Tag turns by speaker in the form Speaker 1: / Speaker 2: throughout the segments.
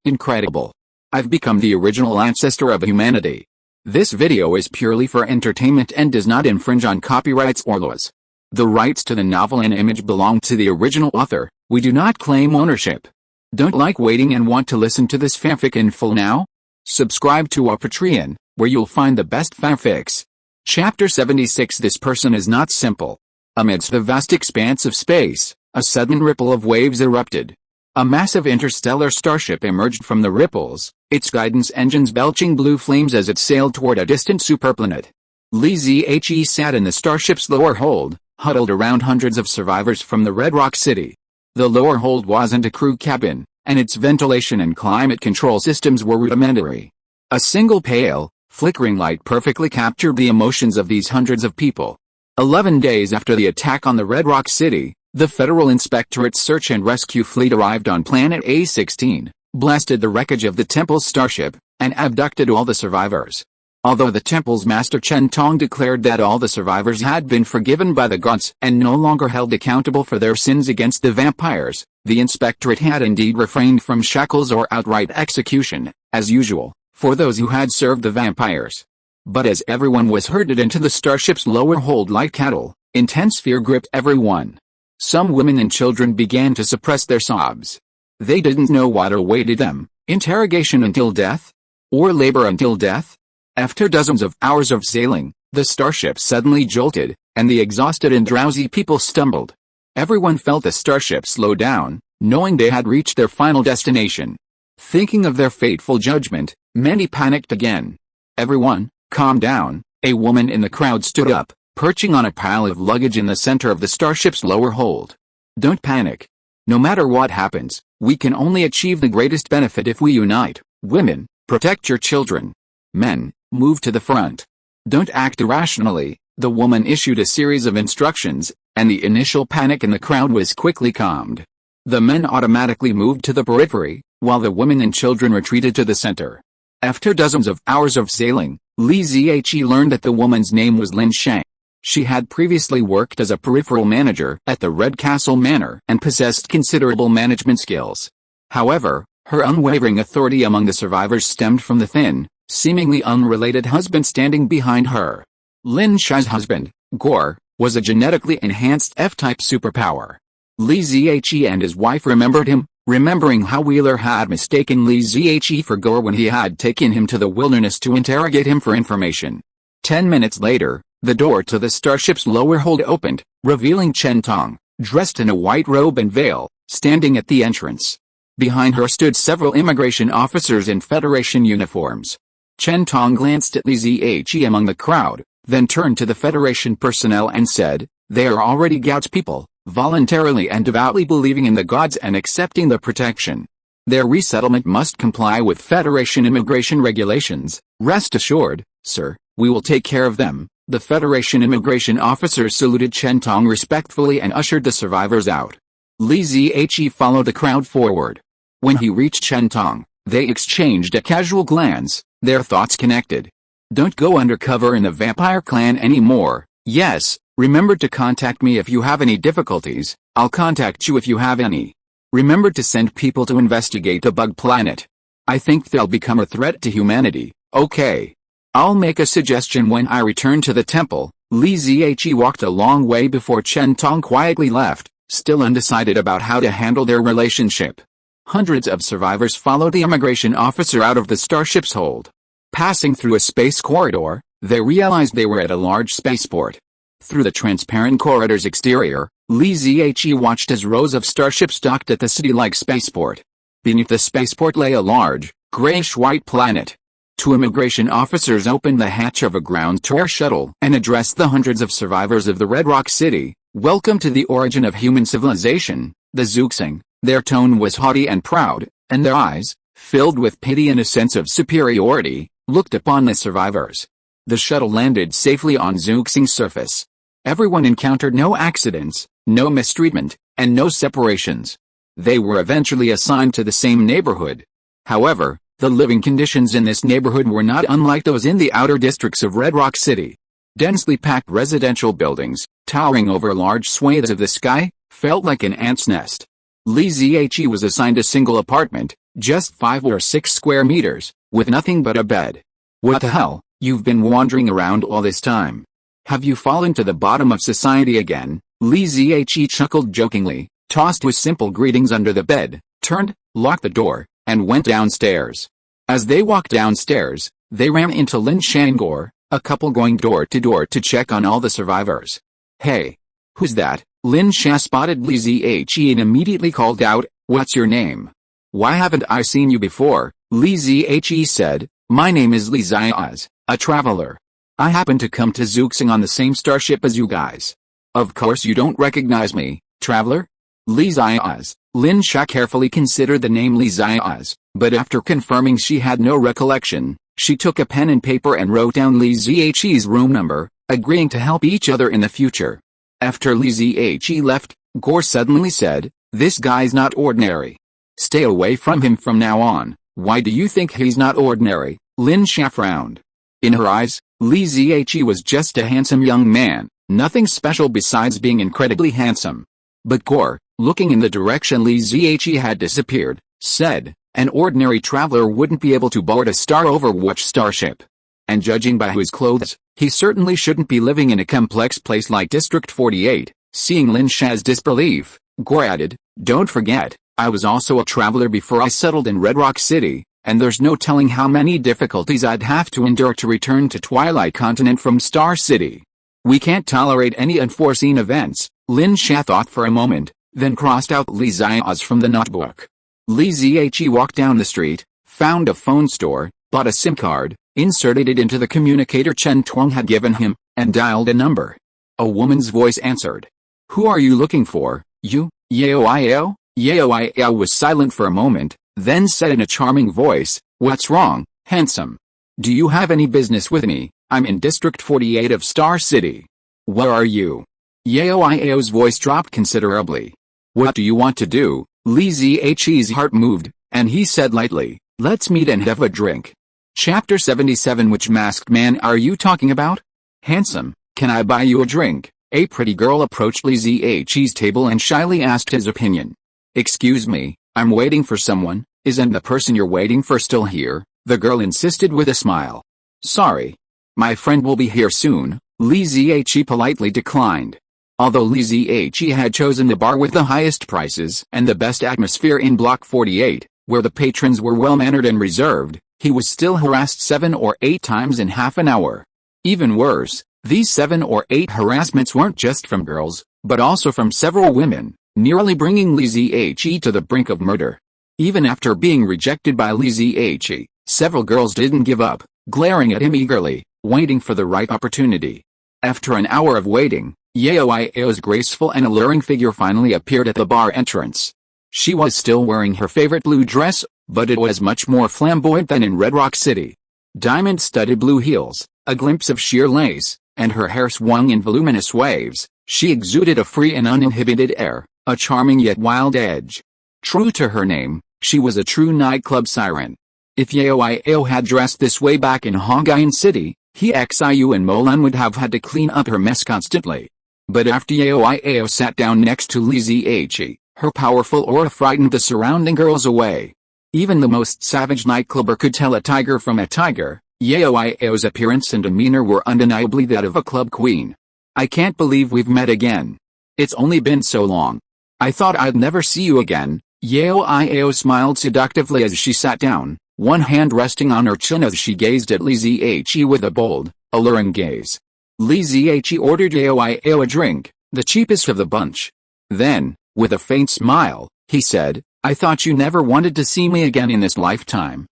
Speaker 1: Incredible. I've become the original ancestor of humanity. This video is purely for entertainment and does not infringe on copyrights or laws. The rights to the novel and image belong to the original author. We do not claim ownership. Don't like waiting and want to listen to this fanfic in full now? Subscribe to our Patreon, where you'll find the best fanfics. Chapter 76. This person is not simple. Amidst the vast expanse of space, a sudden ripple of waves erupted. A massive interstellar starship emerged from the ripples, its guidance engines belching blue flames as it sailed toward a distant superplanet. Lineage sat in the starship's lower hold, huddled around hundreds of survivors from the Red Rock City. The lower hold wasn't a crew cabin, and its ventilation and climate control systems were rudimentary. A single pale, flickering light perfectly captured the emotions of these hundreds of people. 11 days after the attack on the Red Rock City, the Federal Inspectorate's search and rescue fleet arrived on planet A16, blasted the wreckage of the Temple's starship, and abducted all the survivors. Although the Temple's master Chen Tong declared that all the survivors had been forgiven by the gods and no longer held accountable for their sins against the vampires, the Inspectorate had indeed refrained from shackles or outright execution, as usual, for those who had served the vampires. But as everyone was herded into the starship's lower hold like cattle, intense fear gripped everyone. Some women and children began to suppress their sobs. They didn't know what awaited them: interrogation until death? Or labor until death? After dozens of hours of sailing, the starship suddenly jolted, and the exhausted and drowsy people stumbled. Everyone felt the starship slow down, knowing they had reached their final destination. Thinking of their fateful judgment, many panicked again. "Everyone, calm down," a woman in the crowd stood up, perching on a pile of luggage in the center of the starship's lower hold. "Don't panic. No matter what happens, we can only achieve the greatest benefit if we unite. Women, protect your children. Men, move to the front. Don't act irrationally." The woman issued a series of instructions, and the initial panic in the crowd was quickly calmed. The men automatically moved to the periphery, while the women and children retreated to the center. After dozens of hours of sailing, Li Zihe learned that the woman's name was Lin Shang. She had previously worked as a peripheral manager at the Red Castle Manor and possessed considerable management skills. However, her unwavering authority among the survivors stemmed from the thin, seemingly unrelated husband standing behind her. Lin Shang's husband, Gore, was a genetically enhanced F-type superpower. Li Zihe and his wife remembered him, remembering how Wheeler had mistaken Li Zihe for Gore when he had taken him to the wilderness to interrogate him for information. 10 minutes later, the door to the starship's lower hold opened, revealing Chen Tong, dressed in a white robe and veil, standing at the entrance. Behind her stood several immigration officers in Federation uniforms. Chen Tong glanced at Li Zihe among the crowd, then turned to the Federation personnel and said, "They are already Gao's people, voluntarily and devoutly believing in the gods and accepting the protection. Their resettlement must comply with Federation immigration regulations. Rest assured, sir, we will take care of them." The Federation immigration officers saluted Chen Tong respectfully and ushered the survivors out. Li Zihe followed the crowd forward. When he reached Chen Tong, they exchanged a casual glance, their thoughts connected. "Don't go undercover in the vampire clan anymore. Yes, remember to contact me if you have any difficulties. I'll contact you if you have any. Remember to send people to investigate the bug planet. I think they'll become a threat to humanity." "Okay. I'll make a suggestion when I return to the temple." Li Zihe walked a long way before Chen Tong quietly left, still undecided about how to handle their relationship. Hundreds of survivors followed the immigration officer out of the starship's hold. Passing through a space corridor, they realized they were at a large spaceport. Through the transparent corridor's exterior, Li Zihe watched as rows of starships docked at the city-like spaceport. Beneath the spaceport lay a large, grayish-white planet. Two immigration officers opened the hatch of a ground tour shuttle and addressed the hundreds of survivors of the Red Rock City. "Welcome to the origin of human civilization, the Zhuxing." Their tone was haughty and proud, and their eyes, filled with pity and a sense of superiority, looked upon the survivors. The shuttle landed safely on Zhuxing's surface. Everyone encountered no accidents, no mistreatment, and no separations. They were eventually assigned to the same neighborhood. However, the living conditions in this neighborhood were not unlike those in the outer districts of Red Rock City. Densely packed residential buildings, towering over large swathes of the sky, felt like an ant's nest. Li Ziyi was assigned a single apartment, just 5 or 6 square meters, with nothing but a bed. What the hell, you've been wandering around all this time. Have you fallen to the bottom of society again? Li Ziyi chuckled jokingly, tossed his simple greetings under the bed, turned, locked the door, and went downstairs. As they walked downstairs, they ran into Lin Shangor, a couple going door to door to check on all the survivors. Hey! Who's that? Lin Sha spotted Li Ziyi and immediately called out, "What's your name? Why haven't I seen you before?" Li Ziyi said, "My name is Li Ziyi, a traveler. I happen to come to Zuxing on the same starship as you guys. Of course you don't recognize me, traveler?" Li Ziyi. Lin Sha carefully considered the name Li Ziyi, but after confirming she had no recollection, she took a pen and paper and wrote down Li Ziyi's room number, agreeing to help each other in the future. After Li Ziyi left, Gore suddenly said, "This guy's not ordinary. Stay away from him from now on." "Why do you think he's not ordinary?" Lin Sha frowned. In her eyes, Li Ziyi was just a handsome young man, nothing special besides being incredibly handsome. But Gore, looking in the direction Li Ziyi had disappeared, said, "An ordinary traveler wouldn't be able to board a Star Overwatch starship. And judging by his clothes, he certainly shouldn't be living in a complex place like District 48. Seeing Lin Sha's disbelief, Gore added, "Don't forget, I was also a traveler before I settled in Red Rock City, and there's no telling how many difficulties I'd have to endure to return to Twilight Continent from Star City. We can't tolerate any unforeseen events." Lin Sha thought for a moment, then crossed out Li Ziyi from the notebook. Li Ziyi walked down the street, found a phone store, bought a SIM card, inserted it into the communicator Chen Tuang had given him, and dialed a number. A woman's voice answered. "Who are you looking for, you, Yao?" Yao was silent for a moment, then said in a charming voice, "What's wrong, handsome? Do you have any business with me? I'm in District 48 of Star City." "Where are you?" Yao's voice dropped considerably. "What do you want to do?" Li Ziyi's heart moved, and he said lightly, "Let's meet and have a drink." Chapter 77. Which masked man are you talking about? "Handsome, can I buy you a drink?" A pretty girl approached Li Ziyi's table and shyly asked his opinion. "Excuse me, I'm waiting for someone. Isn't the person you're waiting for still here?" the girl insisted with a smile. "Sorry. My friend will be here soon," Li Ziyi politely declined. Although Li Ziyi had chosen the bar with the highest prices and the best atmosphere in Block 48, where the patrons were well-mannered and reserved, he was still harassed 7 or 8 times in half an hour. Even worse, these 7 or 8 harassments weren't just from girls, but also from several women, nearly bringing Li Ziyi to the brink of murder. Even after being rejected by Li Ziyi, several girls didn't give up, glaring at him eagerly, waiting for the right opportunity. After an hour of waiting, Yao's graceful and alluring figure finally appeared at the bar entrance. She was still wearing her favorite blue dress, but it was much more flamboyant than in Red Rock City. Diamond-studded blue heels, a glimpse of sheer lace, and her hair swung in voluminous waves, she exuded a free and uninhibited air, a charming yet wild edge. True to her name, she was a true nightclub siren. If Yao had dressed this way back in Hongyan City, he Xiu and Molan would have had to clean up her mess constantly. But after Yao sat down next to Li Ziyi, her powerful aura frightened the surrounding girls away. Even the most savage nightclubber could tell a tiger from a tiger. Yao's appearance and demeanor were undeniably that of a club queen. "I can't believe we've met again. It's only been so long. I thought I'd never see you again." Yao smiled seductively as she sat down, one hand resting on her chin as she gazed at Li Ziyi with a bold, alluring gaze. Li Ziyi ordered Yao a drink, the cheapest of the bunch. Then, with a faint smile, he said, "I thought you never wanted to see me again in this lifetime."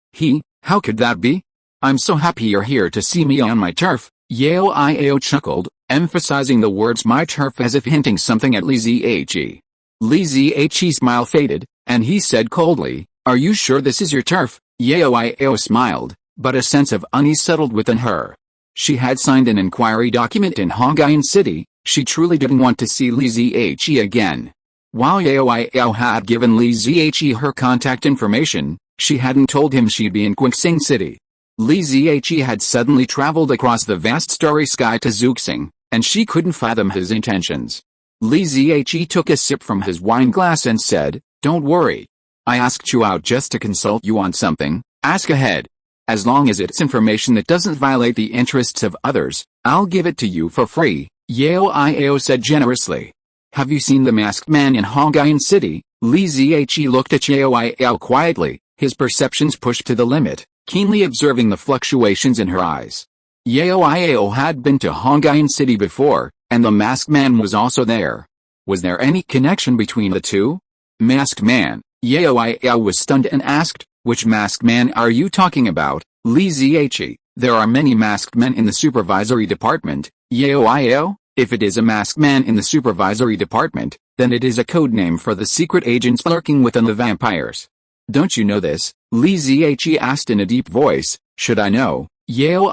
Speaker 1: How could that be? "I'm so happy you're here to see me on my turf." Yao chuckled, emphasizing the words "my turf" as if hinting something at Li Ziyi. Li Ziyi's smile faded, and he said coldly, "Are you sure this is your turf?" Yao smiled, but a sense of unease settled within her. She had signed an inquiry document in Hongyan City. She truly didn't want to see Li Ziyi again. While Yao had given Li Ziyi her contact information, she hadn't told him she'd be in Qixing City. Li Ziyi had suddenly traveled across the vast starry sky to Zuxing, and she couldn't fathom his intentions. Li Ziyi took a sip from his wine glass and said, Don't worry. I asked you out just to consult you on something. Ask ahead. As long as it's information that doesn't violate the interests of others, I'll give it to you for free, Yao said generously. Have you seen the masked man in Hongyan City? Li Zihe looked at Yao quietly, his perceptions pushed to the limit, keenly observing the fluctuations in her eyes. Yao had been to Hongyan City before, and the masked man was also there. Was there any connection between the two? Masked man. Yao was stunned and asked, which masked man are you talking about, Li Zihe? There are many masked men in the supervisory department, Yao. If it is a masked man in the supervisory department, then it is a code name for the secret agents lurking within the vampires. Don't you know this? Li Zihe asked in a deep voice. Should I know? Yao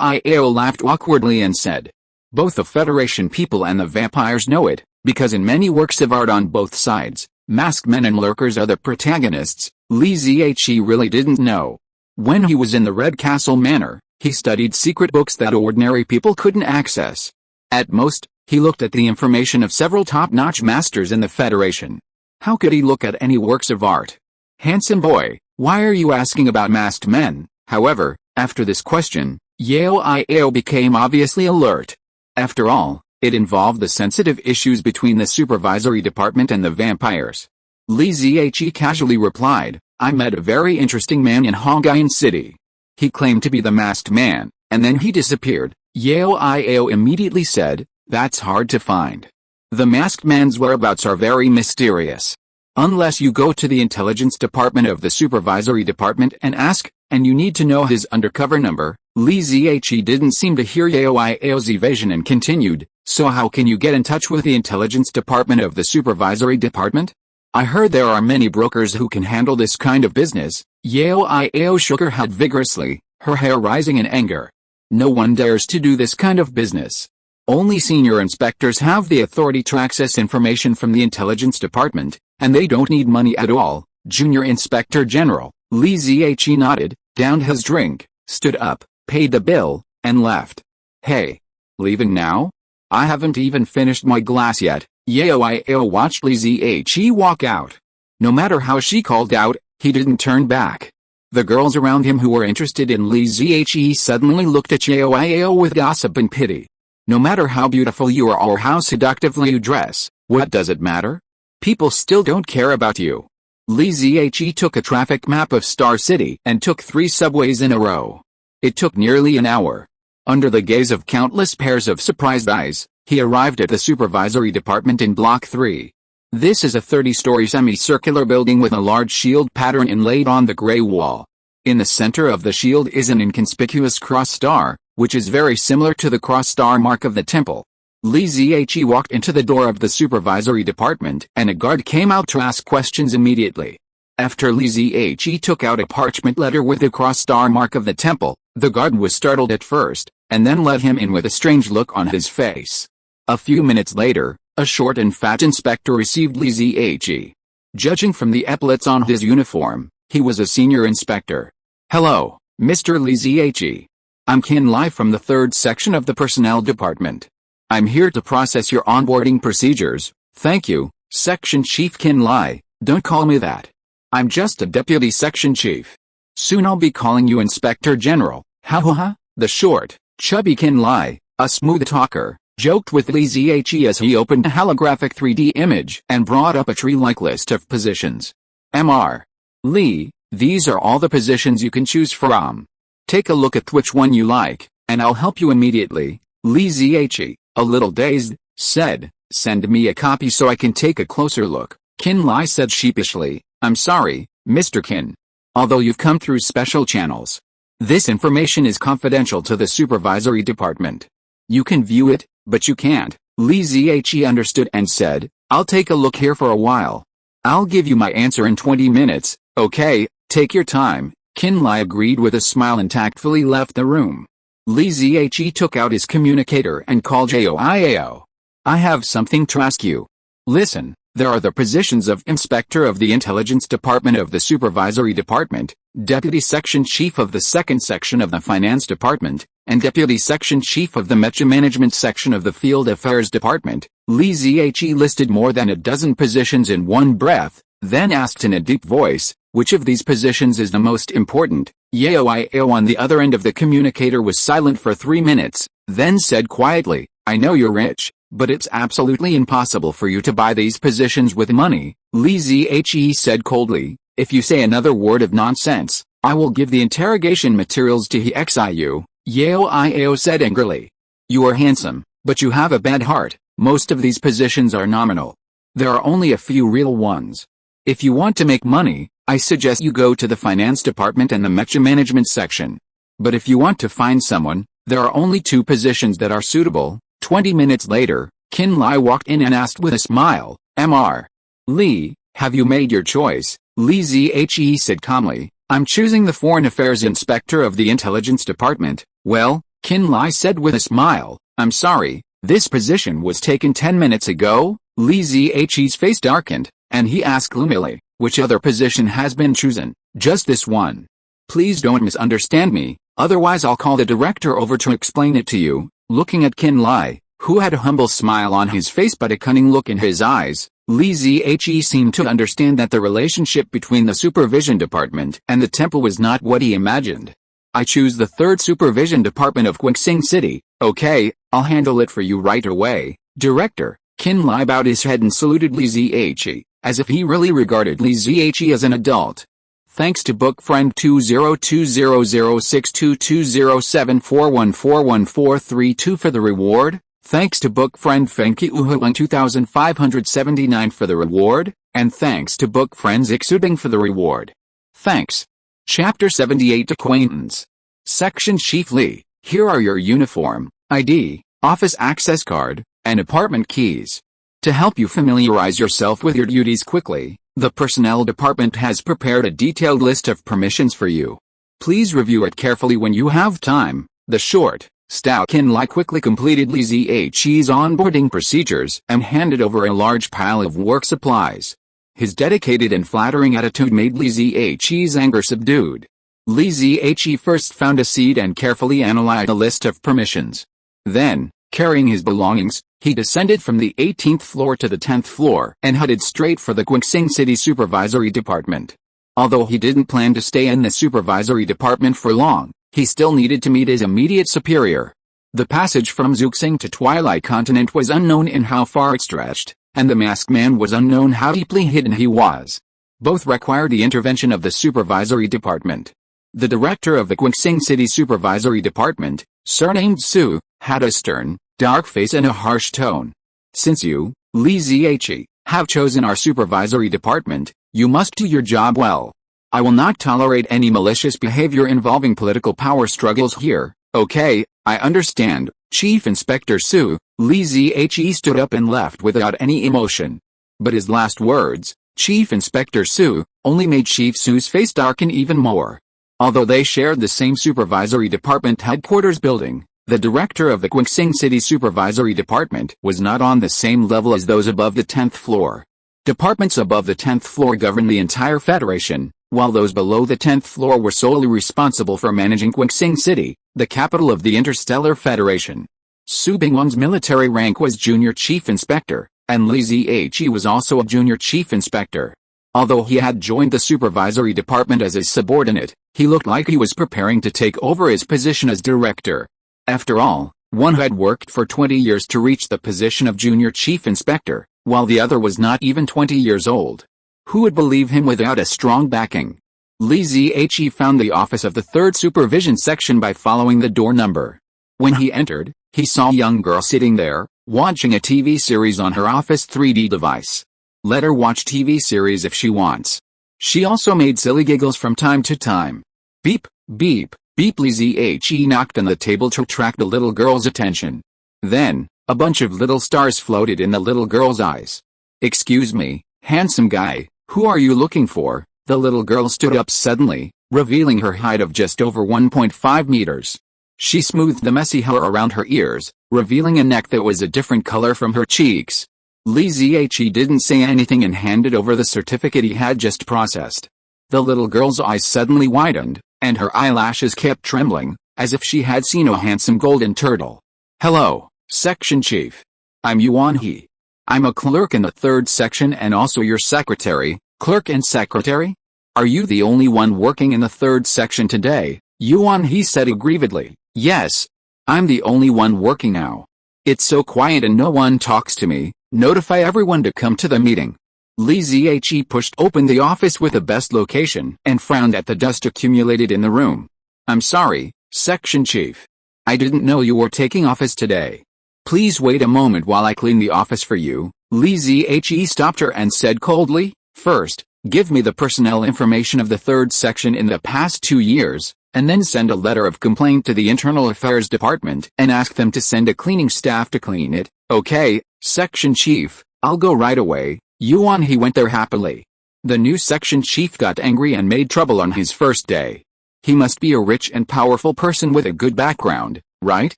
Speaker 1: laughed awkwardly and said. Both the Federation people and the vampires know it, because in many works of art on both sides, masked men and lurkers are the protagonists. Li Zihe really didn't know. When he was in the Red Castle Manor, he studied secret books that ordinary people couldn't access. At most, he looked at the information of several top-notch masters in the Federation. How could he look at any works of art? Handsome boy, why are you asking about masked men? However, after this question, Yao became obviously alert. After all, it involved the sensitive issues between the supervisory department and the vampires. Li Zihe casually replied, I met a very interesting man in Hongyan City. He claimed to be the masked man, and then he disappeared. Yao immediately said, that's hard to find. The masked man's whereabouts are very mysterious. Unless you go to the intelligence department of the supervisory department and ask, and you need to know his undercover number. Li Zihe didn't seem to hear Yao's evasion and continued, so how can you get in touch with the intelligence department of the supervisory department? I heard there are many brokers who can handle this kind of business. Yao shook her head vigorously, her hair rising in anger. No one dares to do this kind of business. Only senior inspectors have the authority to access information from the intelligence department, and they don't need money at all. Junior Inspector General. Li Zihe nodded, downed his drink, stood up, paid the bill, and left. Hey. Leaving now? I haven't even finished my glass yet. Yao watched Li Zihe walk out. No matter how she called out, he didn't turn back. The girls around him who were interested in Li Zihe suddenly looked at Yao with gossip and pity. No matter how beautiful you are or how seductively you dress, what does it matter? People still don't care about you. Li Zihe took a traffic map of Star City and took 3 subways in a row. It took nearly an hour. Under the gaze of countless pairs of surprised eyes, he arrived at the supervisory department in Block 3. This is a 30-story semicircular building with a large shield pattern inlaid on the gray wall. In the center of the shield is an inconspicuous cross star, which is very similar to the cross star mark of the temple. Li Zihe walked into the door of the supervisory department and a guard came out to ask questions immediately. After Li Zihe took out a parchment letter with the cross star mark of the temple, the guard was startled at first, and then let him in with a strange look on his face. A few minutes later, a short and fat inspector received Li Zihe. Judging from the epaulets on his uniform, he was a senior inspector. Hello, Mr. Li Zihe. I'm Qin Lai from the 3rd section of the personnel department. I'm here to process your onboarding procedures. Thank you, Section Chief Qin Lai. Don't call me that. I'm just a deputy section chief. Soon I'll be calling you Inspector General. Ha. The short, chubby Qin Lai, a smooth talker, joked with Li Zihe as he opened a holographic 3D image and brought up a tree-like list of positions. Mr. Li, these are all the positions you can choose from. Take a look at which one you like, and I'll help you immediately. Li Zihe, a little dazed, said, send me a copy so I can take a closer look. Qin Lai said sheepishly, I'm sorry, Mr. Qin. Although you've come through special channels, this information is confidential to the supervisory department. You can view it, but you can't. Li Zihe understood and said, I'll take a look here for a while. I'll give you my answer in 20 minutes, okay, take your time. Qin Lai agreed with a smile and tactfully left the room. Li Zihe took out his communicator and called Yao. I have something to ask you. Listen, there are the positions of Inspector of the Intelligence Department of the Supervisory Department, Deputy Section Chief of the 2nd Section of the Finance Department, and Deputy Section Chief of the Mecha Management Section of the Field Affairs Department. Li Zihe listed more than a dozen positions in one breath, then asked in a deep voice, which of these positions is the most important? Xiaowan on the other end of the communicator was silent for 3 minutes, then said quietly, I know you're rich, but it's absolutely impossible for you to buy these positions with money. Li Zhe said coldly, if you say another word of nonsense, I will give the interrogation materials to Xiu. Yao said angrily. You are handsome, but you have a bad heart. Most of these positions are nominal. There are only a few real ones. If you want to make money, I suggest you go to the finance department and the mecha management section. But if you want to find someone, there are only 2 positions that are suitable. 20 minutes later, Qin Lai walked in and asked with a smile, Mr. Li, have you made your choice? Li Zhe said calmly, I'm choosing the Foreign Affairs Inspector of the Intelligence Department. Well, Qin Lai said with a smile, I'm sorry, this position was taken 10 minutes ago. Li Zhe's face darkened, and he asked gloomily, which other position has been chosen? Just this one. Please don't misunderstand me, otherwise I'll call the director over to explain it to you. Looking at Qin Lai, who had a humble smile on his face but a cunning look in his eyes, Li Zhe seemed to understand that the relationship between the supervision department and the temple was not what he imagined. I choose the 3rd supervision department of Qixing City. Okay, I'll handle it for you right away, director. Qin Lai bowed his head and saluted Li Zhe, as if he really regarded Li Zhe as an adult. Thanks to book friend 2020062207414141432 for the reward. Thanks to book friend Fenki Uhulang 2579 for the reward, and thanks to book friends Xuding for the reward. Thanks. Chapter 78 Acquaintance. Section Chief Li, here are your uniform, ID, office access card, and apartment keys. To help you familiarize yourself with your duties quickly, the personnel department has prepared a detailed list of permissions for you. Please review it carefully when you have time. The short, stout Qin Lai quickly completed Li Zhe's onboarding procedures and handed over a large pile of work supplies. His dedicated and flattering attitude made Li Zhe's anger subdued. Li Zhe first found a seat and carefully analyzed a list of permissions. Then, carrying his belongings, he descended from the 18th floor to the 10th floor and headed straight for the Qixing City Supervisory Department. Although he didn't plan to stay in the supervisory department for long, he still needed to meet his immediate superior. The passage from Zuxing to Twilight Continent was unknown in how far it stretched, and the masked man was unknown how deeply hidden he was. Both required the intervention of the supervisory department. The director of the Qixing City Supervisory Department, surnamed Su, had a stern, dark face and a harsh tone. Since you, Li Zhe, have chosen our supervisory department, you must do your job well. I will not tolerate any malicious behavior involving political power struggles here. Okay, I understand, Chief Inspector Su. Li Zhe stood up and left without any emotion. But his last words, Chief Inspector Su, only made Chief Su's face darken even more. Although they shared the same supervisory department headquarters building, the director of the Qixing City Supervisory Department was not on the same level as those above the 10th floor. Departments above the 10th floor govern the entire Federation, while those below the 10th floor were solely responsible for managing Qixing City, the capital of the Interstellar Federation. Su Bingwang's military rank was Junior Chief Inspector, and Li Zhe was also a Junior Chief Inspector. Although he had joined the Supervisory Department as his subordinate, he looked like he was preparing to take over his position as director. After all, one had worked for 20 years to reach the position of Junior Chief Inspector, while the other was not even 20 years old. Who would believe him without a strong backing? Li Zhe found the office of the 3rd Supervision Section by following the door number. When he entered, he saw a young girl sitting there, watching a TV series on her Office 3D device. Let her watch TV series if she wants. She also made silly giggles from time to time. Beep, beep, beep. Li Zhe knocked on the table to attract the little girl's attention. Then, a bunch of little stars floated in the little girl's eyes. Excuse me, handsome guy, who are you looking for? The little girl stood up suddenly, revealing her height of just over 1.5 meters. She smoothed the messy hair around her ears, revealing a neck that was a different color from her cheeks. Li Zhe didn't say anything and handed over the certificate he had just processed. The little girl's eyes suddenly widened, and her eyelashes kept trembling, as if she had seen a handsome golden turtle. Hello, Section Chief. I'm Yuan He. I'm a clerk in the 3rd section and also your secretary. Clerk and secretary? Are you the only one working in the third section today? Yuan he said aggrievedly. Yes. I'm the only one working now. It's so quiet and no one talks to me. Notify everyone to come to the meeting. Li Zhe pushed open the office with the best location and frowned at the dust accumulated in the room. I'm sorry, section chief. I didn't know you were taking office today. Please wait a moment while I clean the office for you. Li Zhe stopped her and said coldly, first, give me the personnel information of the third section in the past 2 years, and then send a letter of complaint to the Internal Affairs Department and ask them to send a cleaning staff to clean it. Okay, section chief, I'll go right away. Yuan he went there happily. The new section chief got angry and made trouble on his first day. He must be a rich and powerful person with a good background, right?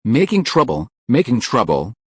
Speaker 1: Making trouble,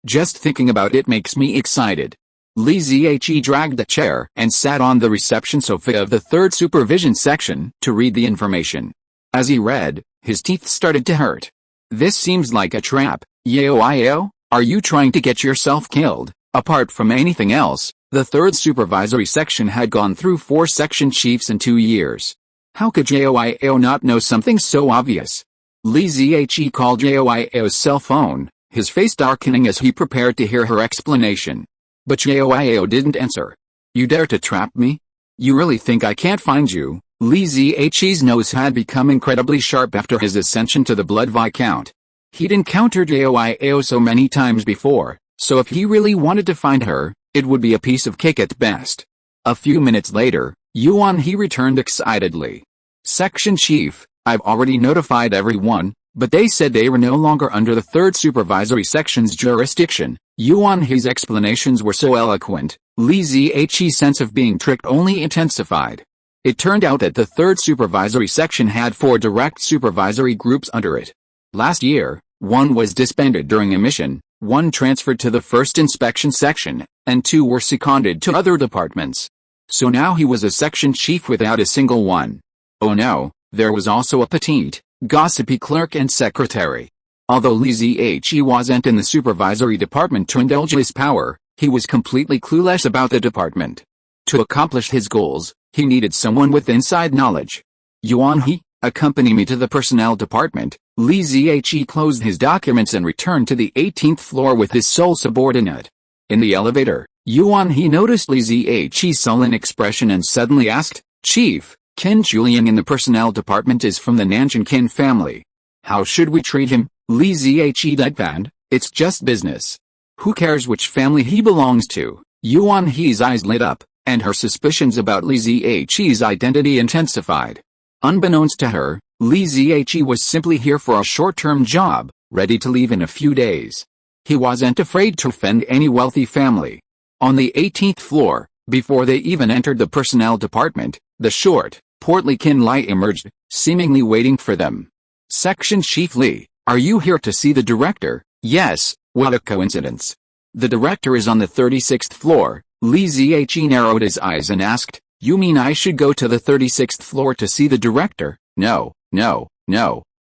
Speaker 1: just thinking about it makes me excited. Li Zhe dragged a chair and sat on the reception sofa of the third supervision section to read the information. As he read, his teeth started to hurt. This seems like a trap. Yao, are you trying to get yourself killed? Apart from anything else, the third supervisory section had gone through 4 section chiefs in 2 years. How could Xiaowan not know something so obvious? Li Zhe called Xiaowan's cell phone, his face darkening as he prepared to hear her explanation. But Xiaowan didn't answer. You dare to trap me? You really think I can't find you? Li Zhe's nose had become incredibly sharp after his ascension to the Blood Viscount. He'd encountered Xiaowan so many times before, so if he really wanted to find her, it would be a piece of cake at best. A few minutes later, Yuan he returned excitedly. Section Chief, I've already notified everyone, but they said they were no longer under the third supervisory section's jurisdiction. Yuan he's explanations were so eloquent, Li Zhe's sense of being tricked only intensified. It turned out that the third supervisory section had 4 direct supervisory groups under it. Last year, 1 was disbanded during a mission, 1 transferred to the first inspection section, and 2 were seconded to other departments. So now he was a section chief without a single one. Oh no, there was also a petite, gossipy clerk and secretary. Although Li Zhe wasn't in the supervisory department to indulge his power, he was completely clueless about the department. To accomplish his goals, he needed someone with inside knowledge. Yuan he, accompany me to the personnel department. Li Zhe closed his documents and returned to the 18th floor with his sole subordinate. In the elevator, Yuan he noticed Li Zhe's sullen expression and suddenly asked, Chief, Qin Julian in the personnel department is from the Nanjing Qin family. How should we treat him? Li Zhe deadpanned, it's just business. Who cares which family he belongs to? Yuan he's eyes lit up, and her suspicions about Li Zhe's identity intensified. Unbeknownst to her, Li Zhe was simply here for a short-term job, ready to leave in a few days. He wasn't afraid to offend any wealthy family. On the 18th floor, before they even entered the personnel department, the short, portly Qin Lai emerged, seemingly waiting for them. Section Chief Li, are you here to see the director? Yes, what a coincidence. The director is on the 36th floor. Li Zhe narrowed his eyes and asked, you mean I should go to the 36th floor to see the director? No,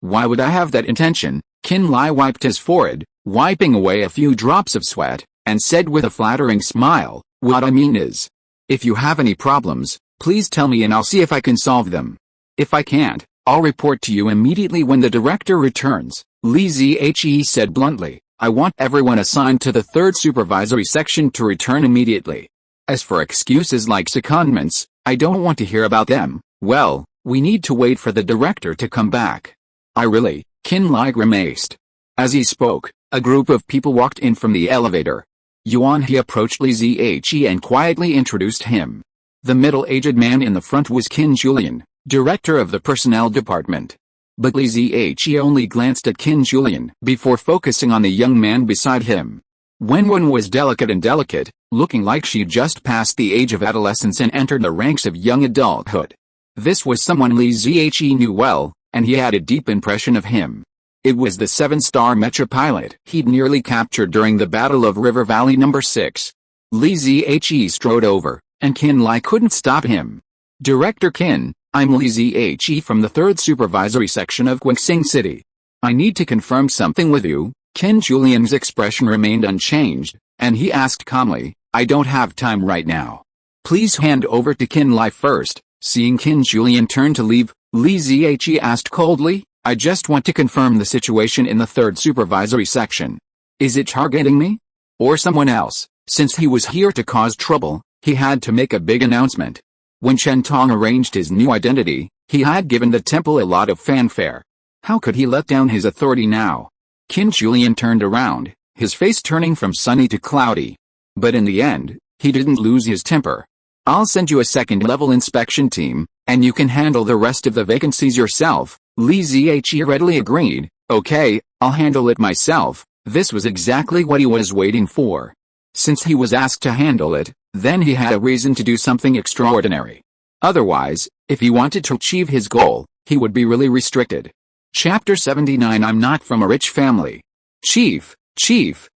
Speaker 1: why would I have that intention? Qin Lai wiped his forehead, wiping away a few drops of sweat, and said with a flattering smile, what I mean is, if you have any problems, please tell me and I'll see if I can solve them. If I can't, I'll report to you immediately when the director returns. Li Zhe said bluntly, I want everyone assigned to the third supervisory section to return immediately. As for excuses like secondments, I don't want to hear about them. Well, we need to wait for the director to come back. I really, Qin Lai grimaced. As he spoke, a group of people walked in from the elevator. Yuan he approached Li Zhe and quietly introduced him. The middle-aged man in the front was Qin Julian, director of the personnel department. But Li Zhe only glanced at Qin Julian before focusing on the young man beside him. When one was delicate, looking like she'd just passed the age of adolescence and entered the ranks of young adulthood. This was someone Li Zhe knew well, and he had a deep impression of him. It was the 7-star mecha pilot he'd nearly captured during the Battle of River Valley No. 6. Li Zhe strode over, and Qin Lai couldn't stop him. Director Qin, I'm Li Zhe from the 3rd Supervisory Section of Guangxing City. I need to confirm something with you. Qin Julian's expression remained unchanged, and he asked calmly, I don't have time right now. Please hand over to Qin Lai first. Seeing Qin Julian turn to leave, Li Ziyi asked coldly, I just want to confirm the situation in the third supervisory section. Is it targeting me? Or someone else? Since he was here to cause trouble, he had to make a big announcement. When Chen Tong arranged his new identity, he had given the temple a lot of fanfare. How could he let down his authority now? Qin Julian turned around, his face turning from sunny to cloudy. But in the end, he didn't lose his temper. I'll send you a second-level inspection team, and you can handle the rest of the vacancies yourself. Li Ziyi readily agreed. Okay, I'll handle it myself. This was exactly what he was waiting for. Since he was asked to handle it, then he had a reason to do something extraordinary. Otherwise, if he wanted to achieve his goal, he would be really restricted. Chapter 79 I'm not from a rich family. Chief,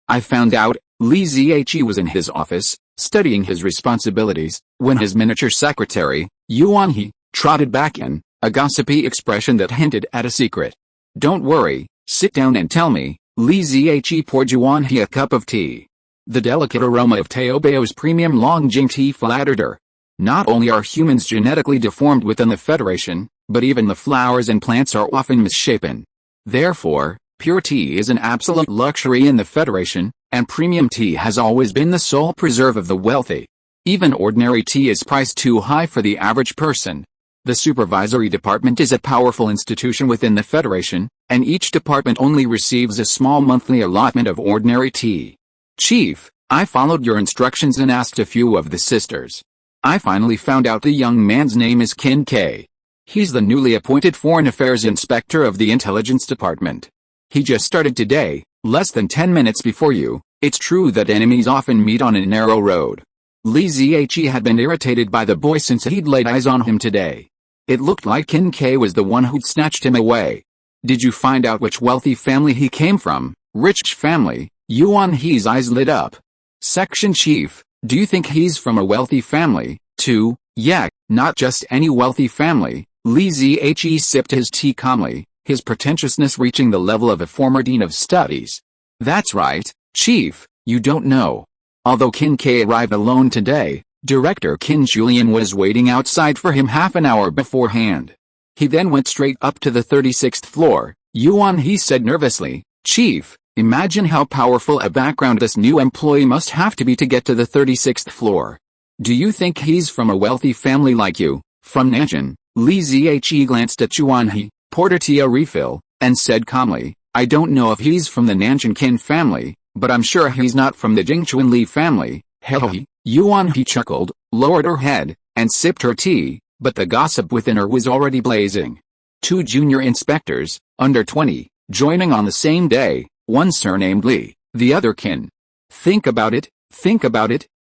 Speaker 1: I found out. Li Ziyi was in his office, studying his responsibilities, when his miniature secretary, Yuan He, trotted back in, a gossipy expression that hinted at a secret. Don't worry, sit down and tell me. Li Ziyi poured Yuan He a cup of tea. The delicate aroma of Teobao's premium Longjing tea flattered her. Not only are humans genetically deformed within the Federation, but even the flowers and plants are often misshapen. Therefore, pure tea is an absolute luxury in the Federation, and premium tea has always been the sole preserve of the wealthy. Even ordinary tea is priced too high for the average person. The supervisory department is a powerful institution within the Federation, and each department only receives a small monthly allotment of ordinary tea. Chief, I followed your instructions and asked a few of the sisters. I finally found out the young man's name is Qin K. He's the newly appointed Foreign Affairs Inspector of the Intelligence Department. He just started today, less than 10 minutes before you. It's true that enemies often meet on a narrow road. Li Ziyi had been irritated by the boy since he'd laid eyes on him today. It looked like Qin K was the one who'd snatched him away. Did you find out which wealthy family he came from? Rich family? Yuan He's eyes lit up. Section Chief, do you think he's from a wealthy family, too? Yeah, not just any wealthy family. Li Ziyi sipped his tea calmly, his pretentiousness reaching the level of a former dean of studies. That's right, Chief, you don't know. Although Qin K arrived alone today, Director Qin Julian was waiting outside for him half an hour beforehand. He then went straight up to the 36th floor. Yuan He said nervously, Chief, imagine how powerful a background this new employee must have to be to get to the 36th floor. Do you think he's from a wealthy family like you? From Nanjing? Li Ziyi glanced at Yuan He, poured a tea a refill, and said calmly, I don't know if he's from the Nanjing Qin family, but I'm sure he's not from the Jingchuan Li family. Hehe. Yuan He chuckled, lowered her head, and sipped her tea, but the gossip within her was already blazing. 2 junior inspectors, under 20, joining on the same day, one surnamed Li, the other Qin. Think about it,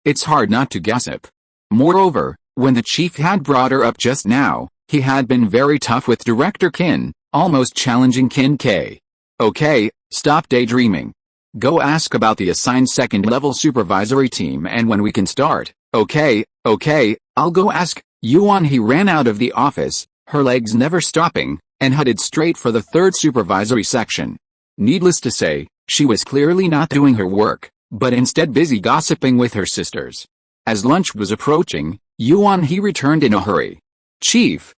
Speaker 1: it's hard not to gossip. Moreover, when the chief had brought her up just now, he had been very tough with Director Qin, almost challenging Qin K. Okay, stop daydreaming. Go ask about the assigned second-level supervisory team and when we can start. Okay, I'll go ask. Yuan He ran out of the office, her legs never stopping, and headed straight for the third supervisory section. Needless to say, she was clearly not doing her work, but instead busy gossiping with her sisters. As lunch was approaching, Yuan He returned in a hurry. Chief,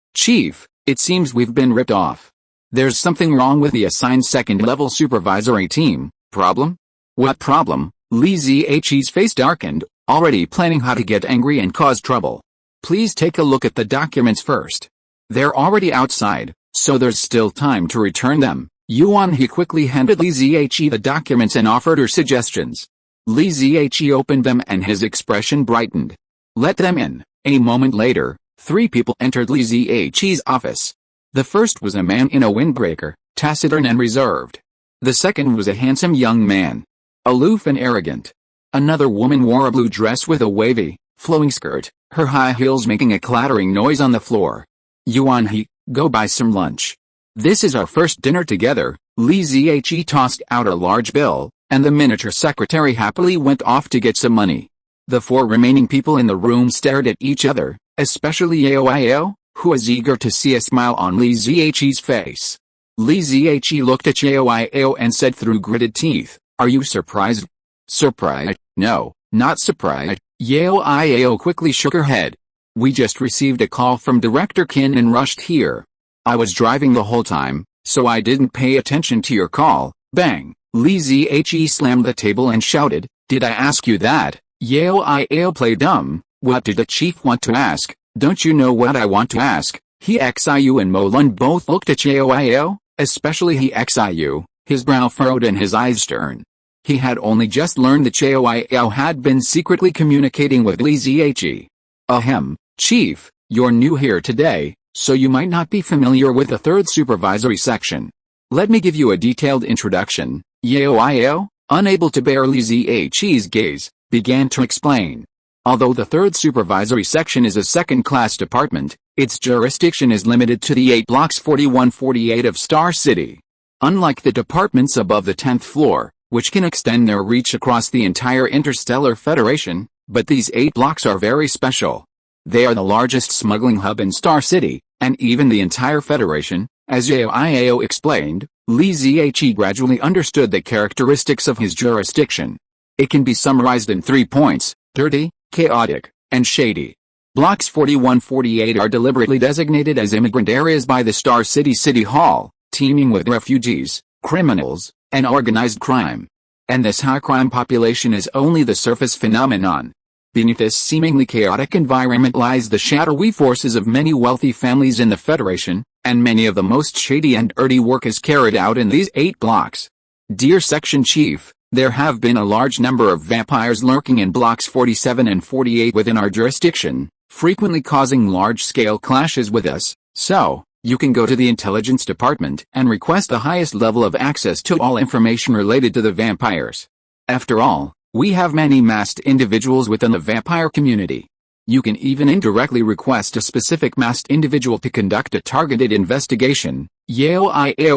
Speaker 1: it seems we've been ripped off. There's something wrong with the assigned second-level supervisory team. Problem? What problem? Li Ziyi's face darkened, already planning how to get angry and cause trouble. Please take a look at the documents first. They're already outside, so there's still time to return them. Yuan He quickly handed Li Ziyi the documents and offered her suggestions. Li Ziyi opened them and his expression brightened. Let them in. A moment later, 3 people entered Li Ziyi's office. The first was a man in a windbreaker, taciturn and reserved. The second was a handsome young man, aloof and arrogant. Another woman wore a blue dress with a wavy, flowing skirt, her high heels making a clattering noise on the floor. Yuan He, go buy some lunch. This is our first dinner together. Li Ziyi tossed out a large bill, and the miniature secretary happily went off to get some money. The 4 remaining people in the room stared at each other, especially Xiaowan, who was eager to see a smile on Li Ziyi's face. Li Ziyi looked at Xiaowan and said through gritted teeth, Are you surprised? Surprised? No, not surprised. Yao quickly shook her head. We just received a call from Director Qin and rushed here. I was driving the whole time, so I didn't pay attention to your call. Bang! Li Zihe slammed the table and shouted, "Did I ask you that?" Yao played dumb. What did the chief want to ask? Don't you know what I want to ask? He Xiu and Molun both looked at Yao, especially He Xiu, his brow furrowed and his eyes stern. He had only just learned that Yao had been secretly communicating with Li Zihe. Ahem, Chief, you're new here today, so you might not be familiar with the third supervisory section. Let me give you a detailed introduction. Yao, unable to bear Li Zihe's gaze, began to explain. Although the third supervisory section is a second-class department, its jurisdiction is limited to the 8 blocks 41-48 of Star City. Unlike the departments above the 10th floor, which can extend their reach across the entire Interstellar Federation, but these 8 blocks are very special. They are the largest smuggling hub in Star City, and even the entire Federation. As Yao explained, Li Zihe gradually understood the characteristics of his jurisdiction. It can be summarized in 3 points: dirty, chaotic, and shady. Blocks 41-48 are deliberately designated as immigrant areas by the Star City City Hall, teeming with refugees, criminals, and organized crime. And this high crime population is only the surface phenomenon. Beneath this seemingly chaotic environment lies the shadowy forces of many wealthy families in the Federation, and many of the most shady and dirty work is carried out in these 8 blocks. Dear Section Chief, there have been a large number of vampires lurking in blocks 47 and 48 within our jurisdiction, frequently causing large-scale clashes with us, so you can go to the intelligence department and request the highest level of access to all information related to the vampires. After all, we have many masked individuals within the vampire community. You can even indirectly request a specific masked individual to conduct a targeted investigation. Yao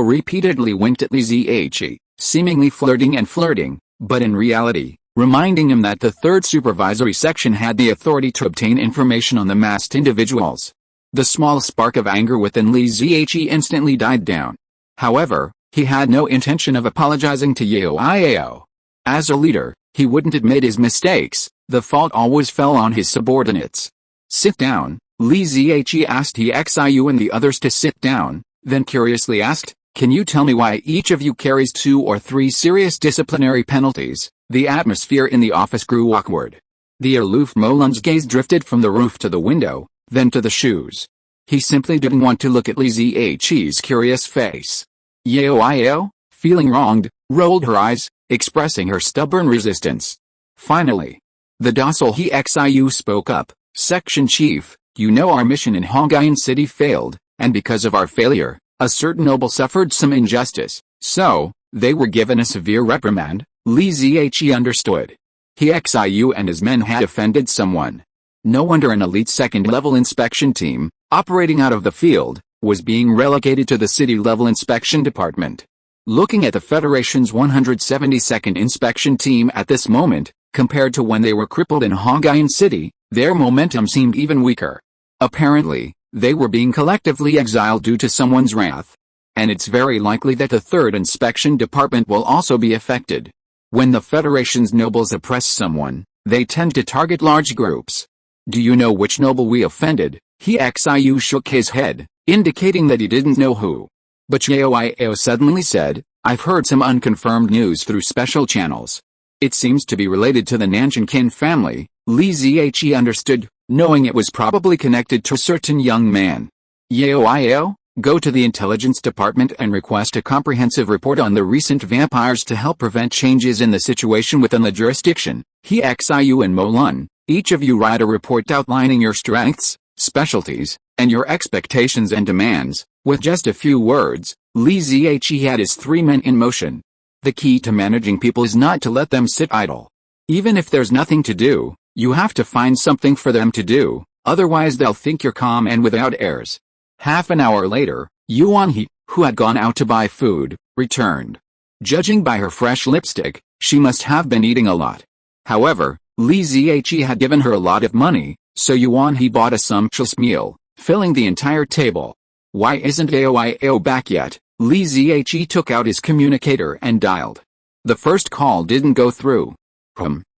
Speaker 1: repeatedly winked at Li Zihe, seemingly flirting, but in reality, reminding him that the third supervisory section had the authority to obtain information on the masked individuals. The small spark of anger within Li Zihe instantly died down. However, he had no intention of apologizing to Yao. As a leader, he wouldn't admit his mistakes. The fault always fell on his subordinates. Sit down. Li Zihe asked He Xiu and the others to sit down, then curiously asked, "Can you tell me why each of you carries 2 or 3 serious disciplinary penalties?" The atmosphere in the office grew awkward. The aloof Molun's gaze drifted from the roof to the window, then to the shoes. He simply didn't want to look at Li Zihe's curious face. Yao, feeling wronged, rolled her eyes, expressing her stubborn resistance. Finally, the docile He Xiu spoke up, "Section Chief, you know our mission in Hongyan City failed, and because of our failure, a certain noble suffered some injustice, so they were given a severe reprimand." Li Zihe understood. He Xiu and his men had offended someone. No wonder an elite second-level inspection team, operating out of the field, was being relegated to the city-level inspection department. Looking at the Federation's 172nd inspection team at this moment, compared to when they were crippled in Hongyan City, their momentum seemed even weaker. Apparently, they were being collectively exiled due to someone's wrath. And it's very likely that the third inspection department will also be affected. When the Federation's nobles oppress someone, they tend to target large groups. Do you know which noble we offended? He Xiu shook his head, indicating that he didn't know who. But Yao suddenly said, "I've heard some unconfirmed news through special channels. It seems to be related to the Nanjinkin family." Li Zihe understood, knowing it was probably connected to a certain young man. Yao, go to the intelligence department and request a comprehensive report on the recent vampires to help prevent changes in the situation within the jurisdiction. He Xiu and Molun, each of you write a report outlining your strengths, specialties, and your expectations and demands. With just a few words, Li Zihe had his 3 men in motion. The key to managing people is not to let them sit idle. Even if there's nothing to do, you have to find something for them to do, otherwise they'll think you're calm and without airs. Half an hour later, Xiaowan, who had gone out to buy food, returned. Judging by her fresh lipstick, she must have been eating a lot. However, Li Zihe had given her a lot of money, so Xiaowan bought a sumptuous meal, filling the entire table. Why isn't Yao back yet? Li Zihe took out his communicator and dialed. The first call didn't go through.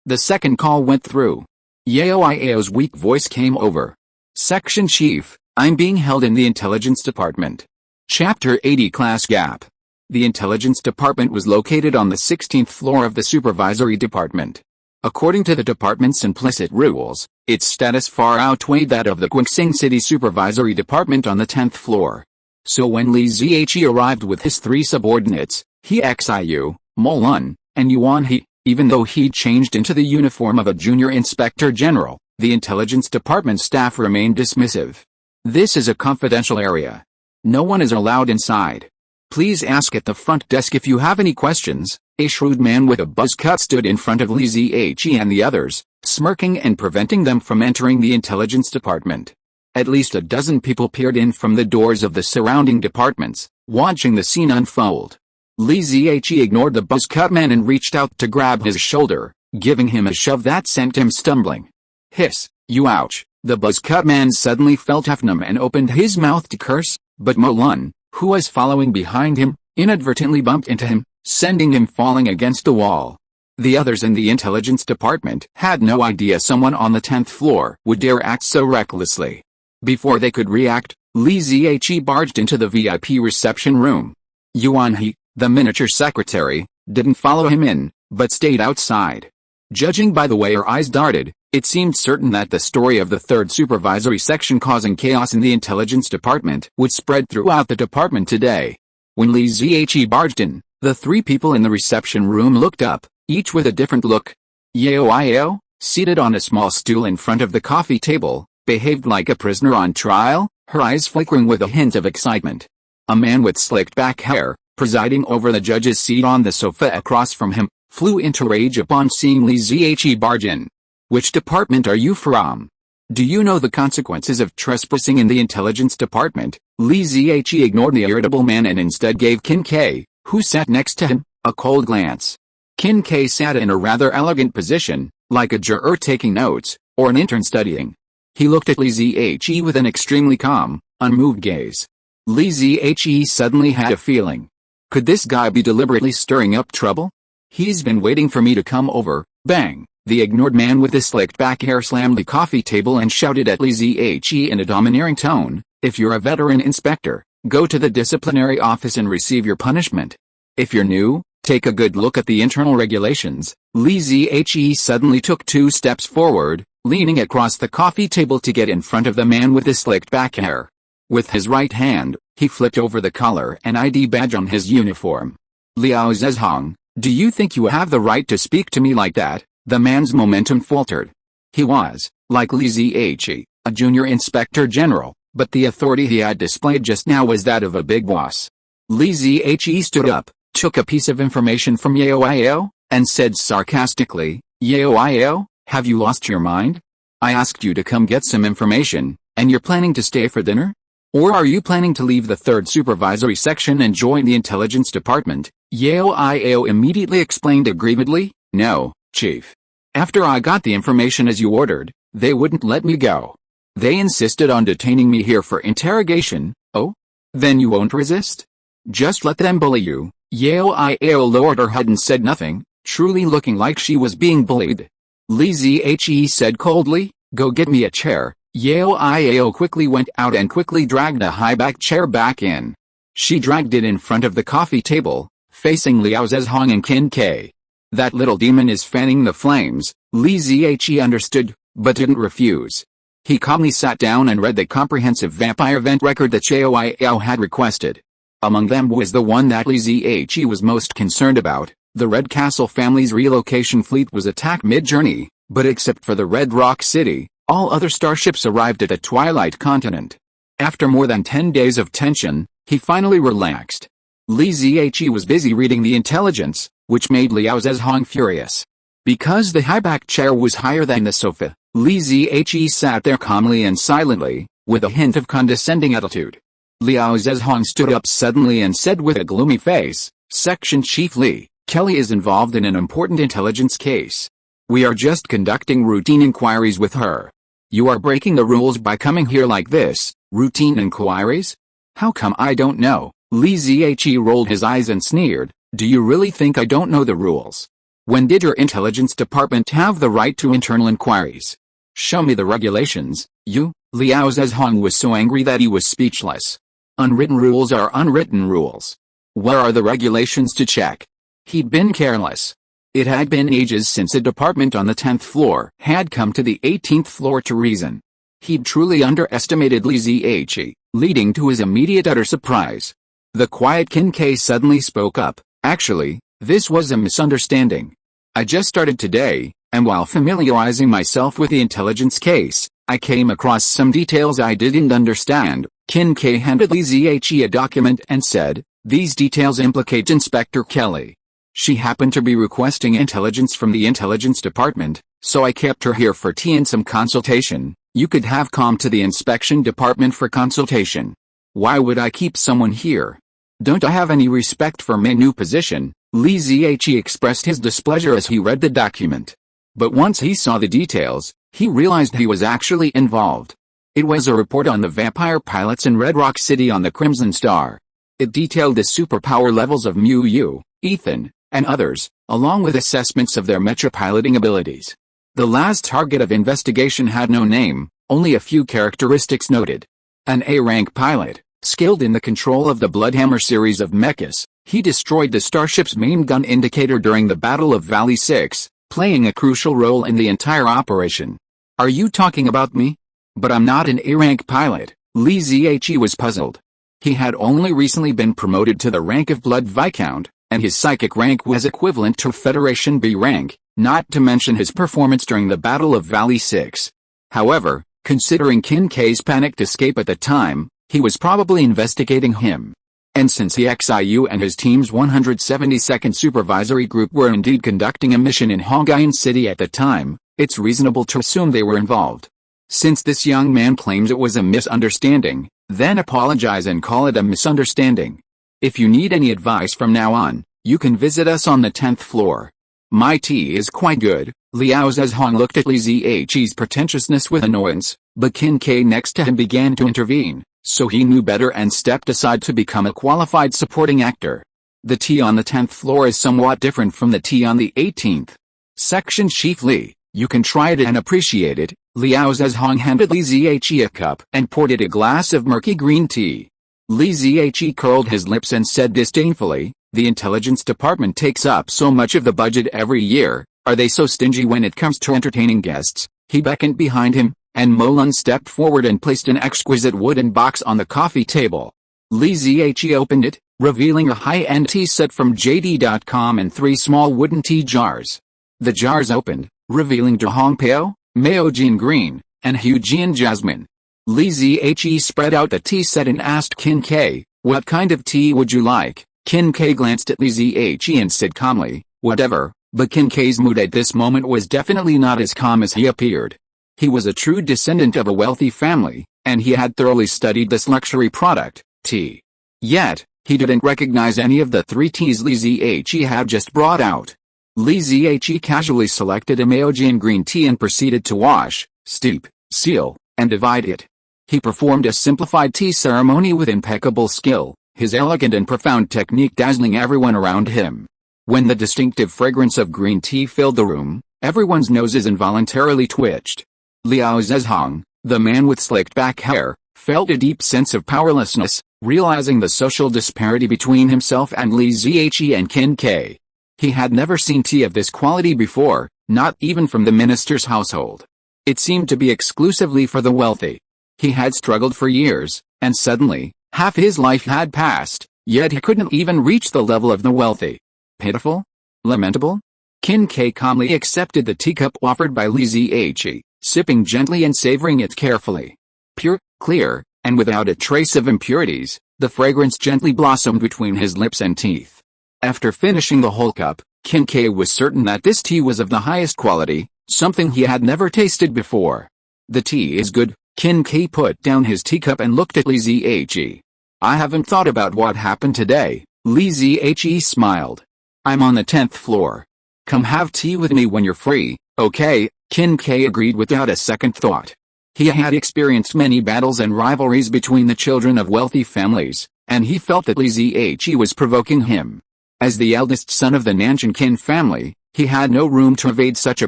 Speaker 1: The second call went through. Yao's weak voice came over. Section Chief, I'm being held in the Intelligence Department. Chapter 80 Class Gap. The Intelligence Department was located on the 16th floor of the Supervisory Department. According to the department's implicit rules, its status far outweighed that of the Qingxing City Supervisory Department on the 10th floor. So when Li Ziyi arrived with his three subordinates, He Xiu, Mo-Lun, and Yuan He, even though he'd changed into the uniform of a junior inspector general, the Intelligence Department staff remained dismissive. This is a confidential area. No one is allowed inside. Please ask at the front desk if you have any questions. A shrewd man with a buzz cut stood in front of Li Ziyi and the others, smirking and preventing them from entering the Intelligence Department. At least a dozen people peered in from the doors of the surrounding departments, watching the scene unfold. Li Ziyi ignored the buzz-cut man and reached out to grab his shoulder, giving him a shove that sent him stumbling. Hiss, you ouch! The buzz-cut man suddenly felt numb and opened his mouth to curse, but Mo-Lun, who was following behind him, inadvertently bumped into him, sending him falling against the wall. The others in the Intelligence Department had no idea someone on the 10th floor would dare act so recklessly. Before they could react, Li Ziyi barged into the VIP reception room. Yuan He, the miniature secretary, didn't follow him in, but stayed outside. Judging by the way her eyes darted, it seemed certain that the story of the third supervisory section causing chaos in the Intelligence Department would spread throughout the department today. When Li Ziyi barged in, the three people in the reception room looked up, each with a different look. Yao, seated on a small stool in front of the coffee table, behaved like a prisoner on trial, her eyes flickering with a hint of excitement. A man with slicked back hair, presiding over the judge's seat on the sofa across from him, flew into rage upon seeing Li Ziyi barge in. Which department are you from? Do you know the consequences of trespassing in the Intelligence Department? Li Ziyi ignored the irritable man and instead gave Qin Ke, who sat next to him, a cold glance. Qin Ke sat in a rather elegant position, like a juror taking notes, or an intern studying. He looked at Li Ziyi with an extremely calm, unmoved gaze. Li Ziyi suddenly had a feeling. Could this guy be deliberately stirring up trouble? He's been waiting for me to come over. Bang! The ignored man with the slicked back hair slammed the coffee table and shouted at Li Ziyi in a domineering tone, if you're a veteran inspector, go to the disciplinary office and receive your punishment. If you're new, take a good look at the internal regulations. Li Ziyi suddenly took 2 steps forward, leaning across the coffee table to get in front of the man with the slicked back hair. With his right hand, he flipped over the collar and ID badge on his uniform. Liao Zezhong, do you think you have the right to speak to me like that? The man's momentum faltered. He was, like Li Ziyi, a junior inspector general, but the authority he had displayed just now was that of a big boss. Li Ziyi stood up, took a piece of information from Yao, and said sarcastically, Yao, have you lost your mind? I asked you to come get some information, and you're planning to stay for dinner? Or are you planning to leave the third supervisory section and join the Intelligence Department? Yao immediately explained aggrievedly, no, Chief. After I got the information as you ordered, they wouldn't let me go. They insisted on detaining me here for interrogation. Oh? Then you won't resist? Just let them bully you. Yao lowered her head and said nothing, truly looking like she was being bullied. Li Ziyi said coldly, go get me a chair. Yao quickly went out and quickly dragged a high-back chair back in. She dragged it in front of the coffee table, facing Liao Zezhong and Qin Ke. That little demon is fanning the flames, Li Ziyi understood, but didn't refuse. He calmly sat down and read the comprehensive vampire event record that Yao had requested. Among them was the one that Li Ziyi was most concerned about. The Red Castle family's relocation fleet was attacked mid-journey, but except for the Red Rock City, all other starships arrived at the Twilight Continent. After more than 10 days of tension, he finally relaxed. Li Ziyi was busy reading the intelligence, which made Liao Zezhong furious. Because the high-back chair was higher than the sofa, Li Ziyi sat there calmly and silently, with a hint of condescending attitude. Liao Zezhong stood up suddenly and said with a gloomy face, Section Chief Li, Kelly is involved in an important intelligence case. We are just conducting routine inquiries with her. You are breaking the rules by coming here like this. Routine inquiries? How come I don't know? Li Ziyi rolled his eyes and sneered, do you really think I don't know the rules? When did your intelligence department have the right to internal inquiries? Show me the regulations, you. Liao Zhezhong was so angry that he was speechless. Unwritten rules are unwritten rules. Where are the regulations to check? He'd been careless. It had been ages since a department on the 10th floor had come to the 18th floor to reason. He'd truly underestimated Li Ziyi, leading to his immediate utter surprise. The quiet Qin Ke suddenly spoke up. Actually, this was a misunderstanding. I just started today, and while familiarizing myself with the intelligence case, I came across some details I didn't understand. Qin Ke handed Li Ziyi a document and said, "These details implicate Inspector Kelly. She happened to be requesting intelligence from the intelligence department, so I kept her here for tea and some consultation. You could have come to the inspection department for consultation. Why would I keep someone here? Don't I have any respect for my new position?" Li Ziyi expressed his displeasure as he read the document. But once he saw the details, he realized he was actually involved. It was a report on the vampire pilots in Red Rock City on the Crimson Star. It detailed the superpower levels of Mu Yu, Ethan, and others, along with assessments of their mecha piloting abilities. The last target of investigation had no name, only a few characteristics noted. An A-rank pilot, skilled in the control of the Bloodhammer series of mechas, he destroyed the starship's main gun indicator during the Battle of Valley 6, playing a crucial role in the entire operation. Are you talking about me? But I'm not an A-rank pilot. Li Ziyi was puzzled. He had only recently been promoted to the rank of Blood Viscount, and his psychic rank was equivalent to Federation B rank, not to mention his performance during the Battle of Valley 6. However, considering Qin Ke's panicked escape at the time, he was probably investigating him. And since Xiu and his team's 172nd Supervisory Group were indeed conducting a mission in Hongqian City at the time, it's reasonable to assume they were involved. Since this young man claims it was a misunderstanding, then apologize and call it a misunderstanding. If you need any advice from now on, you can visit us on the 10th floor. My tea is quite good. Liao Zhezhong looked at Li Ziyi's pretentiousness with annoyance, but Qin Ke next to him began to intervene, so he knew better and stepped aside to become a qualified supporting actor. The tea on the 10th floor is somewhat different from the tea on the 18th. Section Chief Li, you can try it and appreciate it. Liao Zhezhong handed Li Ziyi a cup and poured it a glass of murky green tea. Li Ziyi curled his lips and said disdainfully, "The intelligence department takes up so much of the budget every year. Are they so stingy when it comes to entertaining guests?" He beckoned behind him, and Molun stepped forward and placed an exquisite wooden box on the coffee table. Li Ziyi opened it, revealing a high-end tea set from JD.com and 3 small wooden tea jars. The jars opened, revealing Dahongpao, Maojian Green, and Hujian Jasmine. Li Ziyi spread out the tea set and asked Qin Ke, "What kind of tea would you like?" Qin Ke glanced at Li Ziyi and said calmly, "Whatever," but Qin Ke's mood at this moment was definitely not as calm as he appeared. He was a true descendant of a wealthy family, and he had thoroughly studied this luxury product, tea. Yet, he didn't recognize any of the 3 teas Li Ziyi had just brought out. Li Ziyi casually selected a Maojian green tea and proceeded to wash, steep, seal, and divide it. He performed a simplified tea ceremony with impeccable skill, his elegant and profound technique dazzling everyone around him. When the distinctive fragrance of green tea filled the room, everyone's noses involuntarily twitched. Liao Zhezhong, the man with slicked back hair, felt a deep sense of powerlessness, realizing the social disparity between himself and Li Ziyi and Qin Ke. He had never seen tea of this quality before, not even from the minister's household. It seemed to be exclusively for the wealthy. He had struggled for years, and suddenly, half his life had passed, yet he couldn't even reach the level of the wealthy. Pitiful? Lamentable? Qin Ke calmly accepted the teacup offered by Li Ziyi, sipping gently and savoring it carefully. Pure, clear, and without a trace of impurities, the fragrance gently blossomed between his lips and teeth. After finishing the whole cup, Qin Ke was certain that this tea was of the highest quality, something he had never tasted before. The tea is good. Qin Ke put down his teacup and looked at Li Ziyi. I haven't thought about what happened today. Li Ziyi smiled. I'm on the 10th floor. Come have tea with me when you're free, okay? Qin Ke agreed without a second thought. He had experienced many battles and rivalries between the children of wealthy families, and he felt that Li Ziyi was provoking him. As the eldest son of the Nanjing Qin family, he had no room to evade such a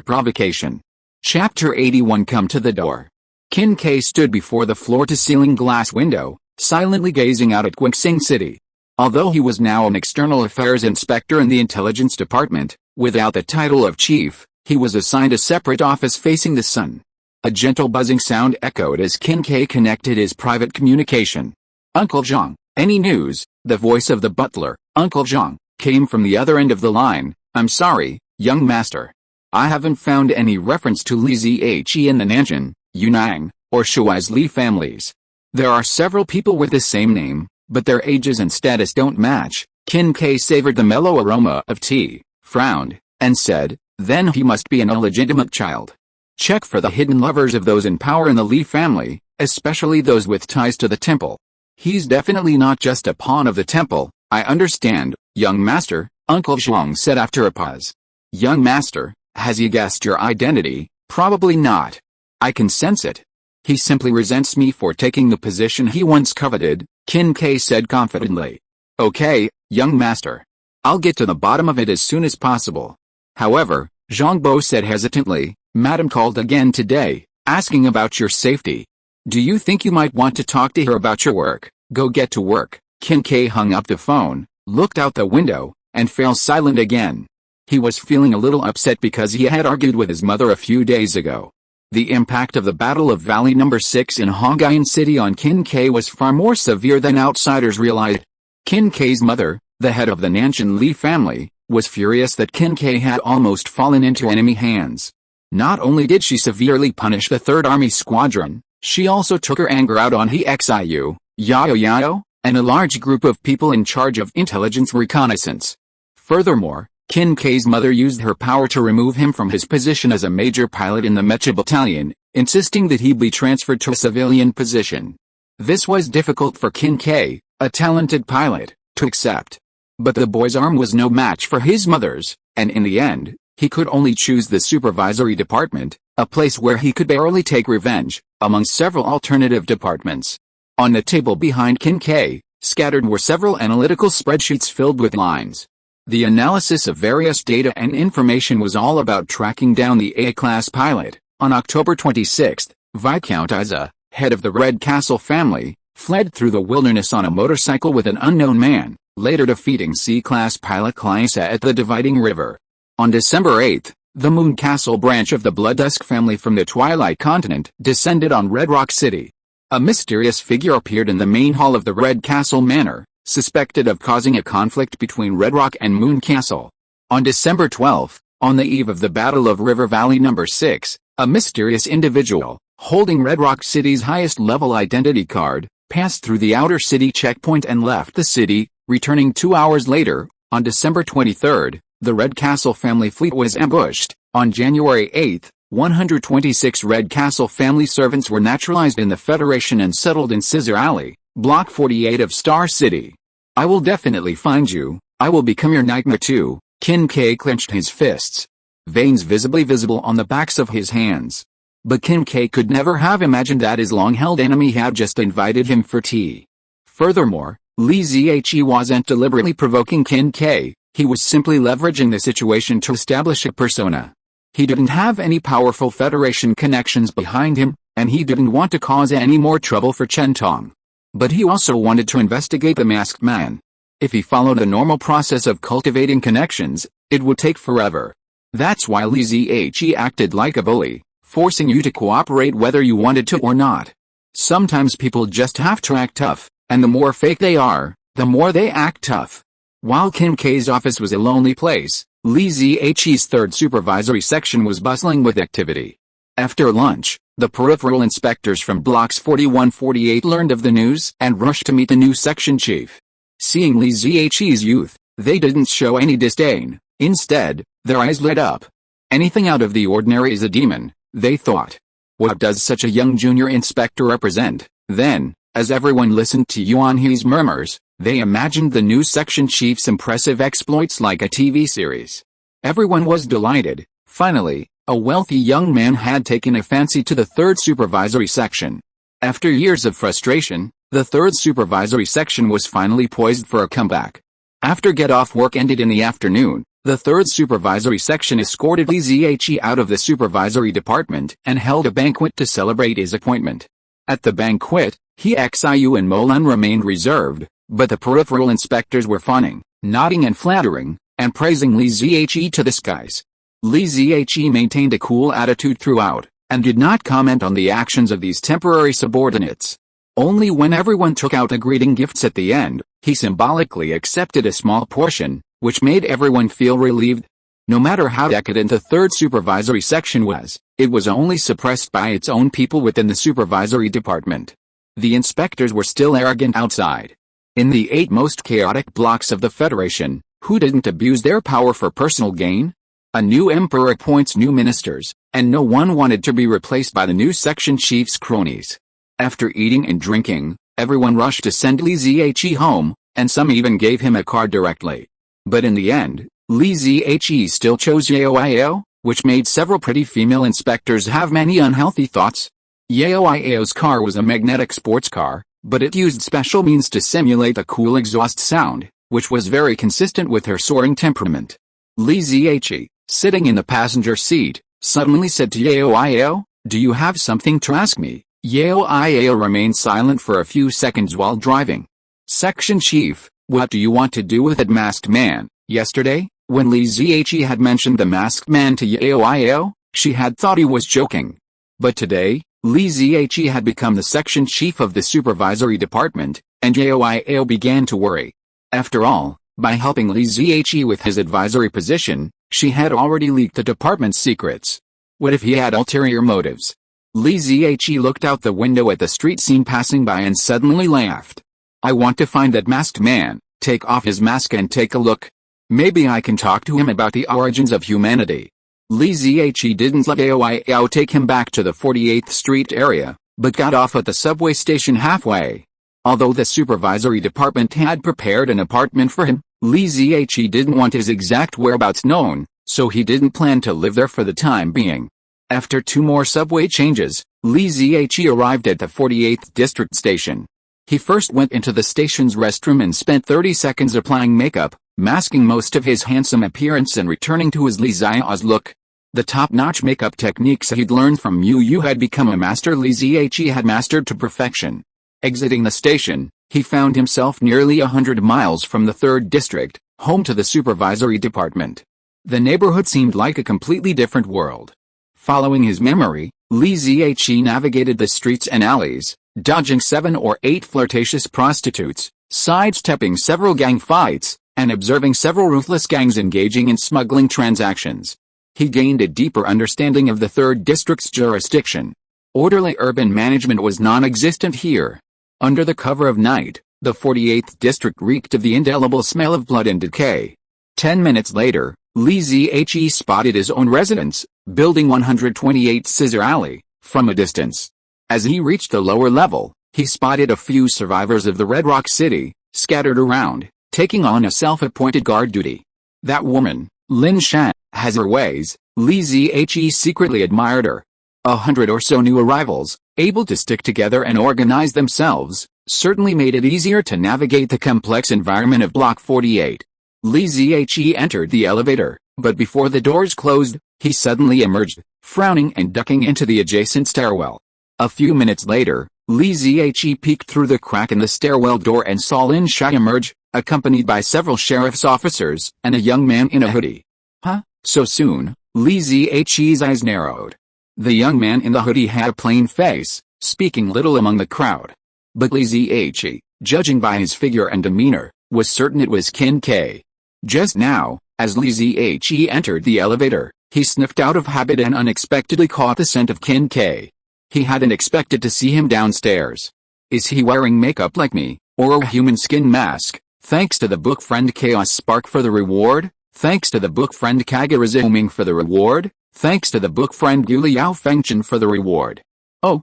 Speaker 1: provocation. Chapter 81. Come to the door. Qin Kai stood before the floor-to-ceiling glass window, silently gazing out at Guixing City. Although he was now an external affairs inspector in the intelligence department, without the title of chief, he was assigned a separate office facing the sun. A gentle buzzing sound echoed as Qin Kai connected his private communication. Uncle Zhang, any news? The voice of the butler, Uncle Zhang, came from the other end of the line. I'm sorry, young master. I haven't found any reference to Li Zhe in the Nanjing, Yunnan, or Shuai's Li families. There are several people with the same name, but their ages and status don't match. Qin Kai savored the mellow aroma of tea, frowned, and said, then he must be an illegitimate child. Check for the hidden lovers of those in power in the Li family, especially those with ties to the temple. He's definitely not just a pawn of the temple. I understand, young master, Uncle Zhang said after a pause. Young master, has he guessed your identity? Probably not. I can sense it. He simply resents me for taking the position he once coveted, Qin Kai said confidently. Okay, young master. I'll get to the bottom of it as soon as possible. However, Zhang Bo said hesitantly, Madam called again today, asking about your safety. Do you think you might want to talk to her about your work? Go get to work. Qin Kai hung up the phone, looked out the window, and fell silent again. He was feeling a little upset because he had argued with his mother a few days ago. The impact of the Battle of Valley No. 6 in Hongyan City on Qin Kai was far more severe than outsiders realized. Qin Kai's mother, the head of the Nanjing Li family, was furious that Qin Kai had almost fallen into enemy hands. Not only did she severely punish the 3rd Army Squadron, she also took her anger out on He Xiu, Yao, and a large group of people in charge of intelligence reconnaissance. Furthermore, Qin Kai's mother used her power to remove him from his position as a major pilot in the Mecha battalion, insisting that he be transferred to a civilian position. This was difficult for Qin Kai, a talented pilot, to accept. But the boy's arm was no match for his mother's, and in the end, he could only choose the supervisory department, a place where he could barely take revenge, among several alternative departments. On the table behind Qin Kai, scattered were several analytical spreadsheets filled with lines. The analysis of various data and information was all about tracking down the A-class pilot. On October 26, Viscount Isa, head of the Red Castle family, fled through the wilderness on a motorcycle with an unknown man, later defeating C-class pilot Clysa at the dividing river. On December 8, the Moon Castle branch of the Blooddusk family from the Twilight Continent descended on Red Rock City. A mysterious figure appeared in the main hall of the Red Castle Manor, suspected of causing a conflict between Red Rock and Moon Castle. On December 12, on the eve of the Battle of River Valley No. 6, a mysterious individual, holding Red Rock City's highest-level identity card, passed through the outer city checkpoint and left the city, returning 2 hours later. On December 23, the Red Castle family fleet was ambushed. On January 8, 126 Red Castle family servants were naturalized in the Federation and settled in Scissor Alley, Block 48 of Star City. I will definitely find you. I will become your nightmare too. Qin Kai clenched his fists, veins visibly visible on the backs of his hands. But Qin Kai could never have imagined that his long-held enemy had just invited him for tea. Furthermore, Li Zhe wasn't deliberately provoking Qin Kai, he was simply leveraging the situation to establish a persona. He didn't have any powerful Federation connections behind him, and he didn't want to cause any more trouble for Chen Tong. But he also wanted to investigate the masked man. If he followed the normal process of cultivating connections, it would take forever. That's why Li Zhe acted like a bully, forcing you to cooperate whether you wanted to or not. Sometimes people just have to act tough, and the more fake they are, the more they act tough. While Qin Kai's office was a lonely place, Li Zhe's 3rd supervisory section was bustling with activity. After lunch, the peripheral inspectors from blocks 41-48 learned of the news and rushed to meet the new section chief. Seeing Li Zhe's youth, they didn't show any disdain. Instead, their eyes lit up. Anything out of the ordinary is a demon, they thought. What does such a young junior inspector represent? Then, as everyone listened to Yuan He's murmurs, they imagined the new section chief's impressive exploits like a TV series. Everyone was delighted. Finally, a wealthy young man had taken a fancy to the 3rd supervisory section. After years of frustration, the 3rd supervisory section was finally poised for a comeback. After get-off work ended in the afternoon, The third supervisory section escorted Li Ziyi out of the supervisory department and held a banquet to celebrate his appointment. At the banquet, He Xiu and Molan remained reserved, but the peripheral inspectors were fawning, nodding and flattering, and praising Li Ziyi to the skies. Li Ziyi maintained a cool attitude throughout, and did not comment on the actions of these temporary subordinates. Only when everyone took out the greeting gifts at the end, he symbolically accepted a small portion, which made everyone feel relieved. No matter how decadent the third supervisory section was, it was only suppressed by its own people within the supervisory department. The inspectors were still arrogant outside. In the 8 most chaotic blocks of the Federation, who didn't abuse their power for personal gain? A new emperor appoints new ministers, and no one wanted to be replaced by the new section chief's cronies. After eating and drinking, everyone rushed to send Li Ziyi home, and some even gave him a card directly. But in the end, Li Ziyi still chose Xiaowan, which made several pretty female inspectors have many unhealthy thoughts. Xiaowan's car was a magnetic sports car, but it used special means to simulate a cool exhaust sound, which was very consistent with her soaring temperament. Li Ziyi, sitting in the passenger seat, suddenly said to Xiaowan, "Do you have something to ask me?" Xiaowan remained silent for a few seconds while driving. Section Chief, what do you want to do with that masked man? Yesterday, when Li Ziyi had mentioned the masked man to Xiaowan, she had thought he was joking. But today, Li Ziyi had become the section chief of the supervisory department, and Xiaowan began to worry. After all, by helping Li Ziyi with his advisory position, she had already leaked the department's secrets. What if he had ulterior motives? Li Ziyi looked out the window at the street scene passing by and suddenly laughed. I want to find that masked man, take off his mask and take a look. Maybe I can talk to him about the origins of humanity. Li Ziyi didn't let Xiaowan take him back to the 48th Street area, but got off at the subway station halfway. Although the supervisory department had prepared an apartment for him, Li Ziyi didn't want his exact whereabouts known, so he didn't plan to live there for the time being. After 2 more subway changes, Li Ziyi arrived at the 48th District Station. He first went into the station's restroom and spent 30 seconds applying makeup, masking most of his handsome appearance and returning to his Li Ziyi's look. The top-notch makeup techniques he'd learned from Yu had become a master Li Ziyi had mastered to perfection. Exiting the station, he found himself nearly 100 miles from the 3rd District, home to the supervisory department. The neighborhood seemed like a completely different world. Following his memory, Li Ziyi navigated the streets and alleys, dodging 7 or 8 flirtatious prostitutes, sidestepping several gang fights, and observing several ruthless gangs engaging in smuggling transactions. He gained a deeper understanding of the 3rd District's jurisdiction. Orderly urban management was non-existent here. Under the cover of night, the 48th District reeked of the indelible smell of blood and decay. 10 minutes later, Li Ziyi spotted his own residence, Building 128 Scissor Alley, from a distance. As he reached the lower level, he spotted a few survivors of the Red Rock City, scattered around, taking on a self-appointed guard duty. That woman, Lin Shan, has her ways. Li Ziyi secretly admired her. 100 or so new arrivals, able to stick together and organize themselves, certainly made it easier to navigate the complex environment of Block 48. Li Ziyi entered the elevator, but before the doors closed, he suddenly emerged, frowning and ducking into the adjacent stairwell. A few minutes later, Li Ziyi peeked through the crack in the stairwell door and saw Lin Shan emerge, accompanied by several sheriff's officers and a young man in a hoodie. Huh? So soon? Li Ziyi's eyes narrowed. The young man in the hoodie had a plain face, speaking little among the crowd. But Li Ziyi, judging by his figure and demeanor, was certain it was Qin Ke. Just now, as Li Ziyi entered the elevator, he sniffed out of habit and unexpectedly caught the scent of Qin Ke. He hadn't expected to see him downstairs. Is he wearing makeup like me, or a human skin mask? Thanks to the book friend Chaos Spark for the reward? Thanks to the book friend Kagura for the reward? Thanks to the book friend Gu Liao Fengchen for the reward. Oh.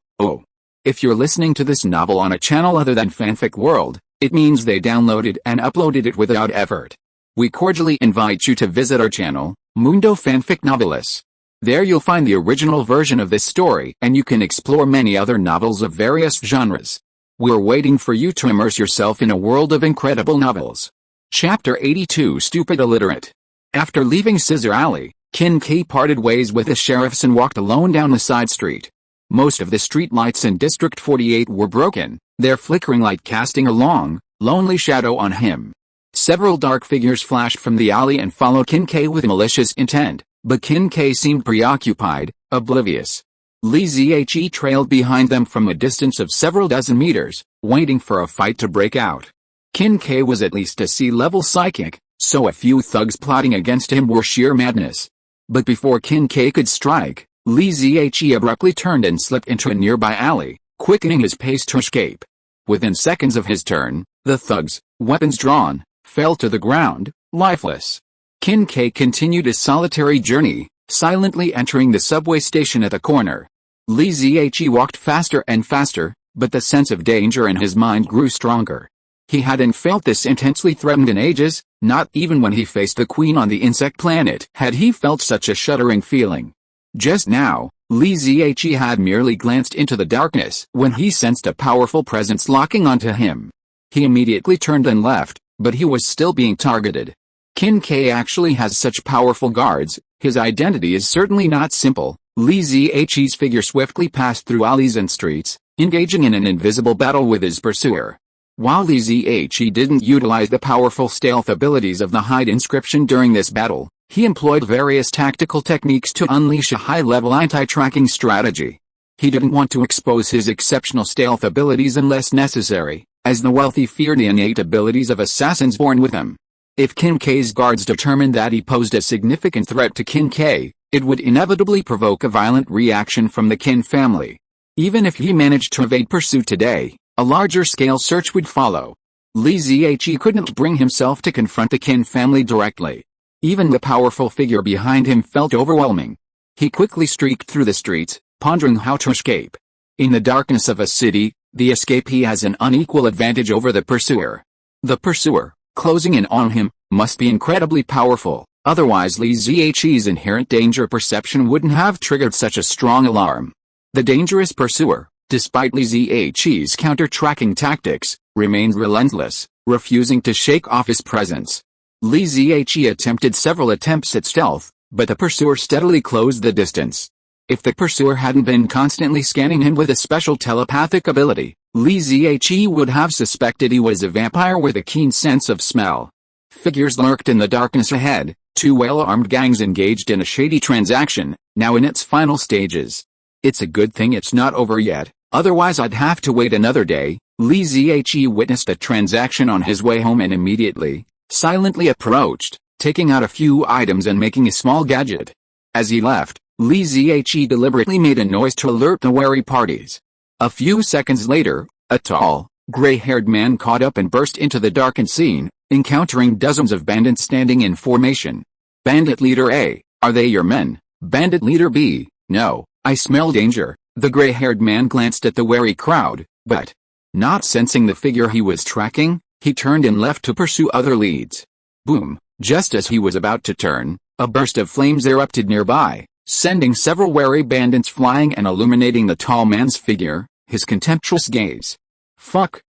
Speaker 1: If you're listening to this novel on a channel other than Fanfic World, it means they downloaded and uploaded it without effort. We cordially invite you to visit our channel, Mundo Fanfic Novelis. There you'll find the original version of this story and you can explore many other novels of various genres. We're waiting for you to immerse yourself in a world of incredible novels. Chapter 82 Stupid Illiterate. After leaving Scissor Alley, Kin K parted ways with the sheriffs and walked alone down the side street. Most of the street lights in District 48 were broken, their flickering light casting a long, lonely shadow on him. Several dark figures flashed from the alley and followed Kin K with malicious intent, but Kin K seemed preoccupied, oblivious. Li Zhe trailed behind them from a distance of several dozen meters, waiting for a fight to break out. Kin K was at least a sea-level psychic, so a few thugs plotting against him were sheer madness. But before Kin K could strike, Li Zhe abruptly turned and slipped into a nearby alley, quickening his pace to escape. Within seconds of his turn, the thugs, weapons drawn, fell to the ground, lifeless. Kin K continued his solitary journey, silently entering the subway station at the corner. Li Zhe walked faster and faster, but the sense of danger in his mind grew stronger. He hadn't felt this intensely threatened in ages, not even when he faced the queen on the insect planet had he felt such a shuddering feeling. Just now, Li Zhe had merely glanced into the darkness when he sensed a powerful presence locking onto him. He immediately turned and left, but he was still being targeted. Kin K actually has such powerful guards, his identity is certainly not simple. Li Zhe's figure swiftly passed through alleys and streets, engaging in an invisible battle with his pursuer. While Li Zhe didn't utilize the powerful stealth abilities of the hide inscription during this battle, he employed various tactical techniques to unleash a high-level anti-tracking strategy. He didn't want to expose his exceptional stealth abilities unless necessary, as the wealthy feared the innate abilities of assassins born with them. If Kin K's guards determined that he posed a significant threat to Kin K, it would inevitably provoke a violent reaction from the Kin family. Even if he managed to evade pursuit today, a larger-scale search would follow. Li Zhe couldn't bring himself to confront the Kin family directly. Even the powerful figure behind him felt overwhelming. He quickly streaked through the streets, pondering how to escape. In the darkness of a city, the escapee has an unequal advantage over the pursuer. The pursuer, closing in on him, must be incredibly powerful, otherwise Li Zhe's inherent danger perception wouldn't have triggered such a strong alarm. The dangerous pursuer, despite Li Zhe's counter-tracking tactics, remained relentless, refusing to shake off his presence. Li Zhe attempted several attempts at stealth, but the pursuer steadily closed the distance. If the pursuer hadn't been constantly scanning him with a special telepathic ability, Li Zhe would have suspected he was a vampire with a keen sense of smell. Figures lurked in the darkness ahead, two well-armed gangs engaged in a shady transaction, now in its final stages. It's a good thing it's not over yet, otherwise I'd have to wait another day. Li Zhe witnessed the transaction on his way home and immediately, silently approached, taking out a few items and making a small gadget. As he left, Li Zhe deliberately made a noise to alert the wary parties. A few seconds later, a tall, gray-haired man caught up and burst into the darkened scene, encountering dozens of bandits standing in formation. Bandit Leader A, are they your men? Bandit Leader B, no, I smell danger. The gray-haired man glanced at the wary crowd, but, not sensing the figure he was tracking, he turned and left to pursue other leads. Boom, just as he was about to turn, a burst of flames erupted nearby, sending several wary bandits flying and illuminating the tall man's figure, his contemptuous gaze. Fuck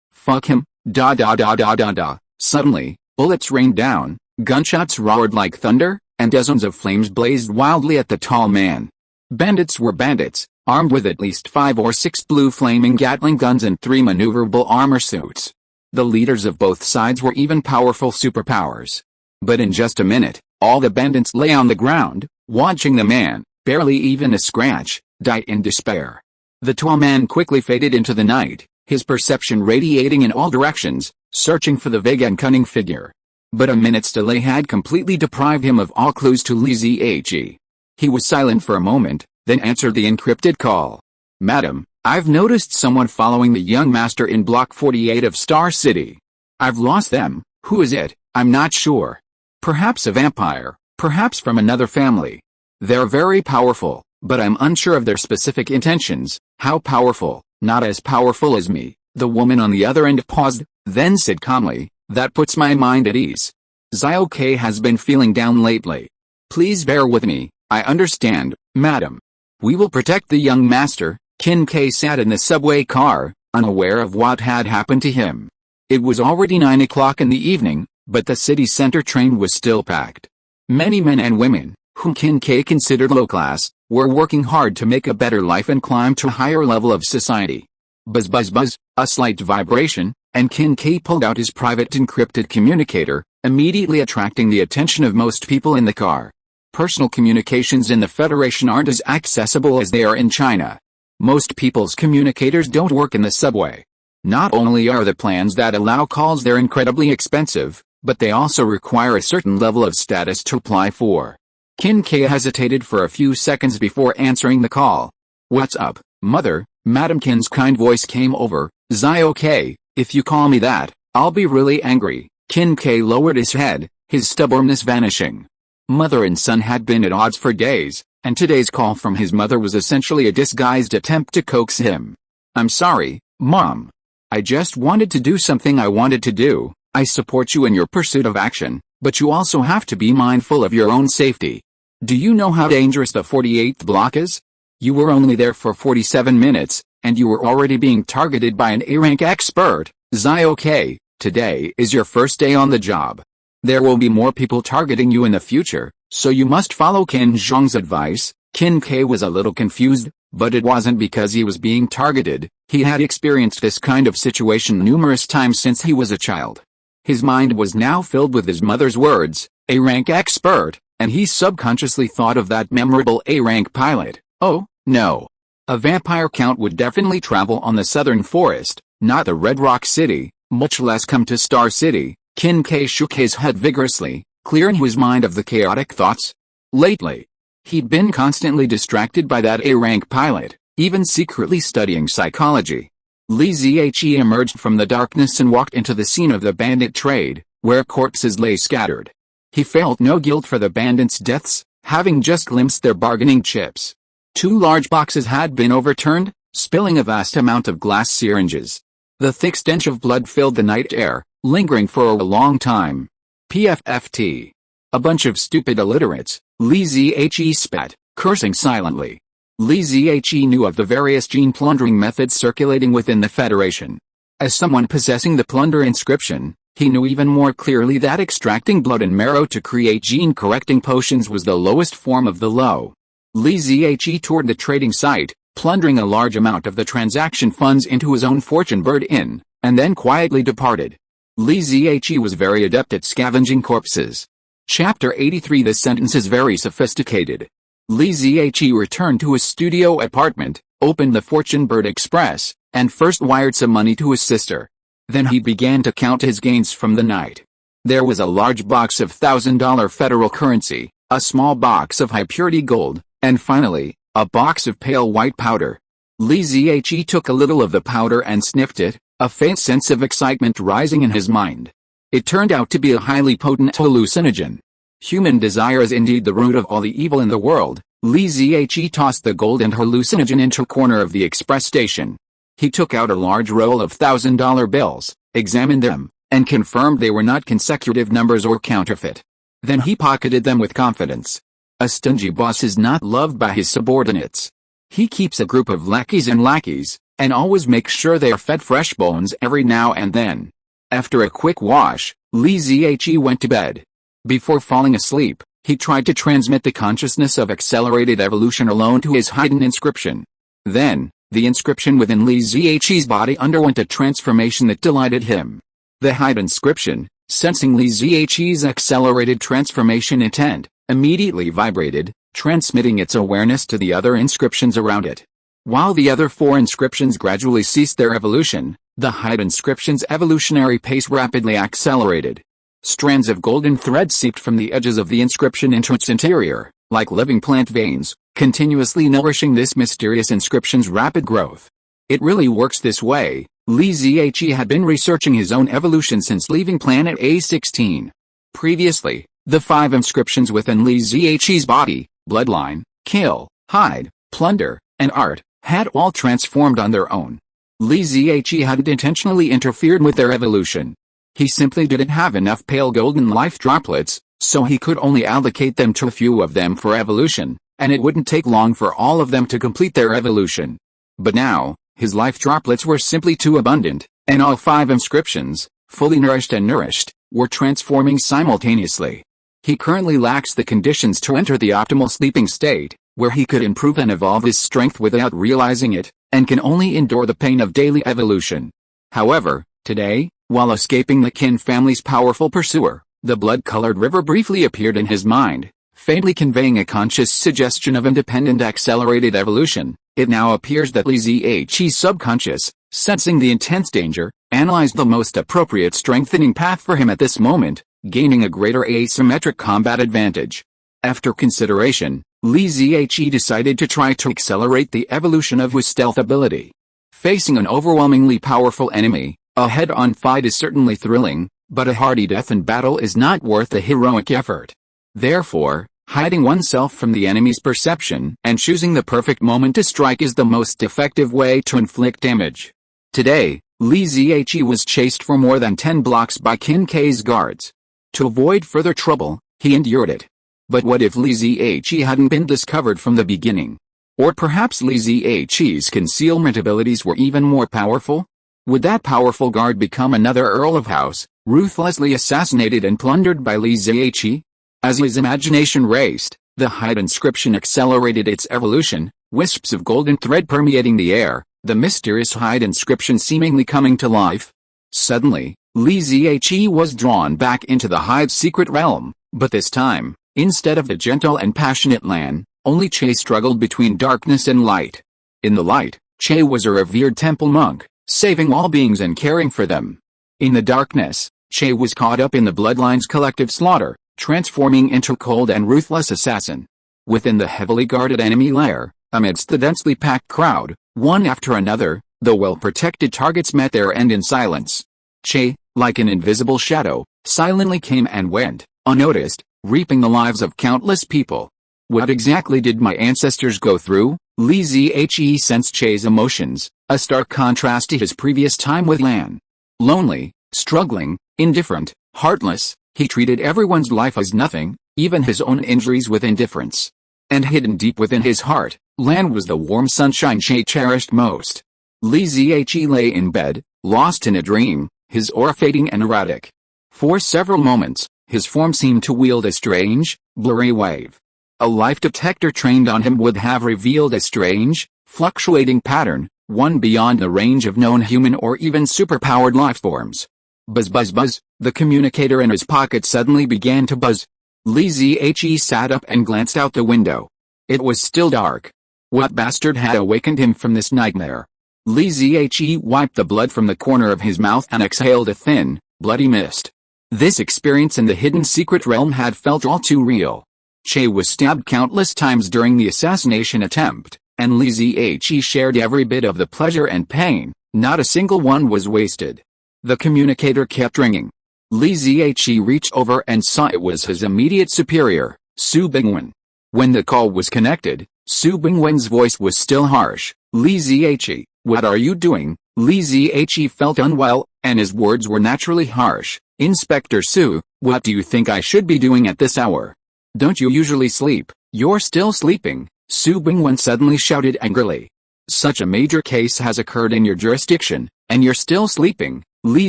Speaker 1: him, da da da da da da. Suddenly, bullets rained down, gunshots roared like thunder, and dozens of flames blazed wildly at the tall man. Bandits were bandits, armed with at least 5 or 6 blue flaming Gatling guns and 3 maneuverable armor suits. The leaders of both sides were even powerful superpowers. But in just a minute, all the bandits lay on the ground, watching the man, barely even a scratch, die in despair. The tall man quickly faded into the night, his perception radiating in all directions, searching for the vague and cunning figure. But a minute's delay had completely deprived him of all clues to Li Zhe. He was silent for a moment, then answered the encrypted call. Madam, I've noticed someone following the young master in Block 48 of Star City. I've lost them. Who is it? I'm not sure. Perhaps a vampire, perhaps from another family. They're very powerful, but I'm unsure of their specific intentions. How powerful? Not as powerful as me. The woman on the other end paused, then said calmly, that puts my mind at ease. Xiaowan has been feeling down lately. Please bear with me, I understand, madam. We will protect the young master. Kin K sat in the subway car, unaware of what had happened to him. It was already 9 o'clock in the evening, but the city center train was still packed. Many men and women, whom Qin Ke considered low class, were working hard to make a better life and climb to a higher level of society. Buzz buzz buzz, a slight vibration, and Qin Ke pulled out his private encrypted communicator, immediately attracting the attention of most people in the car. Personal communications in the Federation aren't as accessible as they are in China. Most people's communicators don't work in the subway. Not only are the plans that allow calls there incredibly expensive, but they also require a certain level of status to apply for. Qin Ke hesitated for a few seconds before answering the call. "What's up, mother?" Madam Qin's kind voice came over. "Zai okay, if you call me that, I'll be really angry." Qin Ke lowered his head, his stubbornness vanishing. Mother and son had been at odds for days, and today's call from his mother was essentially a disguised attempt to coax him. "I'm sorry, Mom. I just wanted to do something I wanted to do. I support you in your pursuit of action, but you also have to be mindful of your own safety. Do you know how dangerous the 48th block is? You were only there for 47 minutes, and you were already being targeted by an A-rank expert. Zai okay, today is your first day on the job. There will be more people targeting you in the future, so you must follow Qin Zhong's advice." Qin Ke was a little confused, but it wasn't because he was being targeted. He had experienced this kind of situation numerous times since he was a child. His mind was now filled with his mother's words, A-rank expert, and he subconsciously thought of that memorable A-rank pilot. Oh, no. A vampire count would definitely travel on the southern forest, not the Red Rock City, much less come to Star City. Qin Ke shook his head vigorously, clearing his mind of the chaotic thoughts. Lately, he'd been constantly distracted by that A-rank pilot, even secretly studying psychology. Li Zhe emerged from the darkness and walked into the scene of the bandit trade, where corpses lay scattered. He felt no guilt for the bandits' deaths, having just glimpsed their bargaining chips. 2 large boxes had been overturned, spilling a vast amount of glass syringes. The thick stench of blood filled the night air, lingering for a long time. PFFT. A bunch of stupid illiterates, Li Zhe spat, cursing silently. Li Zhe knew of the various gene plundering methods circulating within the Federation. As someone possessing the plunder inscription, he knew even more clearly that extracting blood and marrow to create gene-correcting potions was the lowest form of the low. Li Zhe toured the trading site, plundering a large amount of the transaction funds into his own fortune bird inn, and then quietly departed. Li Zhe was very adept at scavenging corpses. Chapter 83. This sentence is very sophisticated. Li Zhe returned to his studio apartment, opened the Fortune Bird Express, and first wired some money to his sister. Then he began to count his gains from the night. There was a large box of $1,000 federal currency, a small box of high-purity gold, and finally, a box of pale white powder. Li Zhe took a little of the powder and sniffed it, a faint sense of excitement rising in his mind. It turned out to be a highly potent hallucinogen. Human desire is indeed the root of all the evil in the world. Li Zhe tossed the gold and hallucinogen into a corner of the express station. He took out a large roll of $1,000 bills, examined them, and confirmed they were not consecutive numbers or counterfeit. Then he pocketed them with confidence. A stingy boss is not loved by his subordinates. He keeps a group of lackeys, and always makes sure they are fed fresh bones every now and then. After a quick wash, Li Zhe went to bed. Before falling asleep, he tried to transmit the consciousness of accelerated evolution alone to his hidden inscription. Then, the inscription within Li Zhe's body underwent a transformation that delighted him. The hidden inscription, sensing Li Zhe's accelerated transformation intent, immediately vibrated, transmitting its awareness to the other inscriptions around it. While the other 4 inscriptions gradually ceased their evolution, the hidden inscription's evolutionary pace rapidly accelerated. Strands of golden thread seeped from the edges of the inscription into its interior, like living plant veins, continuously nourishing this mysterious inscription's rapid growth. It really works this way. Li Zhe had been researching his own evolution since leaving planet A16. Previously, the 5 inscriptions within Li Zhe's body, bloodline, kill, hide, plunder, and art, had all transformed on their own. Li Zhe hadn't intentionally interfered with their evolution. He simply didn't have enough pale golden life droplets, so he could only allocate them to a few of them for evolution, and it wouldn't take long for all of them to complete their evolution. But now, his life droplets were simply too abundant, and all 5 inscriptions, fully nourished and nourished, were transforming simultaneously. He currently lacks the conditions to enter the optimal sleeping state, where he could improve and evolve his strength without realizing it, and can only endure the pain of daily evolution. However, today, while escaping the Qin family's powerful pursuer, the blood-colored river briefly appeared in his mind, faintly conveying a conscious suggestion of independent accelerated evolution. It now appears that Li Ziyi's subconscious, sensing the intense danger, analyzed the most appropriate strengthening path for him at this moment, gaining a greater asymmetric combat advantage. After consideration, Li Ziyi decided to try to accelerate the evolution of his stealth ability. Facing an overwhelmingly powerful enemy, a head-on fight is certainly thrilling, but a hearty death in battle is not worth the heroic effort. Therefore, hiding oneself from the enemy's perception and choosing the perfect moment to strike is the most effective way to inflict damage. Today, Li Ziyi was chased for more than 10 blocks by Qin K's guards. To avoid further trouble, he endured it. But what if Li Ziyi hadn't been discovered from the beginning? Or perhaps Li Ziyi's concealment abilities were even more powerful? Would that powerful guard become another Earl of House, ruthlessly assassinated and plundered by Li Ziyi? As his imagination raced, the hide inscription accelerated its evolution, wisps of golden thread permeating the air, the mysterious hide inscription seemingly coming to life. Suddenly, Li Ziyi was drawn back into the hide's secret realm, but this time, instead of the gentle and passionate Lan, only Che struggled between darkness and light. In the light, Che was a revered temple monk, saving all beings and caring for them. In the darkness, Che was caught up in the bloodline's collective slaughter, transforming into a cold and ruthless assassin. Within the heavily guarded enemy lair, amidst the densely packed crowd, one after another, the well-protected targets met their end in silence. Che, like an invisible shadow, silently came and went, unnoticed, reaping the lives of countless people. What exactly did my ancestors go through? Li Ziyi sensed Che's emotions, a stark contrast to his previous time with Lan. Lonely, struggling, indifferent, heartless, he treated everyone's life as nothing, even his own injuries with indifference. And hidden deep within his heart, Lan was the warm sunshine Che cherished most. Li Ziyi lay in bed, lost in a dream, his aura fading and erratic. For several moments, his form seemed to wield a strange, blurry wave. A life detector trained on him would have revealed a strange, fluctuating pattern, one beyond the range of known human or even superpowered life forms. Buzz buzz buzz, the communicator in his pocket suddenly began to buzz. Li Ziyi sat up and glanced out the window. It was still dark. What bastard had awakened him from this nightmare? Li Ziyi wiped the blood from the corner of his mouth and exhaled a thin, bloody mist. This experience in the hidden secret realm had felt all too real. Che was stabbed countless times during the assassination attempt, and Li Ziyi shared every bit of the pleasure and pain. Not a single one was wasted. The communicator kept ringing. Li Ziyi reached over and saw it was his immediate superior, Su Bingwen. When the call was connected, Su Bingwen's voice was still harsh. Li Ziyi, what are you doing? Li Ziyi felt unwell, and his words were naturally harsh. Inspector Su, what do you think I should be doing at this hour? Don't you usually sleep? You're still sleeping, Su Bingwen suddenly shouted angrily. Such a major case has occurred in your jurisdiction, and you're still sleeping. Li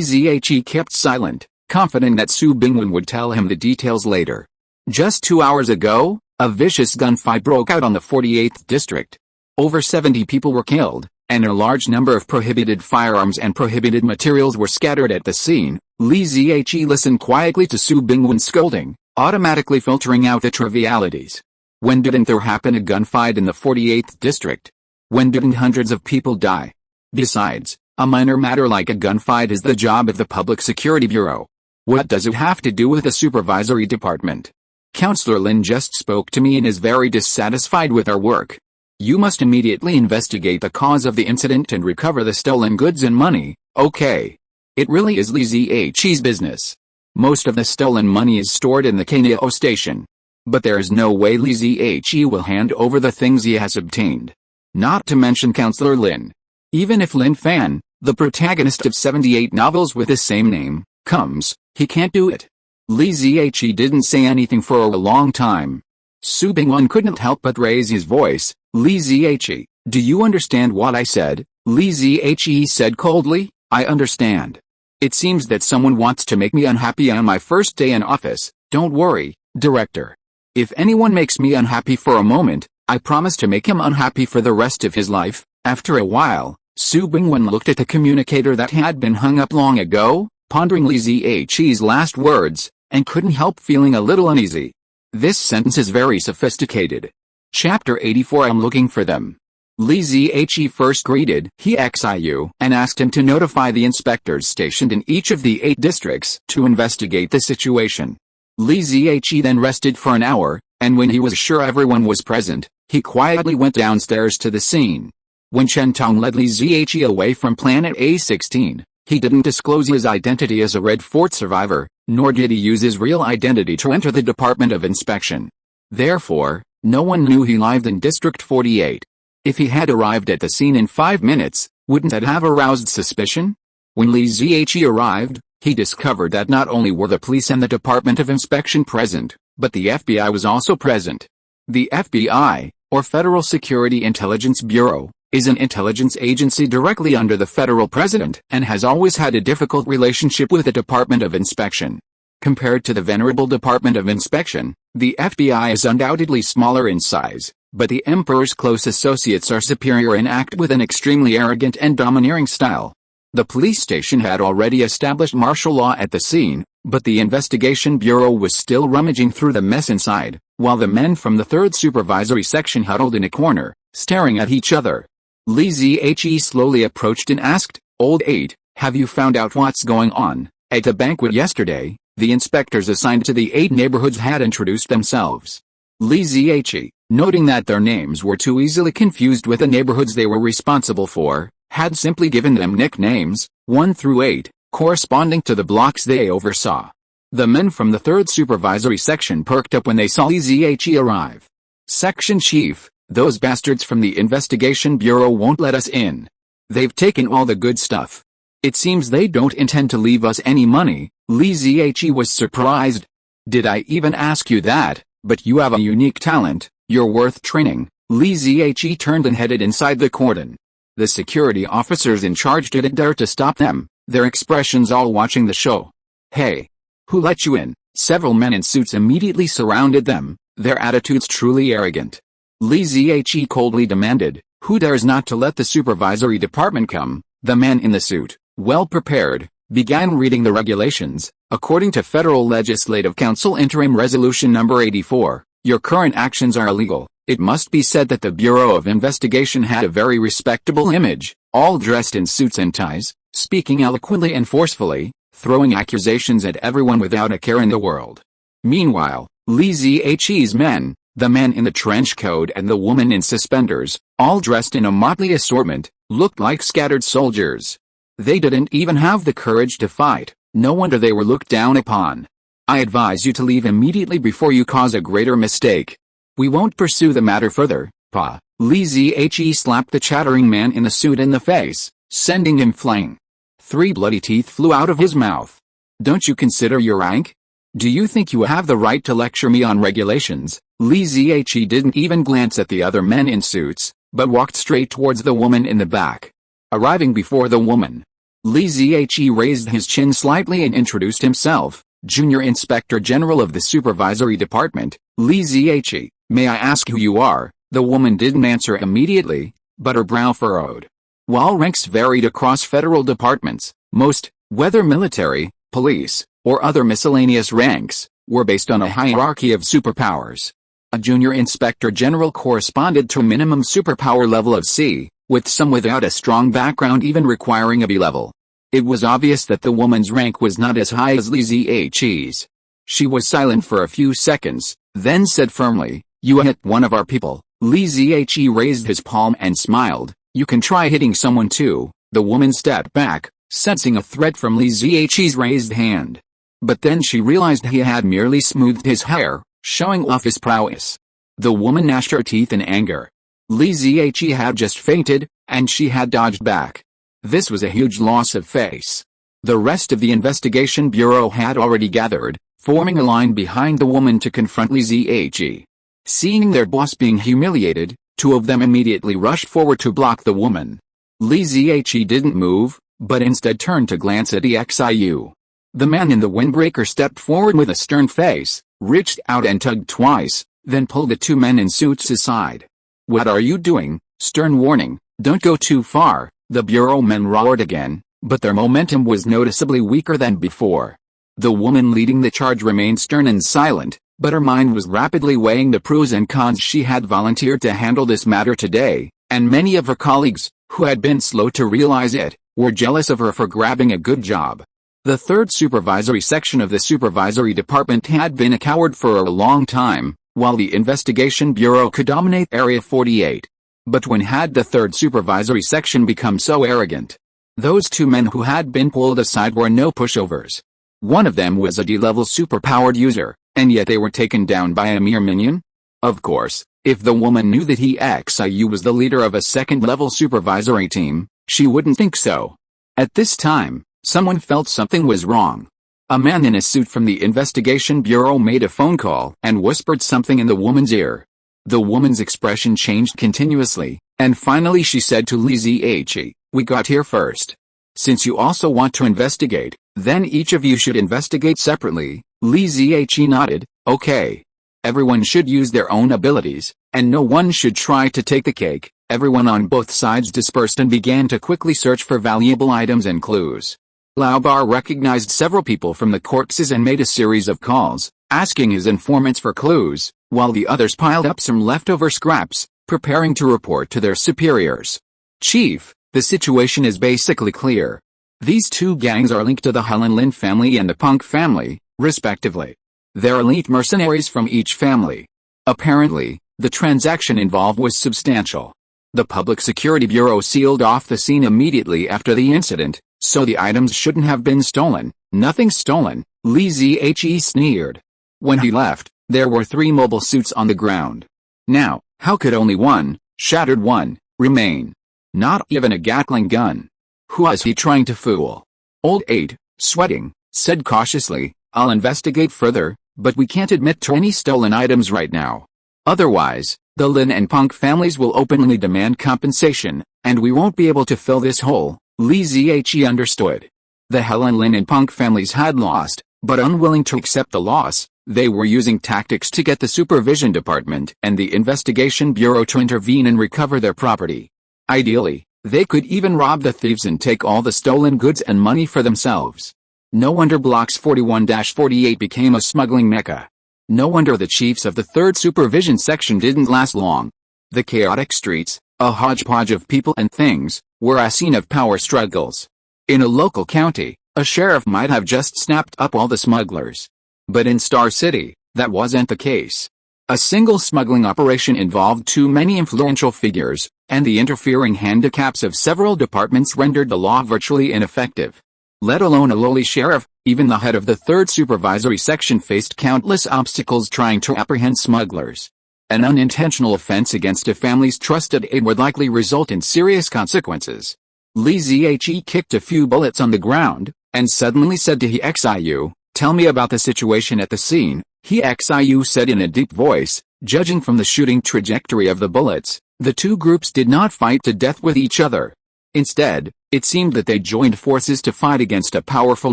Speaker 1: Ziyi kept silent, confident that Su Bingwen would tell him the details later. Just 2 hours ago, a vicious gunfight broke out on the 48th district. Over 70 people were killed, and a large number of prohibited firearms and prohibited materials were scattered at the scene. Li Ziyi listened quietly to Su Bingwen's scolding, automatically filtering out the trivialities. When didn't there happen a gunfight in the 48th district? When didn't hundreds of people die? Besides, a minor matter like a gunfight is the job of the Public Security Bureau. What does it have to do with the supervisory department? Counselor Lin just spoke to me and is very dissatisfied with our work. You must immediately investigate the cause of the incident and recover the stolen goods and money, okay? It really is Li Ziyi's business. Most of the stolen money is stored in the Kaneo station. But there is no way Li Ziyi will hand over the things he has obtained. Not to mention Counselor Lin. Even if Lin Fan, the protagonist of 78 novels with the same name, comes, he can't do it. Li Ziyi didn't say anything for a long time. Su Bingwen couldn't help but raise his voice. Li Ziyi, do you understand what I said? Li Ziyi said coldly, I understand. It seems that someone wants to make me unhappy on my first day in office. Don't worry, Director. If anyone makes me unhappy for a moment, I promise to make him unhappy for the rest of his life. After a while, Su Bingwen looked at the communicator that had been hung up long ago, pondering Li Ziyi's last words, and couldn't help feeling a little uneasy. This sentence is very sophisticated. Chapter 84. I'm looking for them. Li Ziyi first greeted Xiu and asked him to notify the inspectors stationed in each of the 8 districts to investigate the situation. Li Ziyi then rested for an hour, and when he was sure everyone was present, he quietly went downstairs to the scene. When Chen Tong led Li Ziyi away from planet A16, he didn't disclose his identity as a Red Fort survivor, nor did he use his real identity to enter the Department of Inspection. Therefore, no one knew he lived in District 48. If he had arrived at the scene in 5 minutes, wouldn't that have aroused suspicion? When Li Ziyi arrived, he discovered that not only were the police and the Department of Inspection present, but the FBI was also present. The FBI, or Federal Security Intelligence Bureau, is an intelligence agency directly under the federal president and has always had a difficult relationship with the Department of Inspection. Compared to the venerable Department of Inspection, the FBI is undoubtedly smaller in size, but the Emperor's close associates are superior and act with an extremely arrogant and domineering style. The police station had already established martial law at the scene, but the investigation bureau was still rummaging through the mess inside, while the men from the 3rd Supervisory Section huddled in a corner, staring at each other. Li Ziyi slowly approached and asked, "Old 8, have you found out what's going on?" At the banquet yesterday, the inspectors assigned to the 8 neighborhoods had introduced themselves. Li Ziyi, noting that their names were too easily confused with the neighborhoods they were responsible for, had simply given them nicknames, 1 through 8, corresponding to the blocks they oversaw. The men from the 3rd Supervisory Section perked up when they saw Li Ziyi arrive. "Section Chief, those bastards from the Investigation Bureau won't let us in. They've taken all the good stuff. It seems they don't intend to leave us any money." Li Ziyi was surprised. "Did I even ask you that? But you have a unique talent, you're worth training." Li Ziyi turned and headed inside the cordon. The security officers in charge didn't dare to stop them, their expressions all watching the show. "Hey! Who let you in?" Several men in suits immediately surrounded them, their attitudes truly arrogant. Li Ziyi coldly demanded, "Who dares not to let the supervisory department come?" The man in the suit, well prepared, began reading the regulations. "According to Federal Legislative Council Interim Resolution Number 84, your current actions are illegal." It must be said that the Bureau of Investigation had a very respectable image, all dressed in suits and ties, speaking eloquently and forcefully, throwing accusations at everyone without a care in the world. Meanwhile, Li Ziyi's men, the man in the trench coat and the woman in suspenders, all dressed in a motley assortment, looked like scattered soldiers. They didn't even have the courage to fight. No wonder they were looked down upon. "I advise you to leave immediately before you cause a greater mistake. We won't pursue the matter further, Pa." Li Ziyi slapped the chattering man in the suit in the face, sending him flying. 3 bloody teeth flew out of his mouth. "Don't you consider your rank? Do you think you have the right to lecture me on regulations?" Li Ziyi didn't even glance at the other men in suits, but walked straight towards the woman in the back. Arriving before the woman, Li Ziyi raised his chin slightly and introduced himself, "Junior Inspector General of the Supervisory Department, Li Ziyi. May I ask who you are?" The woman didn't answer immediately, but her brow furrowed. While ranks varied across federal departments, most, whether military, police, or other miscellaneous ranks, were based on a hierarchy of superpowers. A junior inspector general corresponded to a minimum superpower level of C, with some without a strong background even requiring a B level. It was obvious that the woman's rank was not as high as Li Ziyi's. She was silent for a few seconds, then said firmly, "You hit one of our people." Li Ziyi raised his palm and smiled. "You can try hitting someone too." The woman stepped back, sensing a threat from Li Ziyi's raised hand. But then she realized he had merely smoothed his hair, showing off his prowess. The woman gnashed her teeth in anger. Li Ziyi had just fainted, and she had dodged back. This was a huge loss of face. The rest of the investigation bureau had already gathered, forming a line behind the woman to confront Li Ziyi. Seeing their boss being humiliated, 2 of them immediately rushed forward to block the woman. Li Ziyi didn't move, but instead turned to glance at Xiu. The man in the windbreaker stepped forward with a stern face, reached out and tugged twice, then pulled the two men in suits aside. "What are you doing?" Stern warning, "Don't go too far," the bureau men roared again, but their momentum was noticeably weaker than before. The woman leading the charge remained stern and silent, but her mind was rapidly weighing the pros and cons. She had volunteered to handle this matter today, and many of her colleagues, who had been slow to realize it, were jealous of her for grabbing a good job. The third supervisory section of the supervisory department had been a coward for a long time, while the investigation bureau could dominate Area 48. But when had the third supervisory section become so arrogant? Those two men who had been pulled aside were no pushovers. One of them was a D-level superpowered user, and yet they were taken down by a mere minion? Of course, if the woman knew that he Xiu was the leader of a second-level supervisory team, she wouldn't think so. At this time, someone felt something was wrong. A man in a suit from the investigation bureau made a phone call and whispered something in the woman's ear. The woman's expression changed continuously, and finally she said to Li Ziyi, "We got here first. Since you also want to investigate, then each of you should investigate separately." Li Ziyi nodded, "Okay. Everyone should use their own abilities, and no one should try to take the cake." Everyone on both sides dispersed and began to quickly search for valuable items and clues. Lao Bar recognized several people from the corpses and made a series of calls, asking his informants for clues, while the others piled up some leftover scraps, preparing to report to their superiors. "Chief, the situation is basically clear. These two gangs are linked to the Helen Lin family and the Punk family, respectively. They're elite mercenaries from each family. Apparently, the transaction involved was substantial. The Public Security Bureau sealed off the scene immediately after the incident, so the items shouldn't have been stolen." "Nothing stolen," Li Ziyi sneered. When he left, there were 3 mobile suits on the ground. Now, how could only one, shattered one, remain? Not even a Gatling gun. Who was he trying to fool? Old 8, sweating, said cautiously, "I'll investigate further, but we can't admit to any stolen items right now. Otherwise, the Lin and Punk families will openly demand compensation, and we won't be able to fill this hole." Li Ziyi understood. The Helen Lin and Punk families had lost, but unwilling to accept the loss, they were using tactics to get the Supervision Department and the Investigation Bureau to intervene and recover their property. Ideally, they could even rob the thieves and take all the stolen goods and money for themselves. No wonder Blocks 41-48 became a smuggling mecca. No wonder the chiefs of the 3rd Supervision Section didn't last long. The chaotic streets, a hodgepodge of people and things, were a scene of power struggles. In a local county, a sheriff might have just snapped up all the smugglers. But in Star City, that wasn't the case. A single smuggling operation involved too many influential figures, and the interfering handicaps of several departments rendered the law virtually ineffective. Let alone a lowly sheriff, even the head of the 3rd Supervisory Section faced countless obstacles trying to apprehend smugglers. An unintentional offense against a family's trusted aide would likely result in serious consequences. Li Ziyi kicked a few bullets on the ground, and suddenly said to Xiu, "Tell me about the situation at the scene." Xiu said in a deep voice, "Judging from the shooting trajectory of the bullets, the two groups did not fight to death with each other. Instead, it seemed that they joined forces to fight against a powerful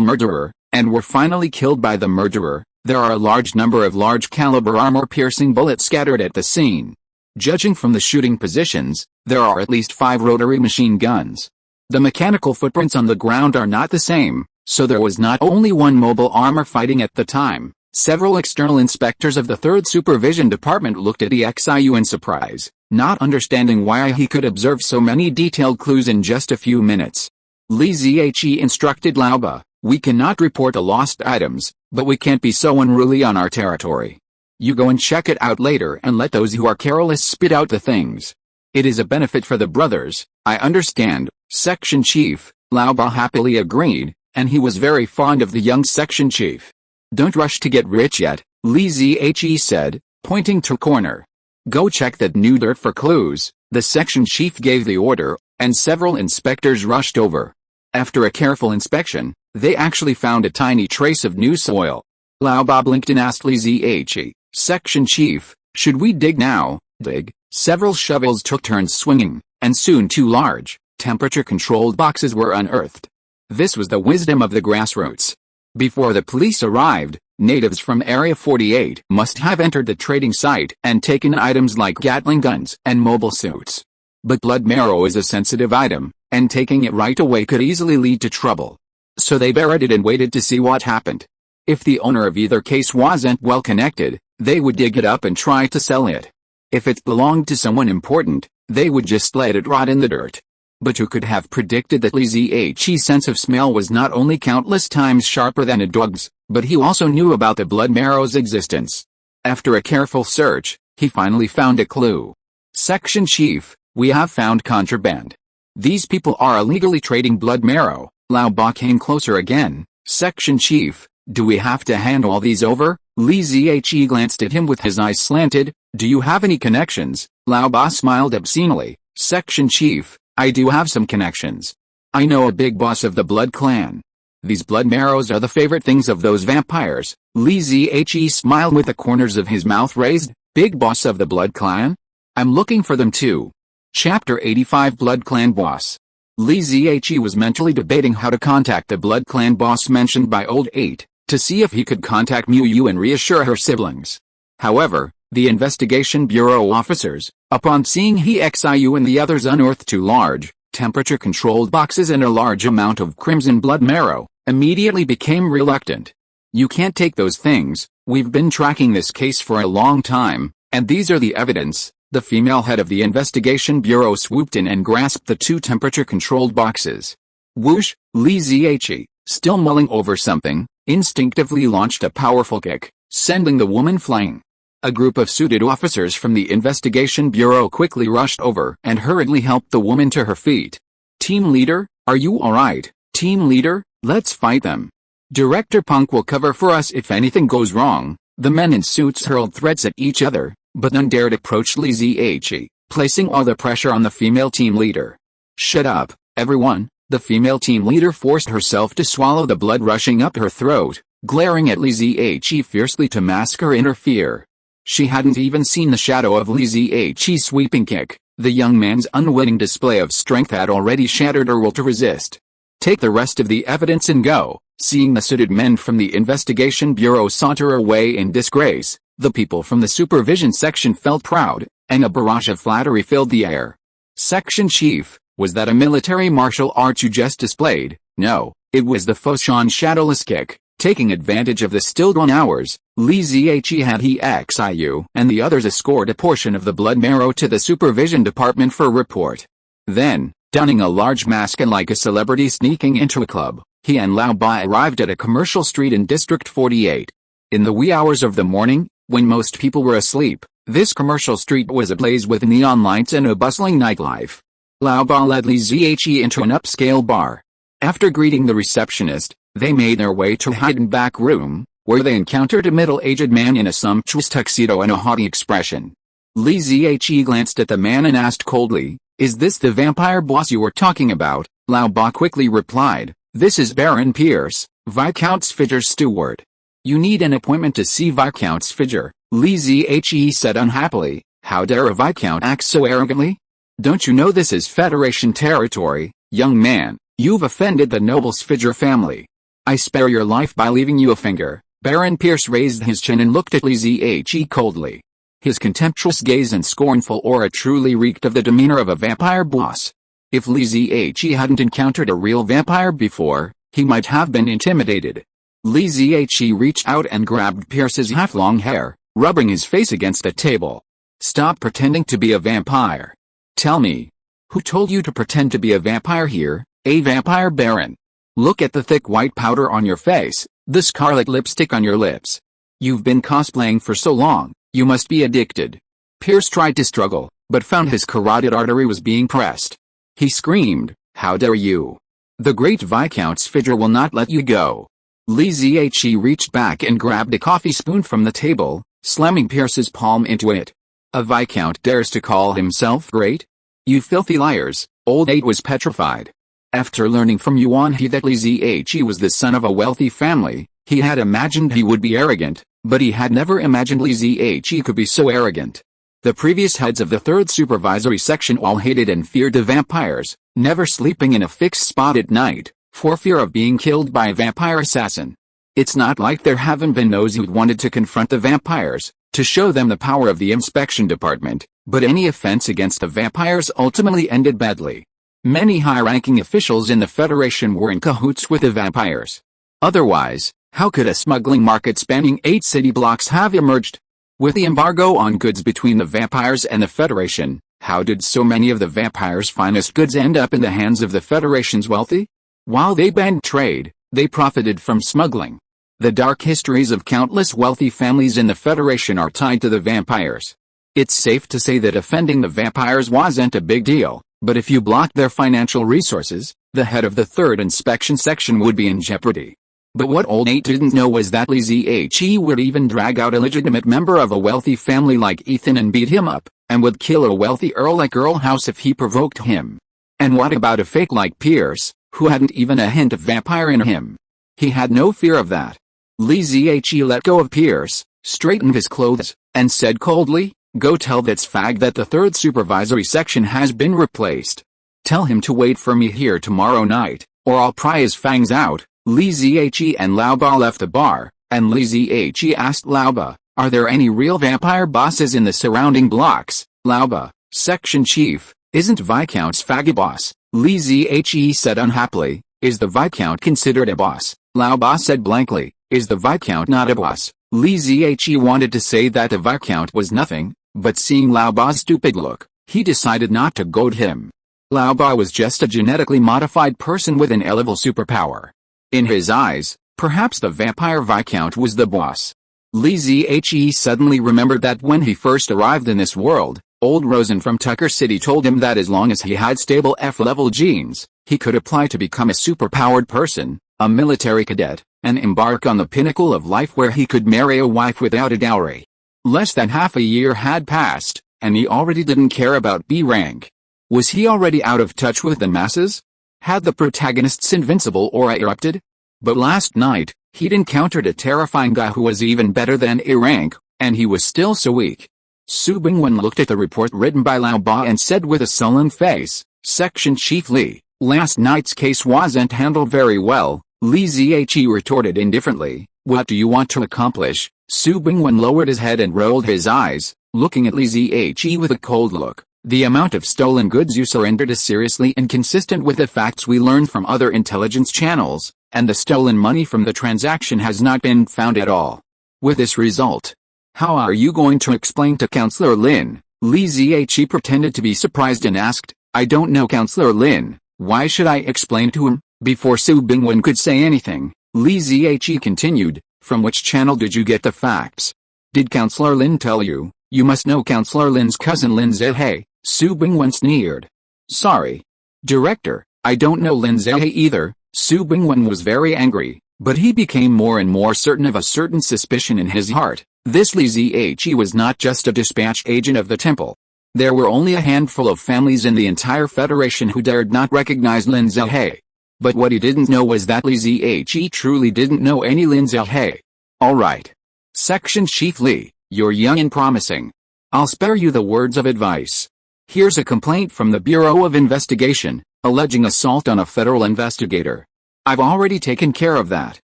Speaker 1: murderer, and were finally killed by the murderer. There are a large number of large-caliber armor-piercing bullets scattered at the scene. Judging from the shooting positions, there are at least 5 rotary machine guns. The mechanical footprints on the ground are not the same, so there was not only one mobile armor fighting at the time." Several external inspectors of the 3rd Supervision Department looked at Xiu in surprise, not understanding why he could observe so many detailed clues in just a few minutes. Li Ziyi instructed Laoba, "We cannot report the lost items, but we can't be so unruly on our territory. You go and check it out later and let those who are careless spit out the things. It is a benefit for the brothers." "I understand, Section Chief," Laoba happily agreed, and he was very fond of the young Section Chief. "Don't rush to get rich yet," Li Ziyi said, pointing to a corner. "Go check that new dirt for clues." The Section Chief gave the order, and several inspectors rushed over. After a careful inspection, they actually found a tiny trace of new soil. Laoba blinked and asked Li Ziyi, "Section Chief, should we dig now?" "Dig?" Several shovels took turns swinging, and soon 2 large, temperature-controlled boxes were unearthed. This was the wisdom of the grassroots. Before the police arrived, Natives from Area 48 must have entered the trading site and taken items like Gatling guns and mobile suits. But blood marrow is a sensitive item, and taking it right away could easily lead to trouble. So they buried it and waited to see what happened. If the owner of either case wasn't well connected, they would dig it up and try to sell it. If it belonged to someone important, they would just let it rot in the dirt. But who could have predicted that Li Ziyi's sense of smell was not only countless times sharper than a dog's, but he also knew about the blood marrow's existence. After a careful search, he finally found a clue. Section Chief, we have found contraband. These people are illegally trading blood marrow. Lao Ba came closer again. Section Chief, do we have to hand all these over? Li Ziyi glanced at him with his eyes slanted. Do you have any connections? Lao Ba smiled obscenely. Section Chief, I do have some connections. I know a big boss of the blood clan. These blood marrows are the favorite things of those vampires. Li Ziyi smiled with the corners of his mouth raised. Big boss of the blood clan? I'm looking for them too. Chapter 85 Blood Clan Boss. Li Ziyi was mentally debating how to contact the blood clan boss mentioned by Old 8, to see if he could contact Mu Yu and reassure her siblings. However, the investigation bureau officers, upon seeing he Xiu and the others unearthed two large, temperature-controlled boxes and a large amount of crimson blood marrow, immediately became reluctant. You can't take those things, we've been tracking this case for a long time, and these are the evidence. The female head of the investigation bureau swooped in and grasped the two temperature-controlled boxes. Whoosh, Li Ziyi, still mulling over something, instinctively launched a powerful kick, sending the woman flying. A group of suited officers from the investigation bureau quickly rushed over and hurriedly helped the woman to her feet. Team leader, are you alright? Team leader, let's fight them. Director Punk will cover for us if anything goes wrong. The men in suits hurled threats at each other, but none dared approach Li Ziyi, placing all the pressure on the female team leader. Shut up, everyone. The female team leader forced herself to swallow the blood rushing up her throat, glaring at Li Ziyi fiercely to mask her inner fear. She hadn't even seen the shadow of Li Ziyi's sweeping kick. The young man's unwitting display of strength had already shattered her will to resist. Take the rest of the evidence and go. Seeing the suited men from the investigation bureau saunter away in disgrace, the people from the supervision section felt proud, and a barrage of flattery filled the air. Section Chief, was that a military martial art you just displayed? No, it was the Foshan shadowless kick. Taking advantage of the stilled-on hours, Li Ziyi had he Xiu and the others escort a portion of the blood marrow to the supervision department for report. Then, donning a large mask and like a celebrity sneaking into a club, he and Lao Ba arrived at a commercial street in District 48. In the wee hours of the morning, when most people were asleep, this commercial street was ablaze with neon lights and a bustling nightlife. Lao Ba led Li Ziyi into an upscale bar. After greeting the receptionist, they made their way to a hidden back room, where they encountered a middle-aged man in a sumptuous tuxedo and a haughty expression. Li Ziyi glanced at the man and asked coldly, "Is this the vampire boss you were talking about?" Lao Ba quickly replied, "This is Baron Pierce, Viscount Sfidger's steward." "You need an appointment to see Viscount Sfidger," Li Ziyi said unhappily. "How dare a Viscount act so arrogantly? Don't you know this is Federation territory? Young man, you've offended the noble Sfidger family. I spare your life by leaving you a finger." Baron Pierce raised his chin and looked at Li Ziyi coldly. His contemptuous gaze and scornful aura truly reeked of the demeanor of a vampire boss. If Li Ziyi hadn't encountered a real vampire before, he might have been intimidated. Li Ziyi reached out and grabbed Pierce's half-long hair, rubbing his face against a table. "Stop pretending to be a vampire. Tell me, who told you to pretend to be a vampire here, a vampire baron? Look at the thick white powder on your face, the scarlet lipstick on your lips. You've been cosplaying for so long, you must be addicted." Pierce tried to struggle, but found his carotid artery was being pressed. He screamed, "How dare you! The great Viscount Sfidger will not let you go." Li Ziyi reached back and grabbed a coffee spoon from the table, slamming Pierce's palm into it. "A Viscount dares to call himself great? You filthy liars!" Old 8 was petrified. After learning from Xiaowan that Li Ziyi was the son of a wealthy family, he had imagined he would be arrogant, but he had never imagined Li Ziyi could be so arrogant. The previous heads of the 3rd Supervisory Section all hated and feared the vampires, never sleeping in a fixed spot at night, for fear of being killed by a vampire assassin. It's not like there haven't been those who wanted to confront the vampires, to show them the power of the inspection department, but any offense against the vampires ultimately ended badly. Many high-ranking officials in the Federation were in cahoots with the vampires. Otherwise, how could a smuggling market spanning 8 city blocks have emerged? With the embargo on goods between the vampires and the Federation, how did so many of the vampires' finest goods end up in the hands of the Federation's wealthy? While they banned trade, they profited from smuggling. The dark histories of countless wealthy families in the Federation are tied to the vampires. It's safe to say that offending the vampires wasn't a big deal, but if you blocked their financial resources, the head of the 3rd inspection section would be in jeopardy. But what old Nate didn't know was that Lineage would even drag out a legitimate member of a wealthy family like Ethan and beat him up, and would kill a wealthy earl like Earl House if he provoked him. And what about a fake like Pierce, who hadn't even a hint of vampire in him? He had no fear of that. Lineage let go of Pierce, straightened his clothes, and said coldly, "Go tell that fag that the 3rd supervisory section has been replaced. Tell him to wait for me here tomorrow night, or I'll pry his fangs out." Lineage and Laoba left the bar, and Lineage asked Laoba, "Are there any real vampire bosses in the surrounding blocks?" Laoba, section chief, "Isn't Viscount's fag a boss?" Lineage said unhappily, "Is the Viscount considered a boss?" Laoba said blankly, "Is the Viscount not a boss?" Lineage wanted to say that the Viscount was nothing, but seeing Laoba's stupid look, he decided not to goad him. Laoba was just a genetically modified person with an A-level superpower. In his eyes, perhaps the vampire Viscount was the boss. Lineage suddenly remembered that when he first arrived in this world, old Rosen from Tucker City told him that as long as he had stable F-level genes, he could apply to become a superpowered person, a military cadet, and embark on the pinnacle of life where he could marry a wife without a dowry. Less than half a year had passed, and he already didn't care about B rank. Was he already out of touch with the masses? Had the protagonist's invincible aura erupted? But last night, he'd encountered a terrifying guy who was even better than A rank, and he was still so weak. Su Bingwen looked at the report written by Laoba and said with a sullen face, "Section Chief Li, last night's case wasn't handled very well." Lineage retorted indifferently, "What do you want to accomplish?" Su Bingwen lowered his head and rolled his eyes, looking at Lineage with a cold look. "The amount of stolen goods you surrendered is seriously inconsistent with the facts we learned from other intelligence channels, and the stolen money from the transaction has not been found at all. With this result, how are you going to explain to Counselor Lin?" Lineage pretended to be surprised and asked, "I don't know Counselor Lin, why should I explain to him?" Before Su Bingwen could say anything, Lineage continued, "From which channel did you get the facts? Did Counselor Lin tell you? You must know Counselor Lin's cousin Lin Zehe." Su Bingwen sneered. "Sorry, Director, I don't know Lin Zehe either." Su Bingwen was very angry, but he became more and more certain of a certain suspicion in his heart. This Lineage was not just a dispatch agent of the temple. There were only a handful of families in the entire Federation who dared not recognize Lin Zehe. But what he didn't know was that Lineage truly didn't know any Lin Zehe. "Alright. Section Chief Li, you're young and promising. I'll spare you the words of advice. Here's a complaint from the Bureau of Investigation, alleging assault on a federal investigator. I've already taken care of that."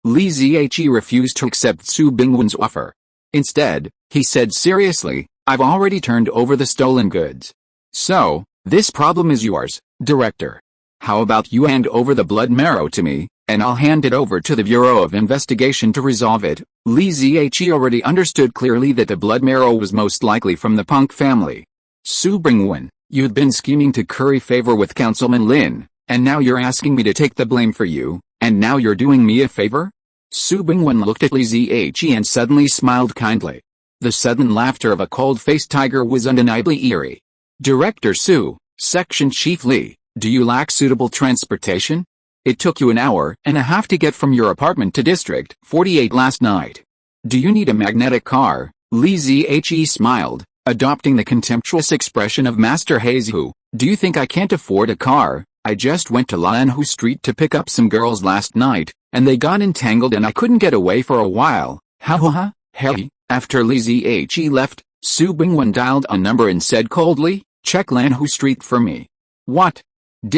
Speaker 1: Lineage refused to accept Su Bingwen's offer. Instead, he said seriously, "I've already turned over the stolen goods. So, this problem is yours, Director. How about you hand over the blood marrow to me, and I'll hand it over to the Bureau of Investigation to resolve it." Lineage already understood clearly that the blood marrow was most likely from the Punk family. "Su Bingwen, you'd been scheming to curry favor with Councilman Lin, and now you're asking me to take the blame for you, and now you're doing me a favor?" Su Bingwen looked at Lineage and suddenly smiled kindly. The sudden laughter of a cold-faced tiger was undeniably eerie. "Director Su, Section Chief Li, do you lack suitable transportation? It took you an hour and a half to get from your apartment to District 48 last night. Do you need a magnetic car?" Lineage smiled, adopting the contemptuous expression of Master Heizu. "Do you think I can't afford a car? I just went to Lanhu Street to pick up some girls last night, and they got entangled and I couldn't get away for a while." "Ha ha ha, hey." After Lineage left, Su Bingwen dialed a number and said coldly, "Check Lanhu Street for me." "What?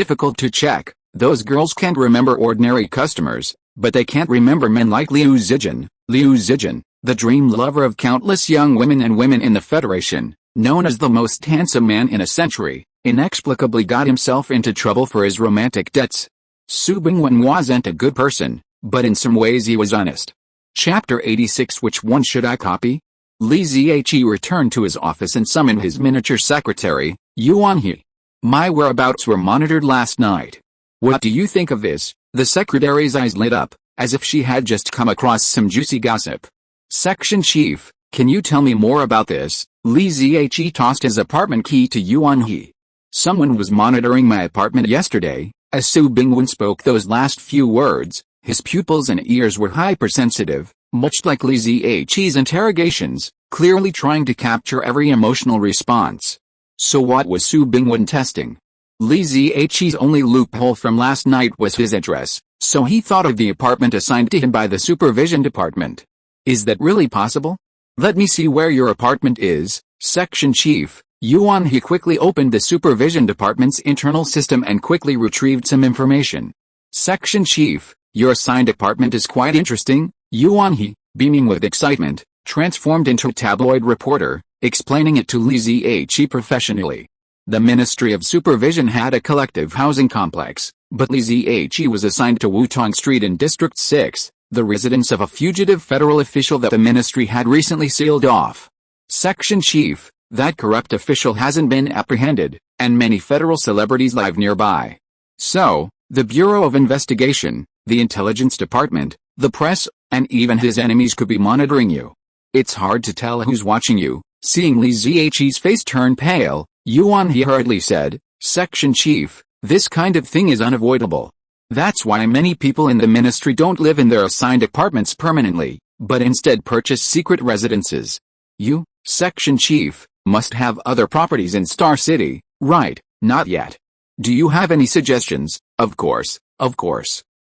Speaker 1: Difficult to check. Those girls can't remember ordinary customers." but they can't remember men like Liu Zijin. Liu Zijin, the dream lover of countless young women and women in the Federation, known as the most handsome man in a century, inexplicably got himself into trouble for his romantic debts. Su Bingwen wasn't a good person, but in some ways he was honest. Chapter 86. Which one should I copy? Li Zhe returned to his office and summoned his miniature secretary, Yuan He. My whereabouts were monitored last night. What do you think of this? The secretary's eyes lit up, as if she had just come across some juicy gossip. Section Chief, can you tell me more about this? Li Zhe tossed his apartment key to Yuan He. Someone was monitoring my apartment yesterday. As Su Bingwen spoke those last few words, his pupils and ears were hypersensitive, much like Li Zhe's interrogations, clearly trying to capture every emotional response. So what was Su Bingwen testing? Li Zhe's only loophole from last night was his address, so he thought of the apartment assigned to him by the supervision department. Is that really possible? Let me see where your apartment is, Section Chief. Yuan He quickly opened the supervision department's internal system and quickly retrieved some information. Section Chief, your assigned apartment is quite interesting. Yuan He, beaming with excitement, transformed into a tabloid reporter, explaining it to Li Zhe professionally. The Ministry of Supervision had a collective housing complex, but Li Zhe was assigned to Wutong Street in District 6, the residence of a fugitive federal official that the ministry had recently sealed off. Section Chief, that corrupt official hasn't been apprehended, and many federal celebrities live nearby. So, the Bureau of Investigation, the Intelligence Department, the press, and even his enemies could be monitoring you. It's hard to tell who's watching you. Seeing Li Zhe's face turn pale, Yuan He hurriedly said, Section Chief, this kind of thing is unavoidable. That's why many people in the ministry don't live in their assigned apartments permanently, but instead purchase secret residences. You, Section Chief, must have other properties in Star City, right? Not yet. Do you have any suggestions? Of course.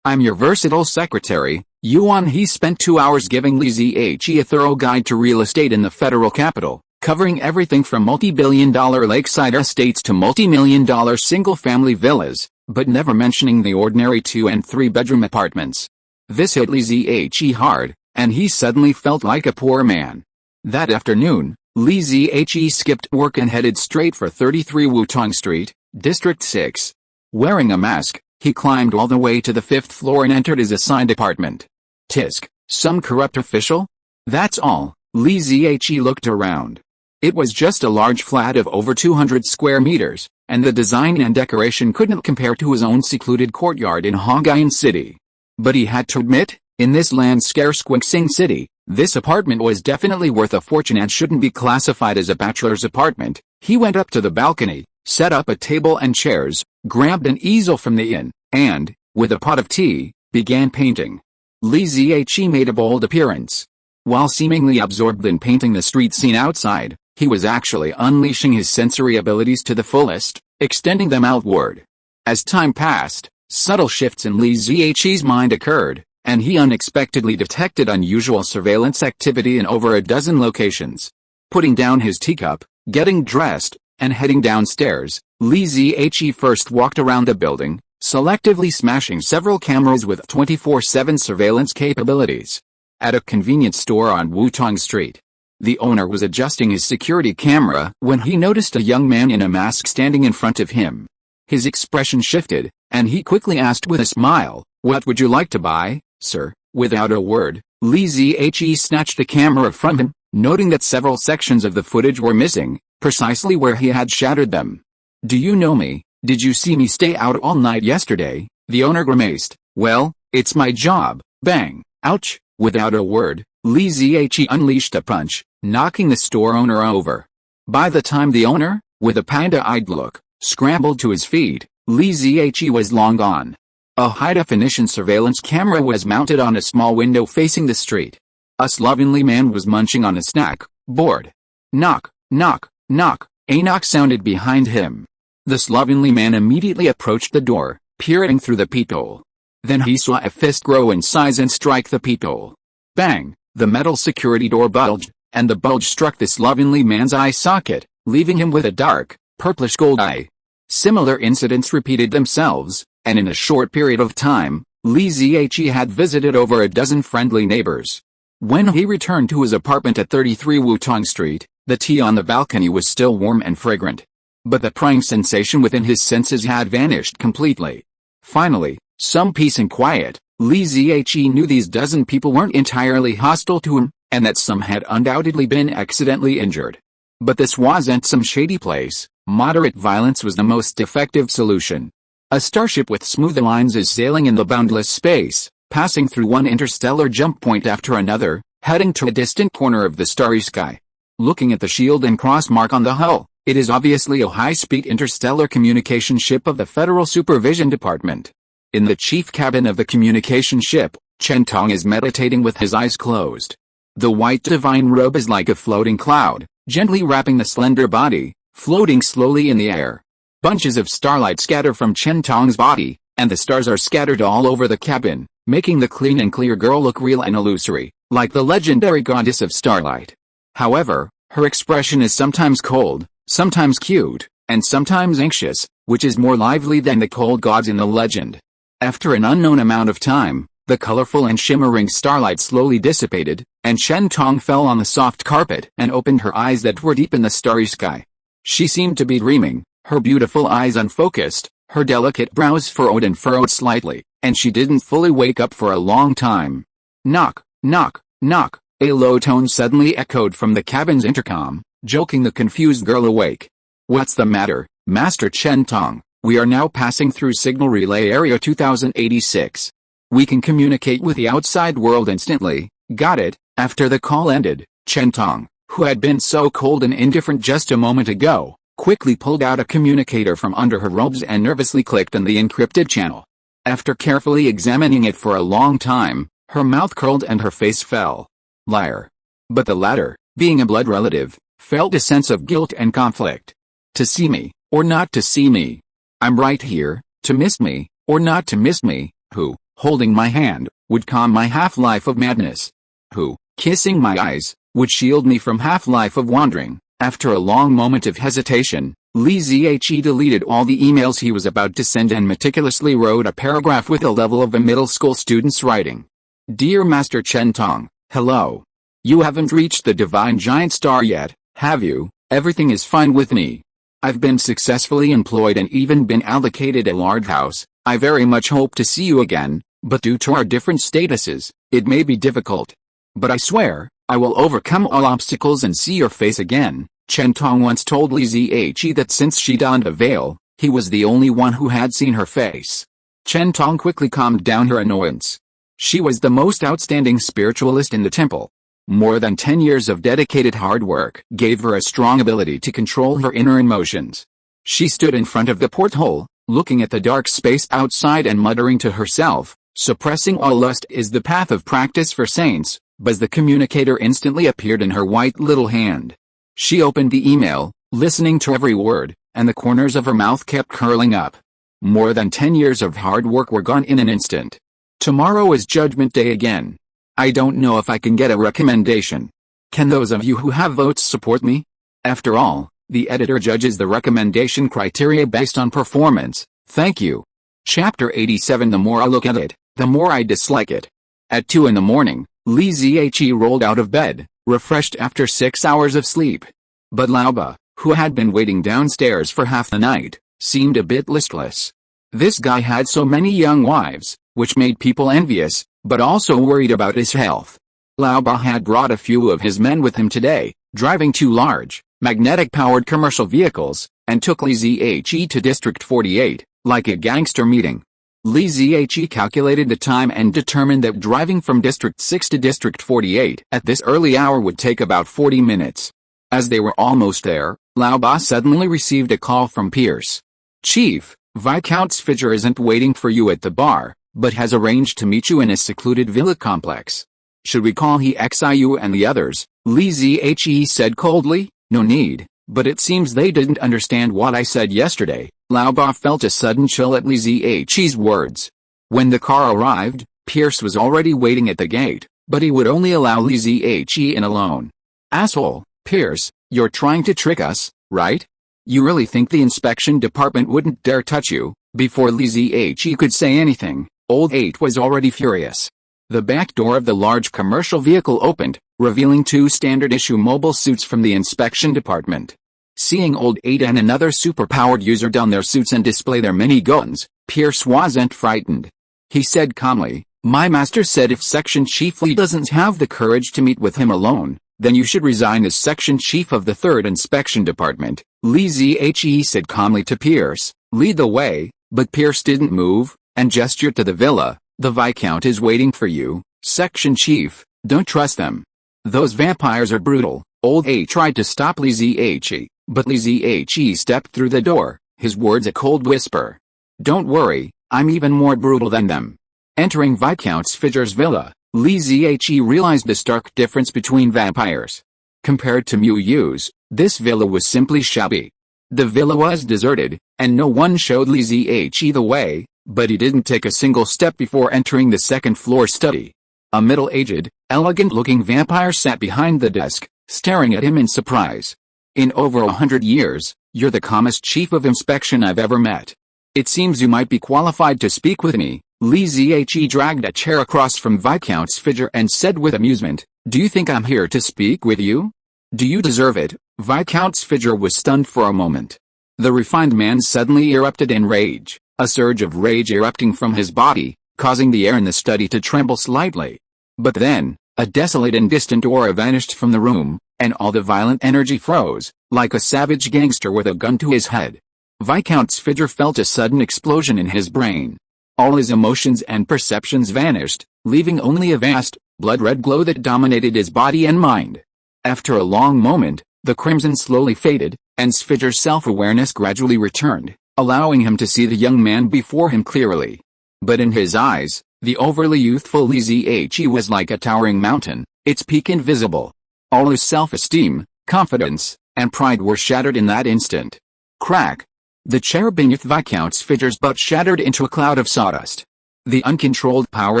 Speaker 1: I'm your versatile secretary. Yuan He spent 2 hours giving Li Zhe a thorough guide to real estate in the federal capital, covering everything from multi-billion-dollar lakeside estates to multi-million-dollar single-family villas, but never mentioning the ordinary 2- and 3-bedroom apartments. This hit Li Zhe hard, and he suddenly felt like a poor man. That afternoon, Li Zhe skipped work and headed straight for 33 Wutong Street, District 6. Wearing a mask, he climbed all the way to the 5th floor and entered his assigned apartment. Tisk, some corrupt official? That's all. Li Zhe looked around. It was just a large flat of over 200 square meters, and the design and decoration couldn't compare to his own secluded courtyard in Hongyan City. But he had to admit, in this land-scarce Qixing City, this apartment was definitely worth a fortune and shouldn't be classified as a bachelor's apartment. He went up to the balcony, set up a table and chairs, grabbed an easel from the inn, and, with a pot of tea, began painting. Li Zhe made a bold appearance. While seemingly absorbed in painting the street scene outside, he was actually unleashing his sensory abilities to the fullest, extending them outward. As time passed, subtle shifts in Li Zhe's mind occurred, and he unexpectedly detected unusual surveillance activity in over a dozen locations. Putting down his teacup, getting dressed, and heading downstairs, Li Zhe first walked around the building, selectively smashing several cameras with 24/7 surveillance capabilities. At a convenience store on Wutong Street, the owner was adjusting his security camera when he noticed a young man in a mask standing in front of him. His expression shifted, and he quickly asked with a smile, "What would you like to buy, sir?" Without a word, Li Zhe snatched the camera from him, noting that several sections of the footage were missing, precisely where he had shattered them. "Do you know me? Did you see me stay out all night yesterday?" The owner grimaced. "Well, it's my job." Bang! Ouch! Without a word, Li Zhe unleashed a punch, knocking the store owner over. By the time the owner, with a panda-eyed look, scrambled to his feet, Li Zhe was long gone. A high-definition surveillance camera was mounted on a small window facing the street. A slovenly man was munching on a snack, bored. Knock, knock, knock. A knock sounded behind him. The slovenly man immediately approached the door, peering through the peephole. Then he saw a fist grow in size and strike the peephole. Bang! The metal security door bulged, and the bulge struck the slovenly man's eye socket, leaving him with a dark, purplish gold eye. Similar incidents repeated themselves, and in a short period of time, Li Zihe had visited over a dozen friendly neighbors. When he returned to his apartment at 33 Wutong Street, the tea on the balcony was still warm and fragrant. But the prying sensation within his senses had vanished completely. Finally, some peace and quiet. Li Zihe knew these dozen people weren't entirely hostile to him, and that some had undoubtedly been accidentally injured. But this wasn't some shady place. Moderate violence was the most effective solution. A starship with smooth lines is sailing in the boundless space, passing through one interstellar jump point after another, heading to a distant corner of the starry sky. Looking at the shield and cross mark on the hull, it is obviously a high-speed interstellar communication ship of the Federal Supervision Department. In the chief cabin of the communication ship, Chen Tong is meditating with his eyes closed. The white divine robe is like a floating cloud, gently wrapping the slender body, floating slowly in the air. Bunches of starlight scatter from Chen Tong's body, and the stars are scattered all over the cabin, making the clean and clear girl look real and illusory, like the legendary goddess of starlight. However, her expression is sometimes cold, sometimes cute, and sometimes anxious, which is more lively than the cold gods in the legend. After an unknown amount of time, the colorful and shimmering starlight slowly dissipated, and Chen Tong fell on the soft carpet and opened her eyes that were deep in the starry sky. She seemed to be dreaming, her beautiful eyes unfocused, her delicate brows furrowed and furrowed slightly, and she didn't fully wake up for a long time. Knock, knock, knock, a low tone suddenly echoed from the cabin's intercom, joking the confused girl awake. What's the matter, Master Chen Tong? We are now passing through Signal Relay Area 2086. We can communicate with the outside world instantly. Got it. After the call ended, Chen Tong, who had been so cold and indifferent just a moment ago, quickly pulled out a communicator from under her robes and nervously clicked on the encrypted channel. After carefully examining it for a long time, her mouth curled and her face fell. Liar. But the latter, being a blood relative, felt a sense of guilt and conflict. To see me, or not to see me? I'm right here. To miss me, or not to miss me? Who, holding my hand, would calm my half-life of madness? Who, kissing my eyes, would shield me from half-life of wandering? After a long moment of hesitation, Li Zihe deleted all the emails he was about to send and meticulously wrote a paragraph with the level of a middle school student's writing. Dear Master Chen Tong, hello. You haven't reached the divine giant star yet, have you? Everything is fine with me. I've been successfully employed and even been allocated a large house. I very much hope to see you again, but due to our different statuses, it may be difficult. But I swear, I will overcome all obstacles and see your face again. Chen Tong once told Li Zihe that since she donned a veil, he was the only one who had seen her face. Chen Tong quickly calmed down her annoyance. She was the most outstanding spiritualist in the temple. More than 10 years of dedicated hard work gave her a strong ability to control her inner emotions. She stood in front of the porthole, looking at the dark space outside and muttering to herself, suppressing all lust is the path of practice for saints, but the communicator instantly appeared in her white little hand. She opened the email, listening to every word, and the corners of her mouth kept curling up. More than 10 years of hard work were gone in an instant. Tomorrow is Judgment Day again. I don't know if I can get a recommendation. Can those of you who have votes support me? After all, the editor judges the recommendation criteria based on performance. Thank you. Chapter 87. The more I look at it, the more I dislike it. At 2 in the morning, Li Zihe rolled out of bed, refreshed after 6 hours of sleep. But Laoba, who had been waiting downstairs for half the night, seemed a bit listless. This guy had so many young wives, which made people envious, but also worried about his health. Laoba had brought a few of his men with him today, driving 2 large, magnetic-powered commercial vehicles, and took Li Zihe to District 48, like a gangster meeting. Li Zihe calculated the time and determined that driving from District 6 to District 48 at this early hour would take about 40 minutes. As they were almost there, Laoba suddenly received a call from Pierce. Chief, Viscount Sfigger isn't waiting for you at the bar, but has arranged to meet you in a secluded villa complex. Should we call he Xiu and the others? Li Zihe said coldly. No need, but it seems they didn't understand what I said yesterday. Laoba felt a sudden chill at Li Zihe's words. When the car arrived, Pierce was already waiting at the gate, but he would only allow Li Zihe in alone. Asshole, Pierce, you're trying to trick us, right? You really think the inspection department wouldn't dare touch you? Before Li Zihe could say anything, Old 8 was already furious. The back door of the large commercial vehicle opened, revealing 2 standard-issue mobile suits from the inspection department. Seeing Old 8 and another superpowered user don their suits and display their mini-guns, Pierce wasn't frightened. He said calmly, "My master said if Section Chief Lee doesn't have the courage to meet with him alone, then you should resign as Section Chief of the 3rd Inspection Department." Lee Zhe said calmly to Pierce, "Lead the way," but Pierce didn't move, and gestured to the villa. "The Viscount is waiting for you, Section Chief. Don't trust them. Those vampires are brutal." Old 8 tried to stop Lee Zhe, but Lee Zhe stepped through the door, his words a cold whisper. "Don't worry, I'm even more brutal than them." Entering Viscount Sfidger's villa, Lee Zhe realized the stark difference between vampires. Compared to Muyu's, this villa was simply shabby. The villa was deserted, and no one showed Lee Zhe the way, but he didn't take a single step before entering the second-floor study. A middle-aged, elegant-looking vampire sat behind the desk, staring at him in surprise. "In over 100 years, you're the calmest chief of inspection I've ever met. It seems you might be qualified to speak with me." Lee Zhe dragged a chair across from Viscount Sfidger and said with amusement, "Do you think I'm here to speak with you? Do you deserve it?" Viscount Sfidger was stunned for a moment. The refined man suddenly erupted in rage, a surge of rage erupting from his body, causing the air in the study to tremble slightly. But then, a desolate and distant aura vanished from the room, and all the violent energy froze, like a savage gangster with a gun to his head. Viscount Sfidger felt a sudden explosion in his brain. All his emotions and perceptions vanished, leaving only a vast, blood-red glow that dominated his body and mind. After a long moment, the crimson slowly faded, and Sfidger's self-awareness gradually returned, allowing him to see the young man before him clearly. But in his eyes, the overly youthful Lee Zhe was like a towering mountain, its peak invisible. All his self-esteem, confidence, and pride were shattered in that instant. Crack! The chair beneath Viscount Sfidger's butt shattered into a cloud of sawdust. The uncontrolled power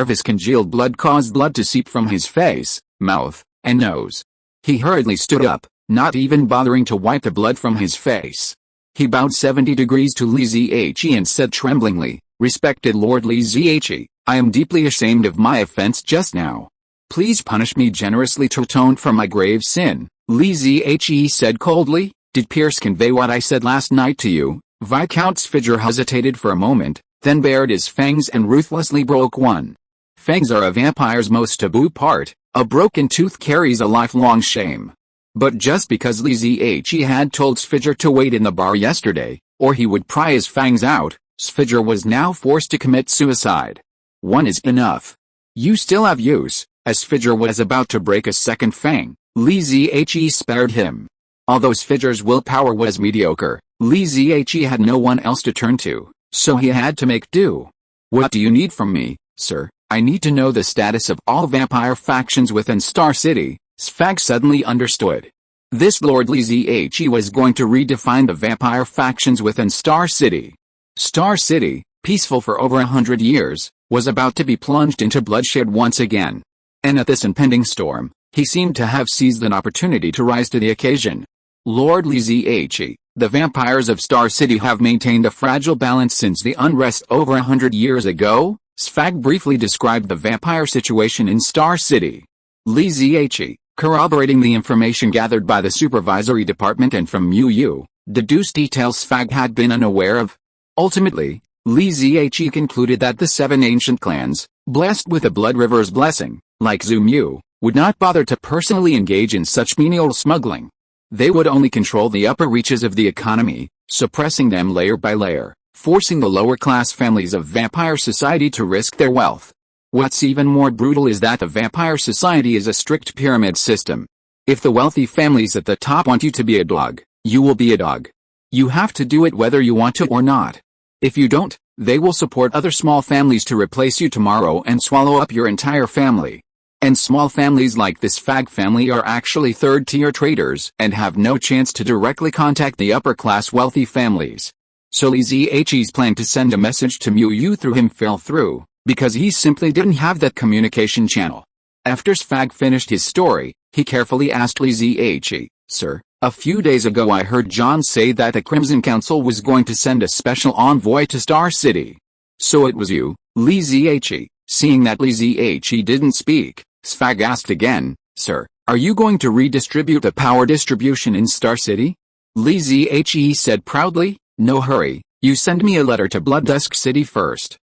Speaker 1: of his congealed blood caused blood to seep from his face, mouth, and nose. He hurriedly stood up, not even bothering to wipe the blood from his face. He bowed 70 degrees to Lee Zhe and said tremblingly, "Respected Lord Lee Zhe, I am deeply ashamed of my offense just now. Please punish me generously to atone for my grave sin." Lee Zhe said coldly, "Did Pierce convey what I said last night to you?" Viscount Sfidger hesitated for a moment, then bared his fangs and ruthlessly broke one. Fangs are a vampire's most taboo part. A broken tooth carries a lifelong shame. But just because Lee Zhe had told Sfidger to wait in the bar yesterday, or he would pry his fangs out, Sfidger was now forced to commit suicide. One is enough. "You still have use." As Sfidger was about to break a second fang, Lee Zhe spared him. Although Sfidger's willpower was mediocre, Lee Zhe had no one else to turn to, so he had to make do. "What do you need from me, sir?" "I need to know the status of all vampire factions within Star City." Sfag suddenly understood. This Lord Lee Zhe was going to redefine the vampire factions within Star City. Star City, peaceful for over 100 years, was about to be plunged into bloodshed once again. And at this impending storm, he seemed to have seized an opportunity to rise to the occasion. "Lord Lee Zhe, the vampires of Star City have maintained a fragile balance since the unrest over 100 years ago." Sfag briefly described the vampire situation in Star City. Lee Zhe, corroborating the information gathered by the supervisory department and from Muyu, deduced details Sfag had been unaware of. Ultimately, Lee Zhe concluded that the 7 ancient clans, blessed with the Blood River's blessing, like Zumyu, would not bother to personally engage in such menial smuggling. They would only control the upper reaches of the economy, suppressing them layer by layer, forcing the lower-class families of vampire society to risk their wealth. What's even more brutal is that the vampire society is a strict pyramid system. If the wealthy families at the top want you to be a dog, you will be a dog. You have to do it whether you want to or not. If you don't, they will support other small families to replace you tomorrow and swallow up your entire family. And small families like this Fag family are actually third-tier traders and have no chance to directly contact the upper-class wealthy families. So Lee Zhe's plan to send a message to Muyu through him fell through, because he simply didn't have that communication channel. After Sfag finished his story, he carefully asked Lee Zhe, "Sir, a few days ago I heard John say that the Crimson Council was going to send a special envoy to Star City. So it was you, Li Zihe. Seeing that Li Zihe didn't speak, Sfag asked again, Sir, are you going to redistribute the power distribution in Star City? Li Zihe said proudly, no hurry, you send me a letter to Blood Dusk City first.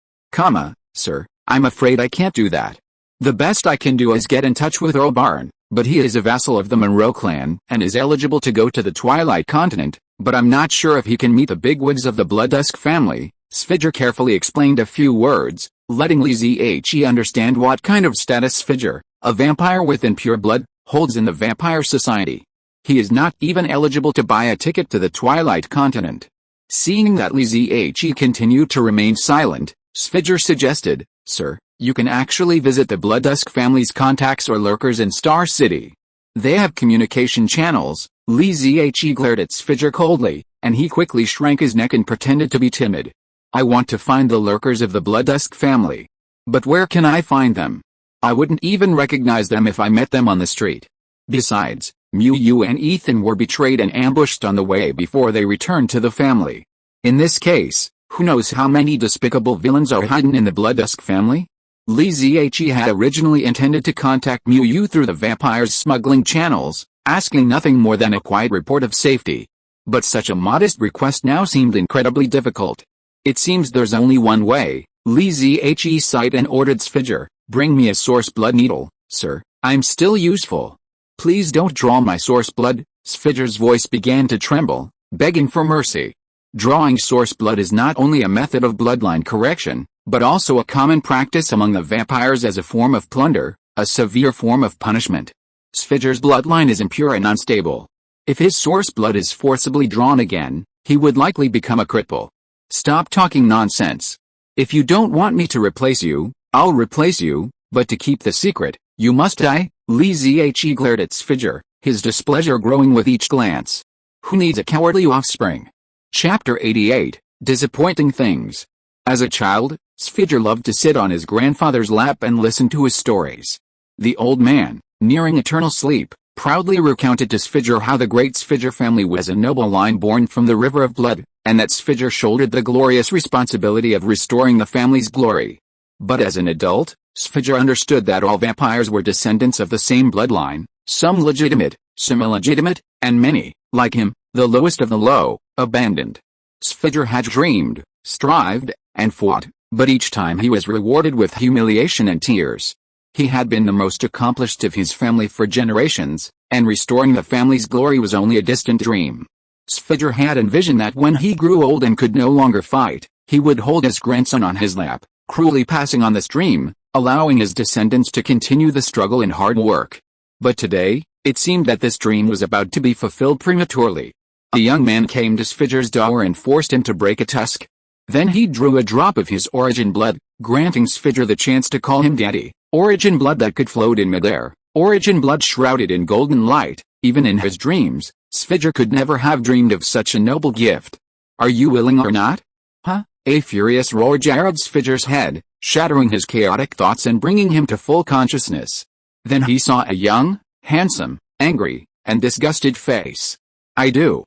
Speaker 1: Sir, I'm afraid I can't do that. The best I can do is get in touch with Earl Barn, but he is a vassal of the Monroe clan and is eligible to go to the Twilight Continent, but I'm not sure if he can meet the bigwigs of the Blood Dusk family. Sfidger carefully explained a few words, letting Li Zihe understand what kind of status Sfidger, a vampire within pure blood, holds in the vampire society. He is not even eligible to buy a ticket to the Twilight Continent. Seeing that Li Zihe continued to remain silent, Sfidger suggested, Sir, you can actually visit the Blood Dusk family's contacts or lurkers in Star City. They have communication channels. Li Zihe glared at Sfidger coldly, and he quickly shrank his neck and pretended to be timid. I want to find the lurkers of the Blood Dusk family. But where can I find them? I wouldn't even recognize them if I met them on the street. Besides, Yu and Ethan were betrayed and ambushed on the way before they returned to the family. In this case, who knows how many despicable villains are hidden in the Blood Dusk family? Li Zihe had originally intended to contact Yu through the vampire's smuggling channels, asking nothing more than a quiet report of safety. But such a modest request now seemed incredibly difficult. It seems there's only one way. Li Zihe sighed and ordered Sfidger, bring me a source blood needle, sir, I'm still useful. Please don't draw my source blood. Sfidger's voice began to tremble, begging for mercy. Drawing source blood is not only a method of bloodline correction, but also a common practice among the vampires as a form of plunder, a severe form of punishment. Sfidger's bloodline is impure and unstable. If his source blood is forcibly drawn again, he would likely become a cripple. Stop talking nonsense. If you don't want me to replace you, I'll replace you, but to keep the secret, you must die. Li Zihe glared at Sfidger, his displeasure growing with each glance. Who needs a cowardly offspring? Chapter 88, Disappointing Things. As a child, Sfidger loved to sit on his grandfather's lap and listen to his stories. The old man, nearing eternal sleep, proudly recounted to Sfidger how the great Sfidger family was a noble line born from the river of blood, and that Sfidger shouldered the glorious responsibility of restoring the family's glory. But as an adult, Sfidger understood that all vampires were descendants of the same bloodline, some legitimate, some illegitimate, and many, like him, the lowest of the low, abandoned. Sfidger had dreamed, strived, and fought, but each time he was rewarded with humiliation and tears. He had been the most accomplished of his family for generations, and restoring the family's glory was only a distant dream. Sfidger had envisioned that when he grew old and could no longer fight, he would hold his grandson on his lap, cruelly passing on this dream, allowing his descendants to continue the struggle and hard work. But today, it seemed that this dream was about to be fulfilled prematurely. A young man came to Sfidger's door and forced him to break a tusk. Then he drew a drop of his origin blood, granting Sfidger the chance to call him daddy. Origin blood that could float in midair, origin blood shrouded in golden light. Even in his dreams, Sfidger could never have dreamed of such a noble gift. Are you willing or not? Huh? A furious roar jarred Sfidger's head, shattering his chaotic thoughts and bringing him to full consciousness. Then he saw a young, handsome, angry, and disgusted face. I do.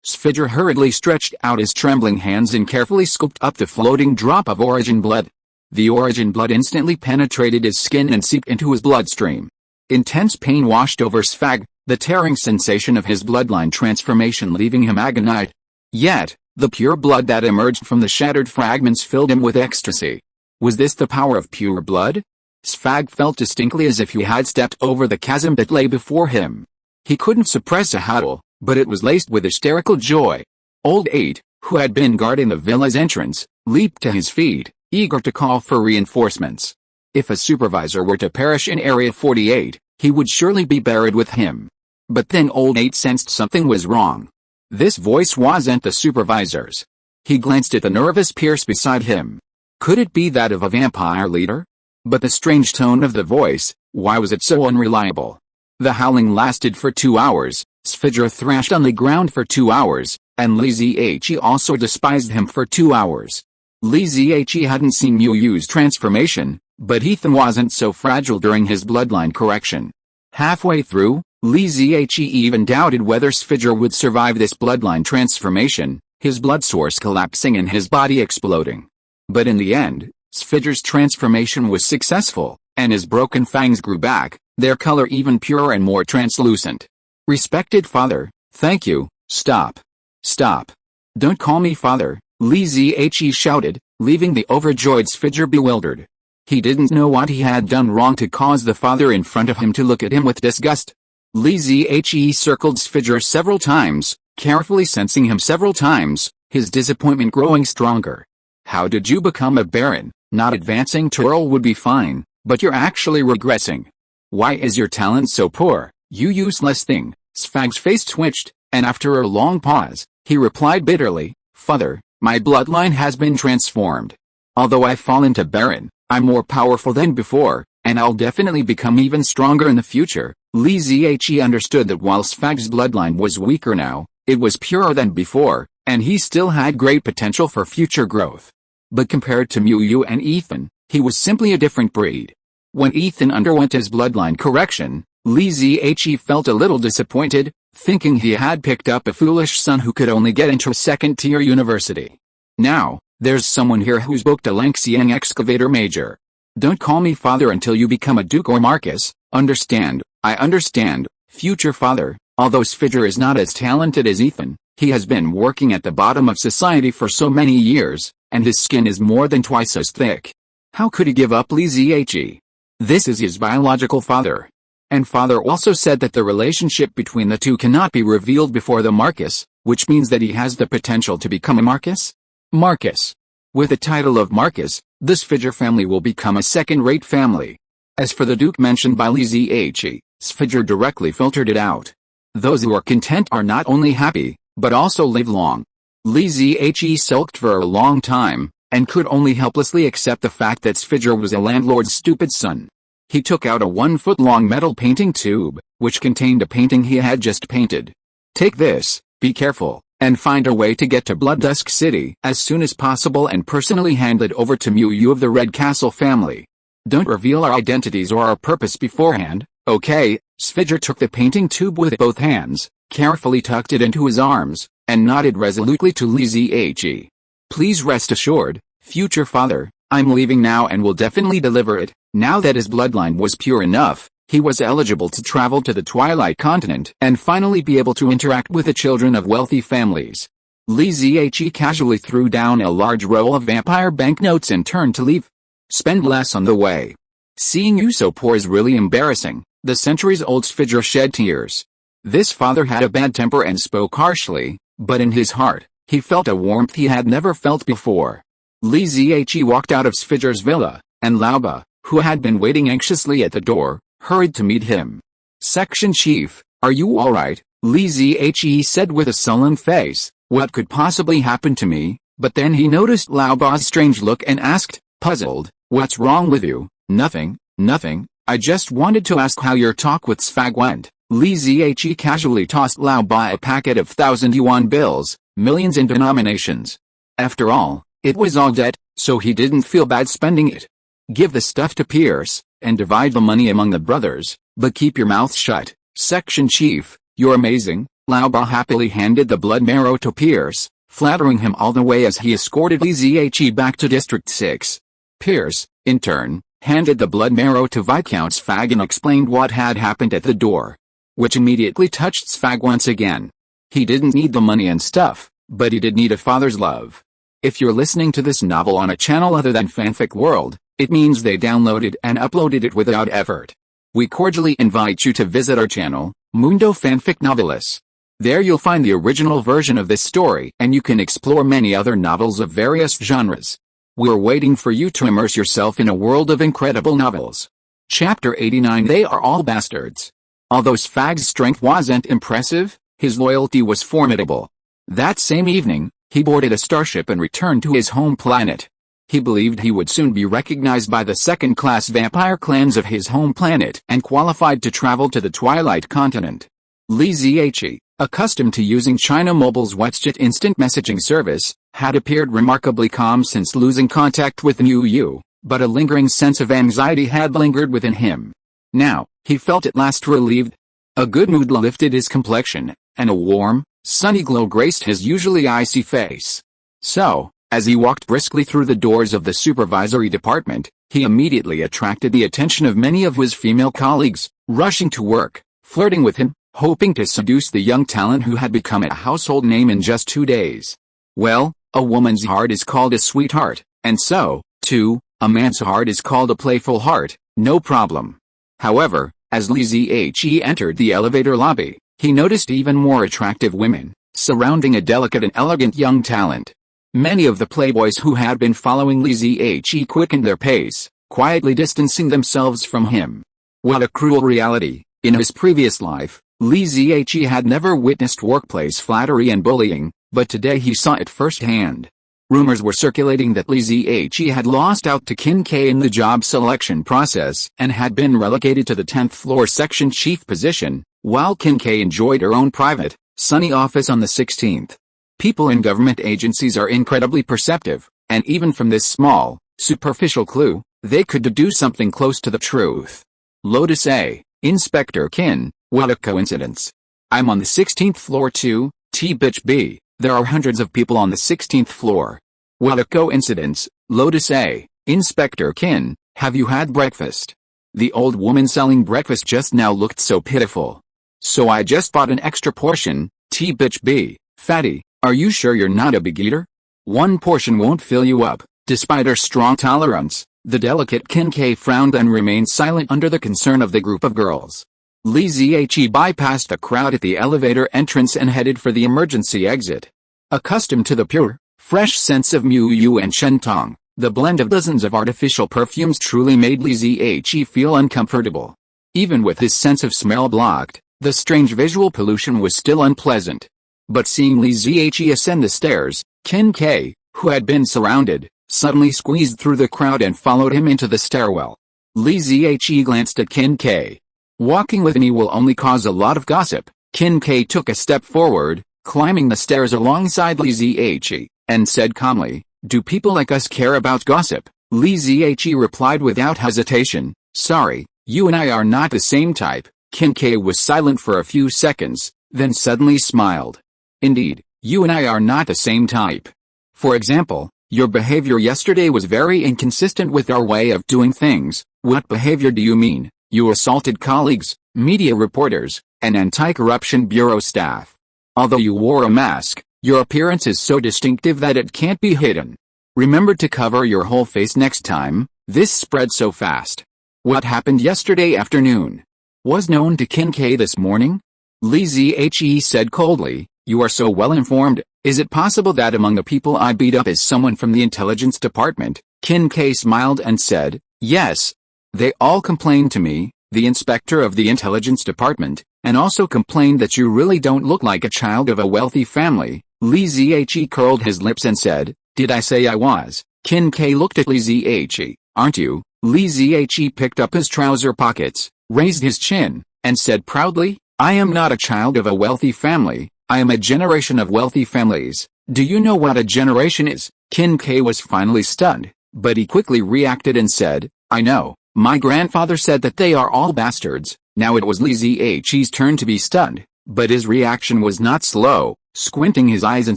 Speaker 1: Sfidger hurriedly stretched out his trembling hands and carefully scooped up the floating drop of origin blood. The origin blood instantly penetrated his skin and seeped into his bloodstream. Intense pain washed over Sfag, the tearing sensation of his bloodline transformation leaving him agonized. Yet, the pure blood that emerged from the shattered fragments filled him with ecstasy. Was this the power of pure blood? Sfag felt distinctly as if he had stepped over the chasm that lay before him. He couldn't suppress a howl, but it was laced with hysterical joy. Old 8, who had been guarding the villa's entrance, leaped to his feet, eager to call for reinforcements. If a supervisor were to perish in Area 48, he would surely be buried with him. But then Old 8 sensed something was wrong. This voice wasn't the supervisor's. He glanced at the nervous Pierce beside him. Could it be that of a vampire leader? But the strange tone of the voice, why was it so unreliable? The howling lasted for 2 hours, Sfidger thrashed on the ground for 2 hours, and Li Zihe also despised him for 2 hours. Li Zihe hadn't seen Yu's transformation, but Ethan wasn't so fragile during his bloodline correction. Halfway through, Li Zihe even doubted whether Sfidger would survive this bloodline transformation, his blood source collapsing and his body exploding. But in the end, Sfidger's transformation was successful, and his broken fangs grew back, their color even purer and more translucent. Respected father, thank you. Stop. Stop. Don't call me father, Li Zhe shouted, leaving the overjoyed Sfidger bewildered. He didn't know what he had done wrong to cause the father in front of him to look at him with disgust. Li Zhe circled Sfidger several times, carefully sensing him several times, his disappointment growing stronger. How did you become a baron? Not advancing to Earl would be fine, but you're actually regressing. Why is your talent so poor, you useless thing? Sfag's face twitched, and after a long pause, he replied bitterly, Father, my bloodline has been transformed. Although I've fallen to baron, I'm more powerful than before, and I'll definitely become even stronger in the future. Li Zhe understood that while Sfag's bloodline was weaker now, it was purer than before, and he still had great potential for future growth. But compared to Yu and Ethan, he was simply a different breed. When Ethan underwent his bloodline correction, Li Zhe felt a little disappointed, thinking he had picked up a foolish son who could only get into a second-tier university. Now, there's someone here who's booked a Lanxiang excavator major. Don't call me father until you become a duke or marquis, understand? I understand, future father. Although Sfidger is not as talented as Ethan, he has been working at the bottom of society for so many years, and his skin is more than twice as thick. How could he give up Li Zhe? This is his biological father. And father also said that the relationship between the two cannot be revealed before the marquis, which means that he has the potential to become a marquis? Marquis. With the title of marquis, the Sfidger family will become a second-rate family. As for the duke mentioned by Li Zhe, Sfidger directly filtered it out. Those who are content are not only happy, but also live long. Li Zhe sulked for a long time, and could only helplessly accept the fact that Sfidger was a landlord's stupid son. He took out a 1-foot-long metal painting tube, which contained a painting he had just painted. Take this, be careful, and find a way to get to Blood Dusk City as soon as possible and personally hand it over to Yu of the Red Castle family. Don't reveal our identities or our purpose beforehand, okay? Sfidger took the painting tube with both hands, carefully tucked it into his arms, and nodded resolutely to Li Zhe. Please rest assured, future father, I'm leaving now and will definitely deliver it. Now that his bloodline was pure enough, he was eligible to travel to the Twilight Continent and finally be able to interact with the children of wealthy families. Li Zhe casually threw down a large roll of vampire banknotes and turned to leave. Spend less on the way. Seeing you so poor is really embarrassing. The centuries-old Sfidger shed tears. This father had a bad temper and spoke harshly, but in his heart, he felt a warmth he had never felt before. Li Zhe walked out of Sfidger's villa, and Laoba, who had been waiting anxiously at the door, hurried to meet him. Section Chief, are you alright? Li Zhe said with a sullen face. What could possibly happen to me? But then he noticed Laoba's strange look and asked, puzzled, what's wrong with you? Nothing, nothing, I just wanted to ask how your talk with Sfag went. Li Zhe casually tossed Laoba a packet of 1,000 yuan bills, millions in denominations. After all, it was all debt, so he didn't feel bad spending it. Give the stuff to Pierce, and divide the money among the brothers, but keep your mouth shut. Section Chief, you're amazing. Laoba happily handed the blood marrow to Pierce, flattering him all the way as he escorted Li Zhe back to District 6. Pierce, in turn, handed the blood marrow to Viscount Sfag and explained what had happened at the door, which immediately touched Sfag once again. He didn't need the money and stuff, but he did need a father's love. If you're listening to this novel on a channel other than Fanfic World, it means they downloaded and uploaded it without effort. We cordially invite you to visit our channel, Mundo Fanfic Novelis. There you'll find the original version of this story and you can explore many other novels of various genres. We're waiting for you to immerse yourself in a world of incredible novels. Chapter 89. They are all bastards. Although Sfag's strength wasn't impressive, his loyalty was formidable. That same evening, he boarded a starship and returned to his home planet. He believed he would soon be recognized by the second-class vampire clans of his home planet and qualified to travel to the Twilight Continent. Li Zhe, accustomed to using China Mobile's WhatsApp instant messaging service, had appeared remarkably calm since losing contact with Yu, but a lingering sense of anxiety had lingered within him. Now, he felt at last relieved. A good mood lifted his complexion, and a warm, sunny glow graced his usually icy face. So, As he walked briskly through the doors of the supervisory department, he immediately attracted the attention of many of his female colleagues, rushing to work, flirting with him, hoping to seduce the young talent who had become a household name in just 2 days. Well, a woman's heart is called a sweetheart, and so, too, a man's heart is called a playful heart, no problem. However, as Li Zihe entered the elevator lobby, he noticed even more attractive women, surrounding a delicate and elegant young talent. Many of the playboys who had been following Li Zihe quickened their pace, quietly distancing themselves from him. What a cruel reality! In his previous life, Li Zihe had never witnessed workplace flattery and bullying, but today he saw it firsthand. Rumors were circulating that Li Zihe had lost out to Qin Ke in the job selection process and had been relegated to the 10th floor section chief position, while Qin Ke enjoyed her own private, sunny office on the 16th. People in government agencies are incredibly perceptive, and even from this small, superficial clue, they could deduce something close to the truth. Lotus A. Inspector Qin, what a coincidence. I'm on the 16th floor too, bitch B. There are hundreds of people on the 16th floor. What a coincidence, Lotus A. Inspector Qin, have you had breakfast? The old woman selling breakfast just now looked so pitiful. So I just bought an extra portion, bitch B. Fatty, are you sure you're not a big eater? One portion won't fill you up. Despite her strong tolerance, the delicate Qin Ke frowned and remained silent under the concern of the group of girls. Li Zihe bypassed the crowd at the elevator entrance and headed for the emergency exit. Accustomed to the pure, fresh scents of Mu Yu and Shentong, the blend of dozens of artificial perfumes truly made Li Zihe feel uncomfortable. Even with his sense of smell blocked, the strange visual pollution was still unpleasant. But seeing Li Zihe ascend the stairs, Qin Ke, who had been surrounded, suddenly squeezed through the crowd and followed him into the stairwell. Li Zihe glanced at Qin Ke. Walking with me will only cause a lot of gossip. Qin Ke took a step forward, climbing the stairs alongside Li Zihe, and said calmly, do people like us care about gossip? Li Zihe replied without hesitation, sorry, you and I are not the same type. Qin Ke was silent for a few seconds, then suddenly smiled. Indeed, you and I are not the same type. For example, your behavior yesterday was very inconsistent with our way of doing things. What behavior do you mean? You assaulted colleagues, media reporters, and anti-corruption bureau staff. Although you wore a mask, your appearance is so distinctive that it can't be hidden. Remember to cover your whole face next time. This spread so fast. What happened yesterday afternoon was known to Qin Ke this morning? Li Zihe said coldly, you are so well informed. Is it possible that among the people I beat up is someone from the intelligence department? Qin Ke smiled and said, yes. They all complained to me, the inspector of the intelligence department, and also complained that you really don't look like a child of a wealthy family. Li Zihe curled his lips and said, did I say I was? Qin Ke looked at Li Zihe, aren't you? Li Zihe picked up his trouser pockets, raised his chin, and said proudly, I am not a child of a wealthy family, I am a generation of wealthy families. Do you know what a generation is? Qin Ke was finally stunned, but he quickly reacted and said, I know. My grandfather said that they are all bastards. Now it was Li Zihe's turn to be stunned, but his reaction was not slow, squinting his eyes and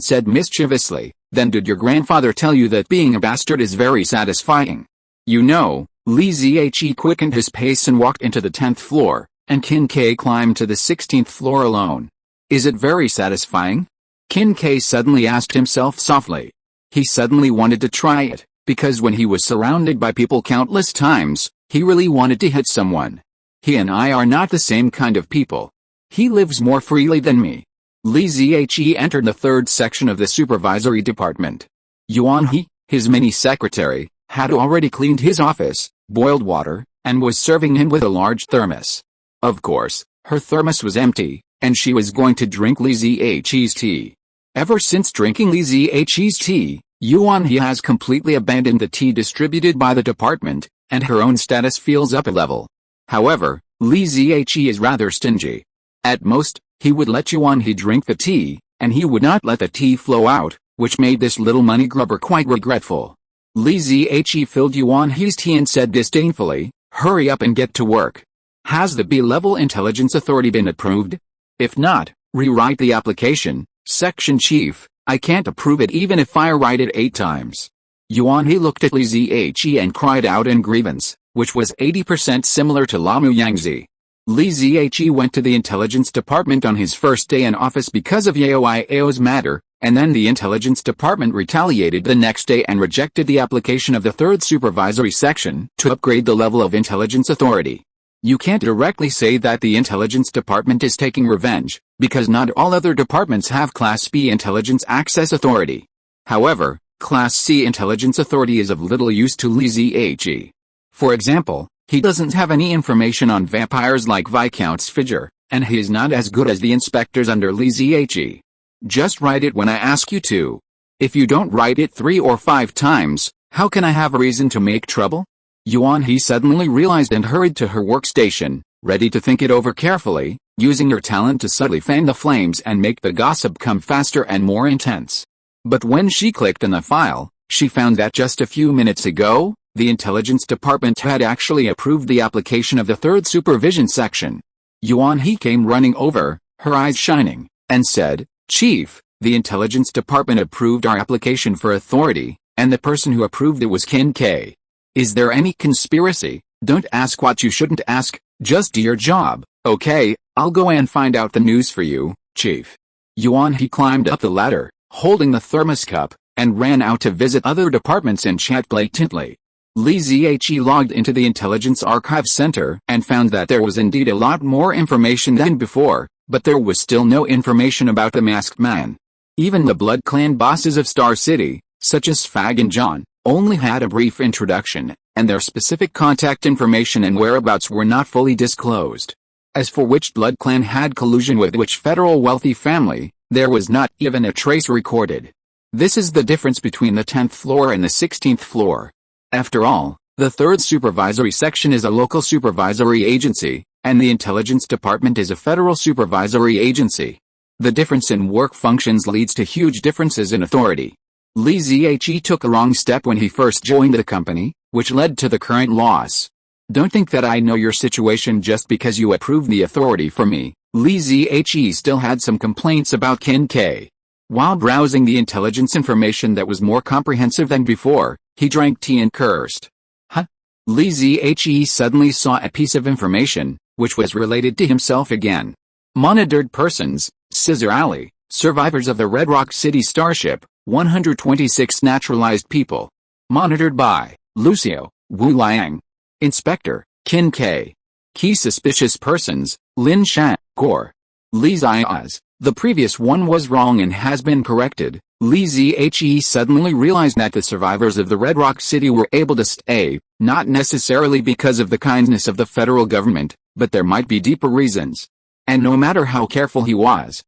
Speaker 1: said mischievously, then did your grandfather tell you that being a bastard is very satisfying? You know, Li Zihe quickened his pace and walked into the 10th floor, and Qin Ke climbed to the 16th floor alone. Is it very satisfying? Qin Ke suddenly asked himself softly. He suddenly wanted to try it, because when he was surrounded by people countless times, he really wanted to hit someone. He and I are not the same kind of people. He lives more freely than me. Li Zihe entered the third section of the supervisory department. Yuan He, his mini secretary, had already cleaned his office, boiled water, and was serving him with a large thermos. Of course, her thermos was empty, and she was going to drink Li Zihe's tea. Ever since drinking Li Zihe's tea, Yuan He has completely abandoned the tea distributed by the department, and her own status feels up a level. However, Li Zihe is rather stingy. At most, he would let Yuan He drink the tea, and he would not let the tea flow out, which made this little money grubber quite regretful. Li Zihe filled Yuan He's tea and said disdainfully, hurry up and get to work. Has the B-level intelligence authority been approved? If not, rewrite the application, Section Chief. I can't approve it even if I write it 8 times. Yuan He looked at Li Zihe and cried out in grievance, which was 80% similar to Lamu Yangzi. Li Zihe went to the intelligence department on his first day in office because of Yao's matter, and then the intelligence department retaliated the next day and rejected the application of the third supervisory section to upgrade the level of intelligence authority. You can't directly say that the intelligence department is taking revenge, because not all other departments have Class B intelligence access authority. However, Class C intelligence authority is of little use to Li Zihe. For example, he doesn't have any information on vampires like Viscount's figure, and he is not as good as the inspectors under Li Zihe. Just write it when I ask you to. If you don't write it 3 or 5 times, how can I have a reason to make trouble? Yuan He suddenly realized and hurried to her workstation, ready to think it over carefully, using her talent to subtly fan the flames and make the gossip come faster and more intense. But when she clicked on the file, she found that just a few minutes ago, the intelligence department had actually approved the application of the third supervision section. Yuan He came running over, her eyes shining, and said, "Chief, the intelligence department approved our application for authority, and the person who approved it was Qin Ke. Is there any conspiracy? Don't ask what you shouldn't ask, just do your job, okay? I'll go and find out the news for you, Chief." Yuan He climbed up the ladder, holding the thermos cup, and ran out to visit other departments and chat blatantly. Li Zihe logged into the Intelligence Archive Center and found that there was indeed a lot more information than before, but there was still no information about the Masked Man. Even the Blood Clan bosses of Star City, such as Fag and John, only had a brief introduction, and their specific contact information and whereabouts were not fully disclosed. As for which Blood Clan had collusion with which federal wealthy family, there was not even a trace recorded. This is the difference between the 10th floor and the 16th floor. After all, the third supervisory section is a local supervisory agency, and the intelligence department is a federal supervisory agency. The difference in work functions leads to huge differences in authority. Li Zihe took a wrong step when he first joined the company, which led to the current loss. Don't think that I know your situation just because you approved the authority for me. Li Zihe still had some complaints about Qin Ke. While browsing the intelligence information that was more comprehensive than before, he drank tea and cursed. Huh? Li Zihe suddenly saw a piece of information, which was related to himself again. Monitored persons, Scissor Alley, survivors of the Red Rock City starship, 126 naturalized people. Monitored by, Lucio, Wu Liang. Inspector, Qin Ke. Key suspicious persons, Lin Shan, Gore. Li Zihe. The previous one was wrong and has been corrected. Li Zihe suddenly realized that the survivors of the Red Rock City were able to stay, not necessarily because of the kindness of the federal government, but there might be deeper reasons. And no matter how careful he was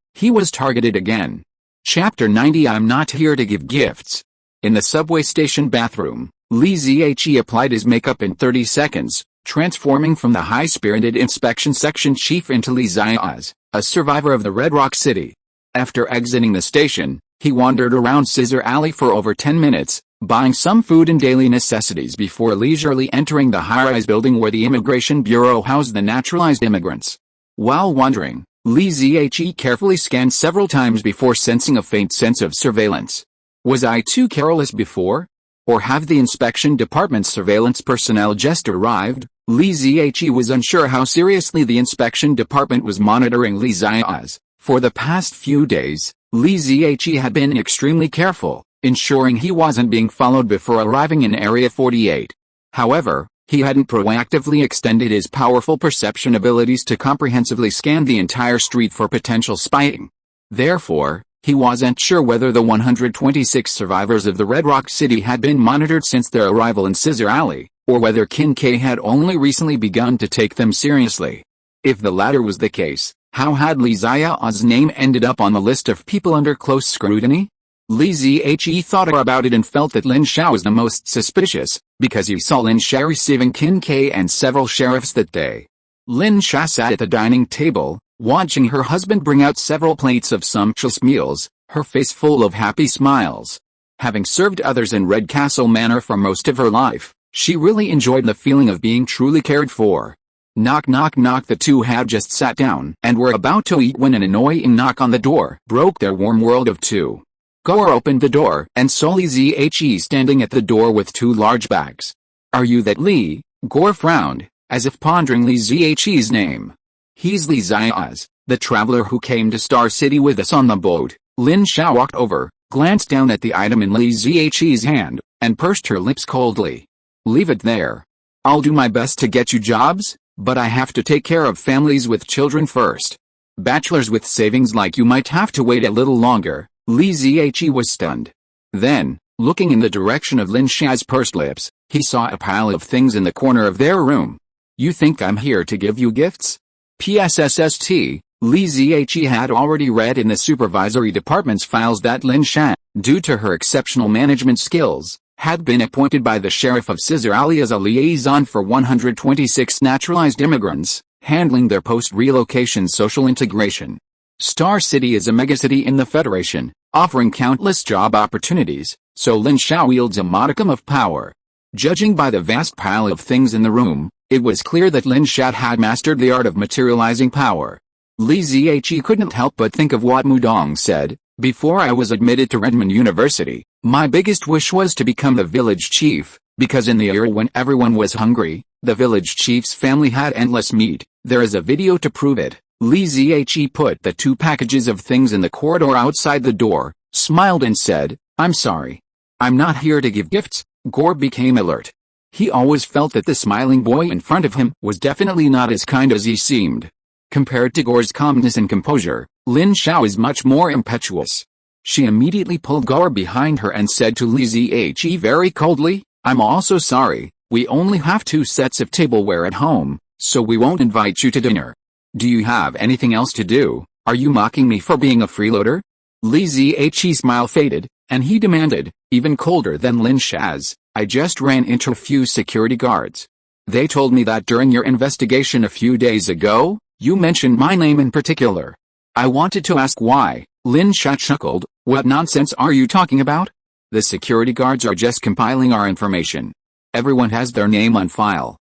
Speaker 1: targeted again. Chapter 90. I'm not here to give gifts. In the subway station bathroom, Li Zihe applied his makeup in 30 seconds, transforming from the high-spirited inspection section chief into Li Zihe, a survivor of the Red Rock City. After exiting the station, he wandered around Scissor Alley for over 10 minutes, buying some food and daily necessities before leisurely entering the high-rise building where the Immigration Bureau housed the naturalized immigrants. While wandering, Li Zihe carefully scanned several times before sensing a faint sense of surveillance. Was I too careless before? Or have the inspection department's surveillance personnel just arrived? Li Zihe was unsure how seriously the inspection department was monitoring Li Zihe. For the past few days, Li Zihe had been extremely careful, ensuring he wasn't being followed before arriving in Area 48. However, he hadn't proactively extended his powerful perception abilities to comprehensively scan the entire street for potential spying. Therefore, he wasn't sure whether the 126 survivors of the Red Rock City had been monitored since their arrival in Scissor Alley, or whether Qin Ke had only recently begun to take them seriously. If the latter was the case, how had Li Zihe's name ended up on the list of people under close scrutiny? Li Zihe thought about it and felt that Lin Xiao was the most suspicious, because he saw Lin Xiao receiving Qin Ke and several sheriffs that day. Lin Xiao sat at the dining table, watching her husband bring out several plates of sumptuous meals, her face full of happy smiles. Having served others in Red Castle Manor for most of her life, she really enjoyed the feeling of being truly cared for. Knock knock knock. The two had just sat down and were about to eat when an annoying knock on the door broke their warm world of two. Gore opened the door and saw Li Zhe standing at the door with 2 large bags. "Are you that Li?" Gore frowned, as if pondering Li Zhe's name. "He's Li Zhiaz, the traveler who came to Star City with us on the boat." Lin Xiao walked over, glanced down at the item in Li Zhe's hand, and pursed her lips coldly. "Leave it there. I'll do my best to get you jobs, but I have to take care of families with children first. Bachelors with savings like you might have to wait a little longer." Li Zhe was stunned. Then, looking in the direction of Lin Xiao's pursed lips, he saw a pile of things in the corner of their room. "You think I'm here to give you gifts?" PSSST, Li Zhe had already read in the supervisory department's files that Lin Xiao, due to her exceptional management skills, had been appointed by the sheriff of Cizaali as a liaison for 126 naturalized immigrants, handling their post-relocation social integration. Star City is a megacity in the Federation, offering countless job opportunities, so Lin Xiao wields a modicum of power. Judging by the vast pile of things in the room, it was clear that Lin Xiao had mastered the art of materializing power. Li Zhe couldn't help but think of what Mudong said, "Before I was admitted to Redmond University, my biggest wish was to become the village chief, because in the era when everyone was hungry, the village chief's family had endless meat. There is a video to prove it." Li Zhe put the 2 packages of things in the corridor outside the door, smiled and said, "I'm sorry. I'm not here to give gifts." Gore became alert. He always felt that the smiling boy in front of him was definitely not as kind as he seemed. Compared to Gore's calmness and composure, Lin Xiao is much more impetuous. She immediately pulled Gore behind her and said to Li Zhe very coldly, "I'm also sorry, we only have 2 sets of tableware at home, so we won't invite you to dinner. Do you have anything else to do? Are you mocking me for being a freeloader?" Li Zhe's smile faded, and he demanded, even colder than Lin Xiao's, "I just ran into a few security guards. They told me that during your investigation a few days ago, you mentioned my name in particular. I wanted to ask why." Lin Xiao chuckled, "What nonsense are you talking about? The security guards are just compiling our information. Everyone has their name on file.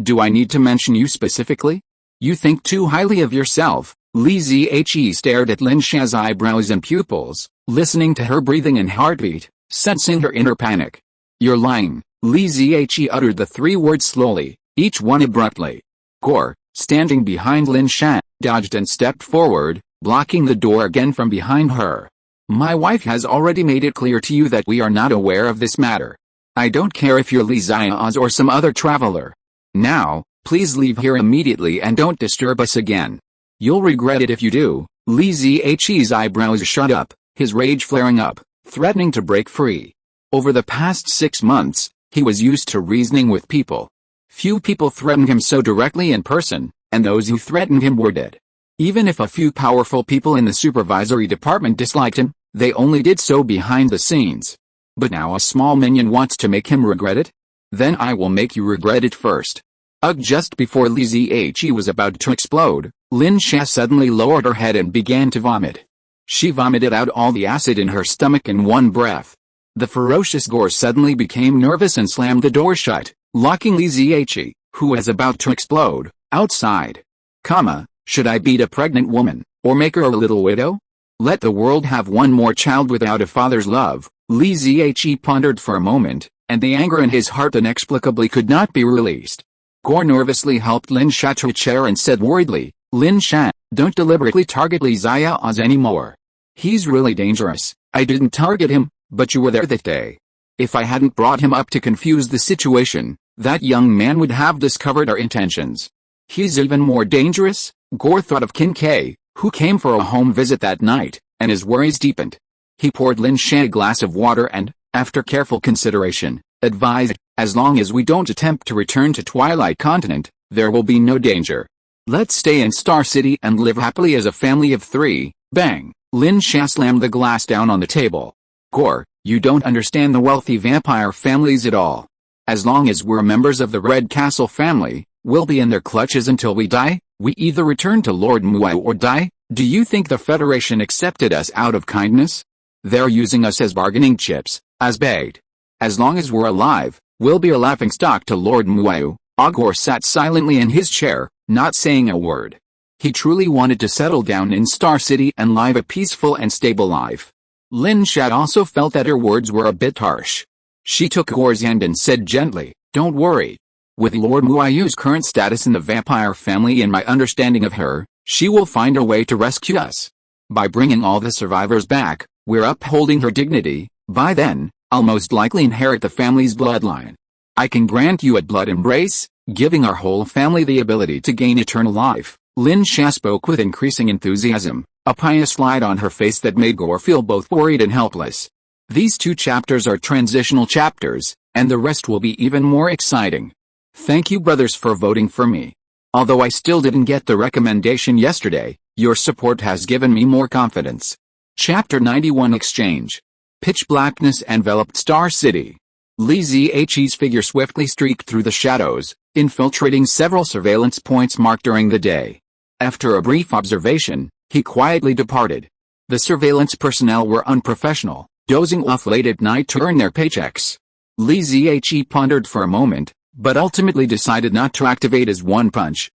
Speaker 1: Do I need to mention you specifically? You think too highly of yourself." Li Zhe stared at Lin Xiao's eyebrows and pupils, listening to her breathing and heartbeat, sensing her inner panic. "You're lying." Li Zhe uttered the 3 words slowly, each one abruptly. Gore, standing behind Lin Xiao, dodged and stepped forward, blocking the door again from behind her. "My wife has already made it clear to you that we are not aware of this matter. I don't care if you're Li Zhiaz or some other traveler. Now, please leave here immediately and don't disturb us again. You'll regret it if you do." Li Zhe's eyebrows shot up, his rage flaring up, threatening to break free. Over the past 6 months, he was used to reasoning with people. Few people threatened him so directly in person, and those who threatened him were dead. Even if a few powerful people in the supervisory department disliked him, they only did so behind the scenes. But now a small minion wants to make him regret it? Then I will make you regret it first. Ugh! Just before Li Zhe was about to explode, Lin Xiao suddenly lowered her head and began to vomit. She vomited out all the acid in her stomach in one breath. The ferocious Gore suddenly became nervous and slammed the door shut, locking Li Zhe, who was about to explode, outside. Should I beat a pregnant woman, or make her a little widow? Let the world have one more child without a father's love. Li Zhe pondered for a moment, and the anger in his heart inexplicably could not be released. Gore nervously helped Lin Xiao to a chair and said worriedly, "Lin Xiao, don't deliberately target Li Zhiaz anymore. He's really dangerous. I didn't target him, but you were there that day. If I hadn't brought him up to confuse the situation, that young man would have discovered our intentions. He's even more dangerous." Gore thought of Qin Kai, who came for a home visit that night, and his worries deepened. He poured Lin Xiao a glass of water and, after careful consideration, advised, "As long as we don't attempt to return to Twilight Continent, there will be no danger. Let's stay in Star City and live happily as a family of 3. Bang! Lin Xiao slammed the glass down on the table. "Gore, you don't understand the wealthy vampire families at all. As long as we're members of the Red Castle family, we'll be in their clutches until we die. We either return to Lord Muai or die. Do you think the Federation accepted us out of kindness? They're using us as bargaining chips, as bait. As long as we're alive, we'll be a laughingstock to Lord Muai." Gore sat silently in his chair, not saying a word. He truly wanted to settle down in Star City and live a peaceful and stable life. Lin Shat also felt that her words were a bit harsh. She took Gore's hand and said gently, "Don't worry. With Lord Muayu's current status in the vampire family and my understanding of her, she will find a way to rescue us. By bringing all the survivors back, we're upholding her dignity. By then, I'll most likely inherit the family's bloodline. I can grant you a blood embrace, giving our whole family the ability to gain eternal life." Lin Sha spoke with increasing enthusiasm, a pious light on her face that made Gore feel both worried and helpless. These 2 chapters are transitional chapters, and the rest will be even more exciting. Thank you brothers for voting for me. Although I still didn't get the recommendation yesterday, your support has given me more confidence. Chapter 91 Exchange. Pitch blackness enveloped Star City. Li Zhe's figure swiftly streaked through the shadows, infiltrating several surveillance points marked during the day. After a brief observation, he quietly departed. The surveillance personnel were unprofessional, dozing off late at night to earn their paychecks. Li Zhe pondered for a moment, but ultimately decided not to activate his one-punch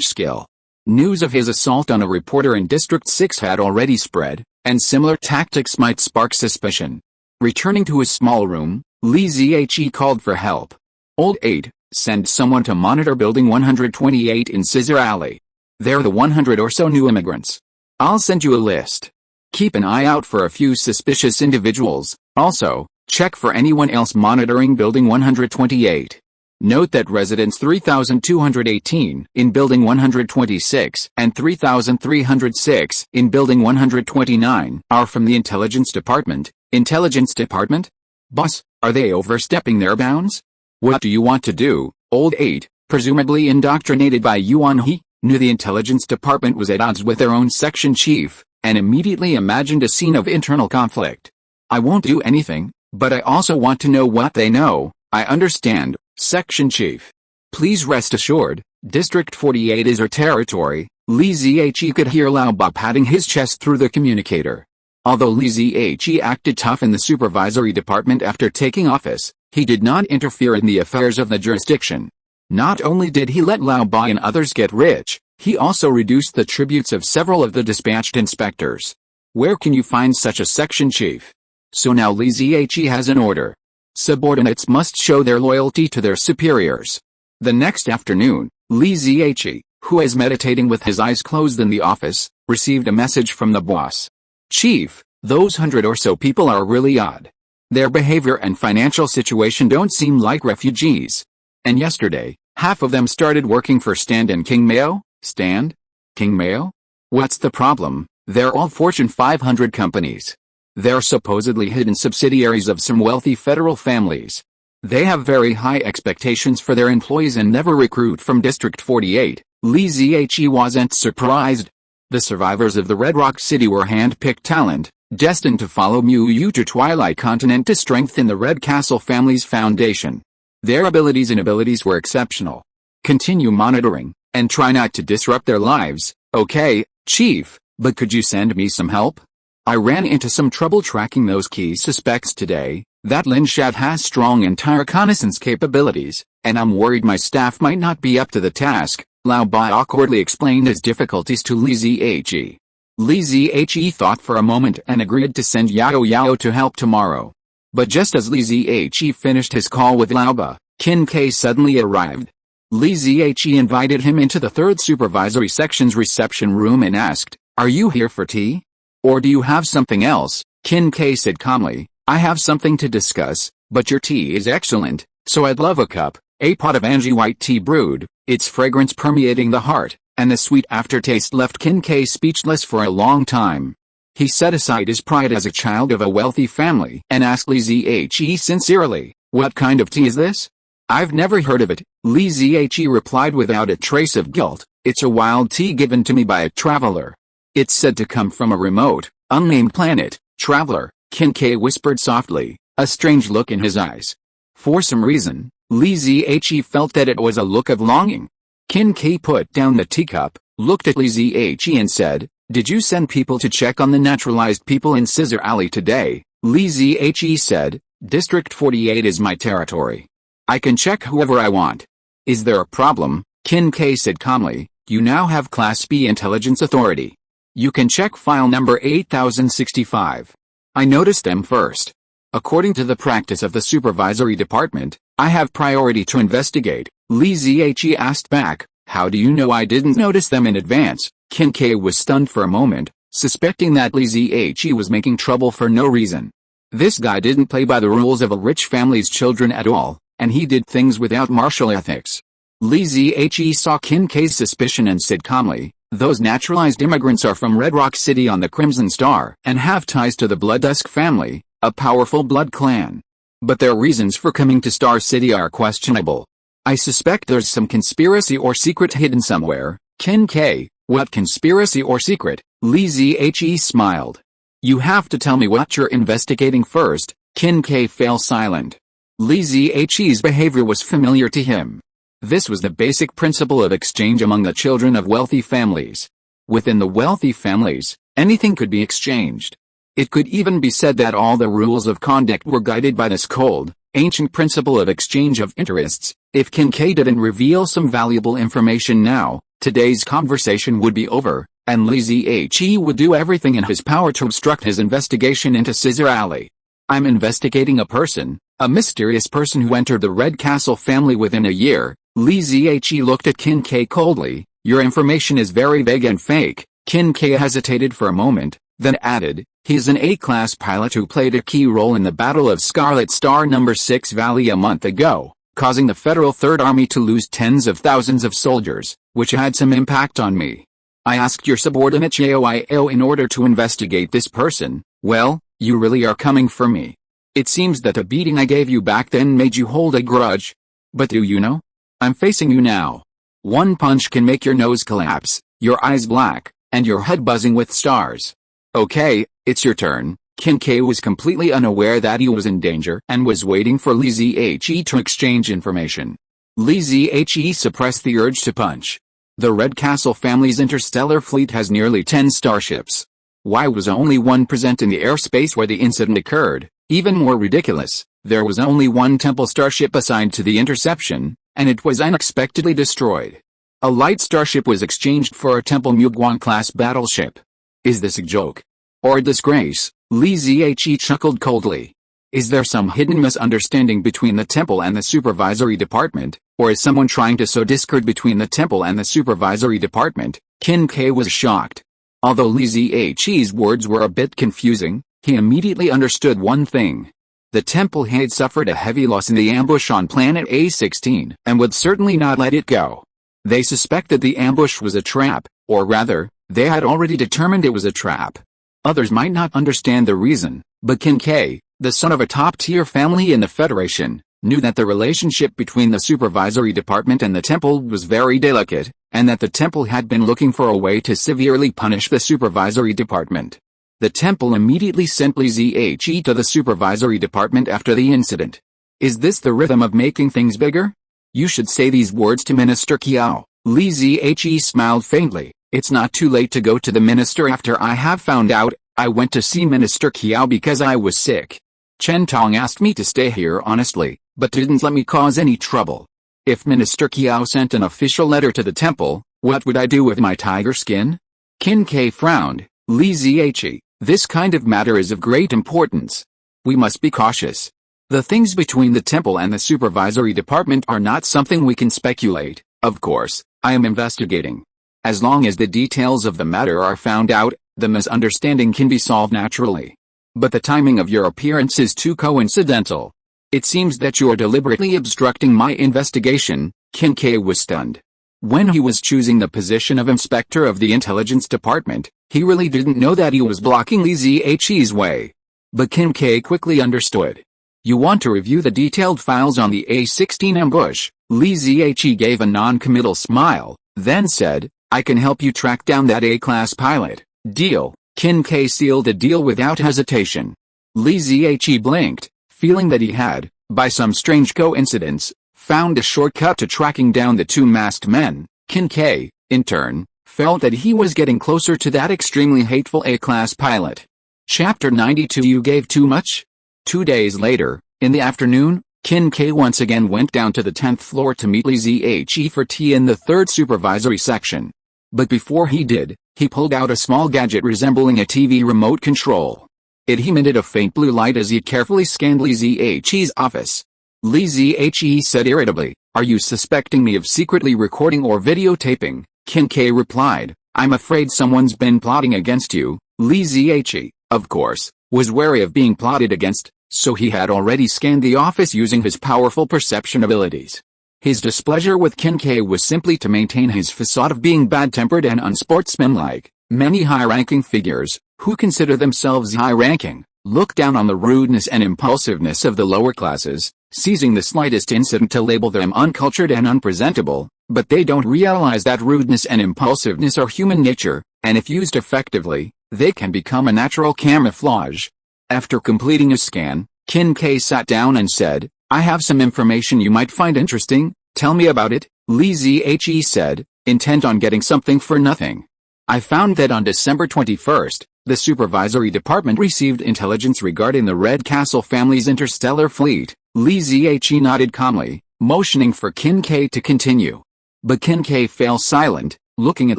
Speaker 1: skill. News of his assault on a reporter in District 6 had already spread, and similar tactics might spark suspicion. Returning to his small room, Li Zhe called for help. "Old 8, send someone to monitor Building 128 in Scissor Alley. They're the 100 or so new immigrants. I'll send you a list. Keep an eye out for a few suspicious individuals. Also, check for anyone else monitoring Building 128. Note that residents 3218 in Building 126 and 3306 in Building 129 are from the Intelligence Department." Intelligence Department? Boss, are they overstepping their bounds? What do you want to do? Old 8, presumably indoctrinated by Yuan He, knew the Intelligence Department was at odds with their own section chief, and immediately imagined a scene of internal conflict. "I won't do anything, but I also want to know what they know." "I understand, Section Chief. Please rest assured, District 48 is our territory." Li Zhe could hear Lao Ba patting his chest through the communicator. Although Li Zhe acted tough in the supervisory department after taking office, he did not interfere in the affairs of the jurisdiction. Not only did he let Lao Ba and others get rich, he also reduced the tributes of several of the dispatched inspectors. Where can you find such a section chief? So now Li Zhe has an order. Subordinates must show their loyalty to their superiors. The next afternoon, Li Zhe, who was meditating with his eyes closed in the office, received a message from the boss. "Chief, those 100 or so people are really odd. Their behavior and financial situation don't seem like refugees. And yesterday, half of them started working for Stand and King Mayo." "Stand? King Mayo? What's the problem?" "They're all Fortune 500 companies. They're supposedly hidden subsidiaries of some wealthy federal families. They have very high expectations for their employees and never recruit from District 48. Li Zhe wasn't surprised. The survivors of the Red Rock City were hand-picked talent, destined to follow Mu Yu to Twilight Continent to strengthen the Red Castle family's foundation. Their abilities were exceptional. Continue monitoring, and try not to disrupt their lives." "Okay, Chief, but could you send me some help? I ran into some trouble tracking those key suspects today. That Lin Shat has strong entire reconnaissance capabilities, and I'm worried my staff might not be up to the task." Lao Ba awkwardly explained his difficulties to Li Zhe. Li Zhe thought for a moment and agreed to send Yao to help tomorrow. But just as Li Zhe finished his call with Lao Ba, Qin Kai suddenly arrived. Li Zhe invited him into the 3rd Supervisory Section's reception room and asked, "Are you here for tea? Or do you have something else?" Qin Kai said calmly, "I have something to discuss, but your tea is excellent, so I'd love a cup." A pot of Angie white tea brewed, its fragrance permeating the heart, and the sweet aftertaste left Qin Kai speechless for a long time. He set aside his pride as a child of a wealthy family and asked Li Zhe sincerely, "What kind of tea is this?" "I've never heard of it," Li Zhe replied without a trace of guilt. "It's a wild tea given to me by a traveler. It's said to come from a remote, unnamed planet." "Traveler," Qin Kai whispered softly, a strange look in his eyes. For some reason, Li Zhe felt that it was a look of longing. Qin Kai put down the teacup, looked at Li Zhe and said, "Did you send people to check on the naturalized people in Scissor Alley today?" Li Zhe said, "District 48 is my territory. I can check whoever I want." "Is there a problem?" Qin Kai said calmly, "You now have Class B intelligence authority. You can check file number 8065. I noticed them first. According to the practice of the supervisory department, I have priority to investigate. Li Zihe asked back, how do you know I didn't notice them in advance? Qin Kai was stunned for a moment, suspecting that Li Zihe was making trouble for no reason. This guy didn't play by the rules of a rich family's children at all, and he did things without martial ethics. Li Zihe saw Qin Kai's suspicion and said calmly, those naturalized immigrants are from Red Rock City on the Crimson Star and have ties to the Blooddusk family, a powerful blood clan. But their reasons for coming to Star City are questionable. I suspect there's some conspiracy or secret hidden somewhere. Qin Kai, what conspiracy or secret? Li Zihe smiled. You have to tell me what you're investigating first. Qin Kai fell silent. Li Zihe's behavior was familiar to him. This was the basic principle of exchange among the children of wealthy families. Within the wealthy families, anything could be exchanged. It could even be said that all the rules of conduct were guided by this cold, ancient principle of exchange of interests. If Qin Kai didn't reveal some valuable information now, today's conversation would be over, and Li Zihe would do everything in his power to obstruct his investigation into Scissor Alley. I'm investigating a person, a mysterious person who entered the Red Castle family within a year. Li Zihe looked at Qin Kai coldly. Your information is very vague and fake. Qin Kai hesitated for a moment, then added, he's an A-class pilot who played a key role in the Battle of Scarlet Star No. 6 Valley a month ago, causing the Federal Third Army to lose tens of thousands of soldiers, which had some impact on me. I asked your subordinate Xiaowan in order to investigate this person. Well, you really are coming for me. It seems that the beating I gave you back then made you hold a grudge. But do you know? I'm facing you now. One punch can make your nose collapse, your eyes black, and your head buzzing with stars. Okay, it's your turn. Qin Kai was completely unaware that he was in danger and was waiting for Li Zihe to exchange information. Li Zihe suppressed the urge to punch. The Red Castle family's interstellar fleet has nearly 10 starships. Why was only one present in the airspace where the incident occurred? Even more ridiculous, there was only one temple starship assigned to the interception, and it was unexpectedly destroyed. A light starship was exchanged for a Temple Muguan-class battleship. Is this a joke? Or a disgrace? Li Zihe chuckled coldly. Is there some hidden misunderstanding between the temple and the supervisory department, or is someone trying to sow discord between the temple and the supervisory department? Qin Kai was shocked. Although Li Zihe's words were a bit confusing, he immediately understood one thing. The temple had suffered a heavy loss in the ambush on planet A16 and would certainly not let it go. They suspected the ambush was a trap, or rather, they had already determined it was a trap. Others might not understand the reason, but Qin Kai, the son of a top-tier family in the Federation, knew that the relationship between the supervisory department and the temple was very delicate, and that the temple had been looking for a way to severely punish the supervisory department. The temple immediately sent Li Zihe to the supervisory department after the incident. Is this the rhythm of making things bigger? You should say these words to Minister Xiao. Li Zihe smiled faintly. It's not too late to go to the minister after I have found out. I went to see Minister Xiao because I was sick. Chen Tong asked me to stay here honestly, but didn't let me cause any trouble. If Minister Xiao sent an official letter to the temple, what would I do with my tiger skin? Qin Kai frowned. Li Zihe, this kind of matter is of great importance. We must be cautious. The things between the temple and the supervisory department are not something we can speculate. Of course, I am investigating. As long as the details of the matter are found out, the misunderstanding can be solved naturally. But the timing of your appearance is too coincidental. It seems that you are deliberately obstructing my investigation. Qin Kai was stunned. When he was choosing the position of inspector of the intelligence department, he really didn't know that he was blocking Li Zihe's way. But Qin Kai quickly understood. You want to review the detailed files on the A16 ambush? Li Zihe gave a non-committal smile, then said, I can help you track down that A-class pilot. Deal. Qin Kai sealed a deal without hesitation. Li Zihe blinked, feeling that he had, by some strange coincidence, found a shortcut to tracking down the two masked men. Qin Kai, in turn, felt that he was getting closer to that extremely hateful A-class pilot. Chapter 92. You gave too much? 2 days later, in the afternoon, Qin Kai once again went down to the 10th floor to meet Li Zihe for tea in the 3rd supervisory section. But before he did, he pulled out a small gadget resembling a TV remote control. It emitted a faint blue light as he carefully scanned Li Zihe's office. Li Zihe said irritably, "Are you suspecting me of secretly recording or videotaping?" Qin Ke replied, "I'm afraid someone's been plotting against you." Li Zihe, of course, was wary of being plotted against, so he had already scanned the office using his powerful perception abilities. His displeasure with Qin Ke was simply to maintain his facade of being bad-tempered and unsportsmanlike. Many high-ranking figures, who consider themselves high-ranking, look down on the rudeness and impulsiveness of the lower classes, seizing the slightest incident to label them uncultured and unpresentable, but they don't realize that rudeness and impulsiveness are human nature, and if used effectively, they can become a natural camouflage. After completing a scan, Qin Ke sat down and said, "I have some information you might find interesting, tell me about it." Li Zihe said, intent on getting something for nothing. "I found that on December 21st, the supervisory department received intelligence regarding the Red Castle family's interstellar fleet." Li Zihe nodded calmly, motioning for Qin Ke to continue. But Qin Ke fell silent, looking at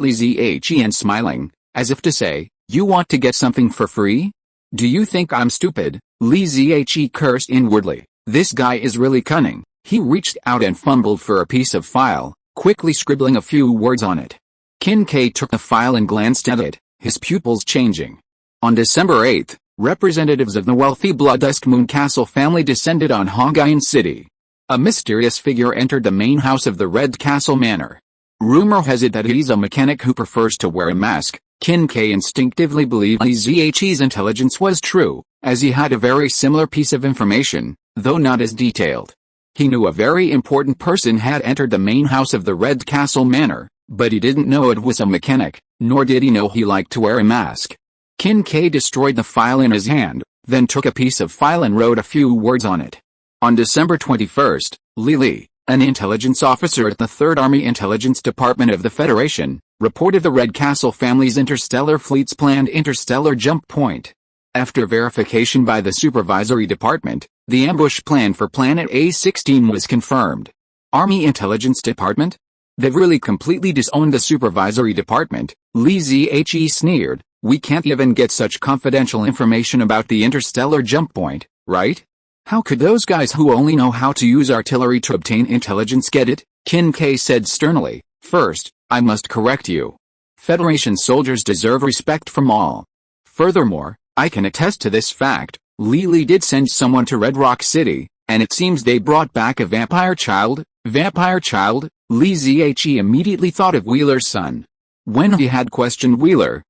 Speaker 1: Li Zihe and smiling, as if to say, "You want to get something for free? Do you think I'm stupid?" Li Zihe cursed inwardly. This guy is really cunning. He reached out and fumbled for a piece of file, quickly scribbling a few words on it. Qin Ke took the file and glanced at it, his pupils changing. On December 8th, representatives of the wealthy Blooddusk Moon Castle family descended on Hongyan City. A mysterious figure entered the main house of the Red Castle Manor. Rumor has it that he's a mechanic who prefers to wear a mask. Qin Ke instinctively believed Li Zihe's intelligence was true, as he had a very similar piece of information, though not as detailed. He knew a very important person had entered the main house of the Red Castle Manor, but he didn't know it was a mechanic, nor did he know he liked to wear a mask. Qin Ke destroyed the file in his hand, then took a piece of file and wrote a few words on it. On December 21st, Li, an intelligence officer at the 3rd Army Intelligence Department of the Federation, reported the Red Castle family's interstellar fleet's planned interstellar jump point. After verification by the supervisory department, the ambush plan for Planet A16 was confirmed. Army Intelligence Department? They've really completely disowned the supervisory department, Li Zihe sneered. "We can't even get such confidential information about the interstellar jump point, right? How could those guys who only know how to use artillery to obtain intelligence get it?" Qin Ke said sternly. "First, I must correct you. Federation soldiers deserve respect from all. Furthermore, I can attest to this fact. Li did send someone to Red Rock City, and it seems they brought back a vampire child." Vampire child? Li Zihe immediately thought of Wheeler's son. When he had questioned Wheeler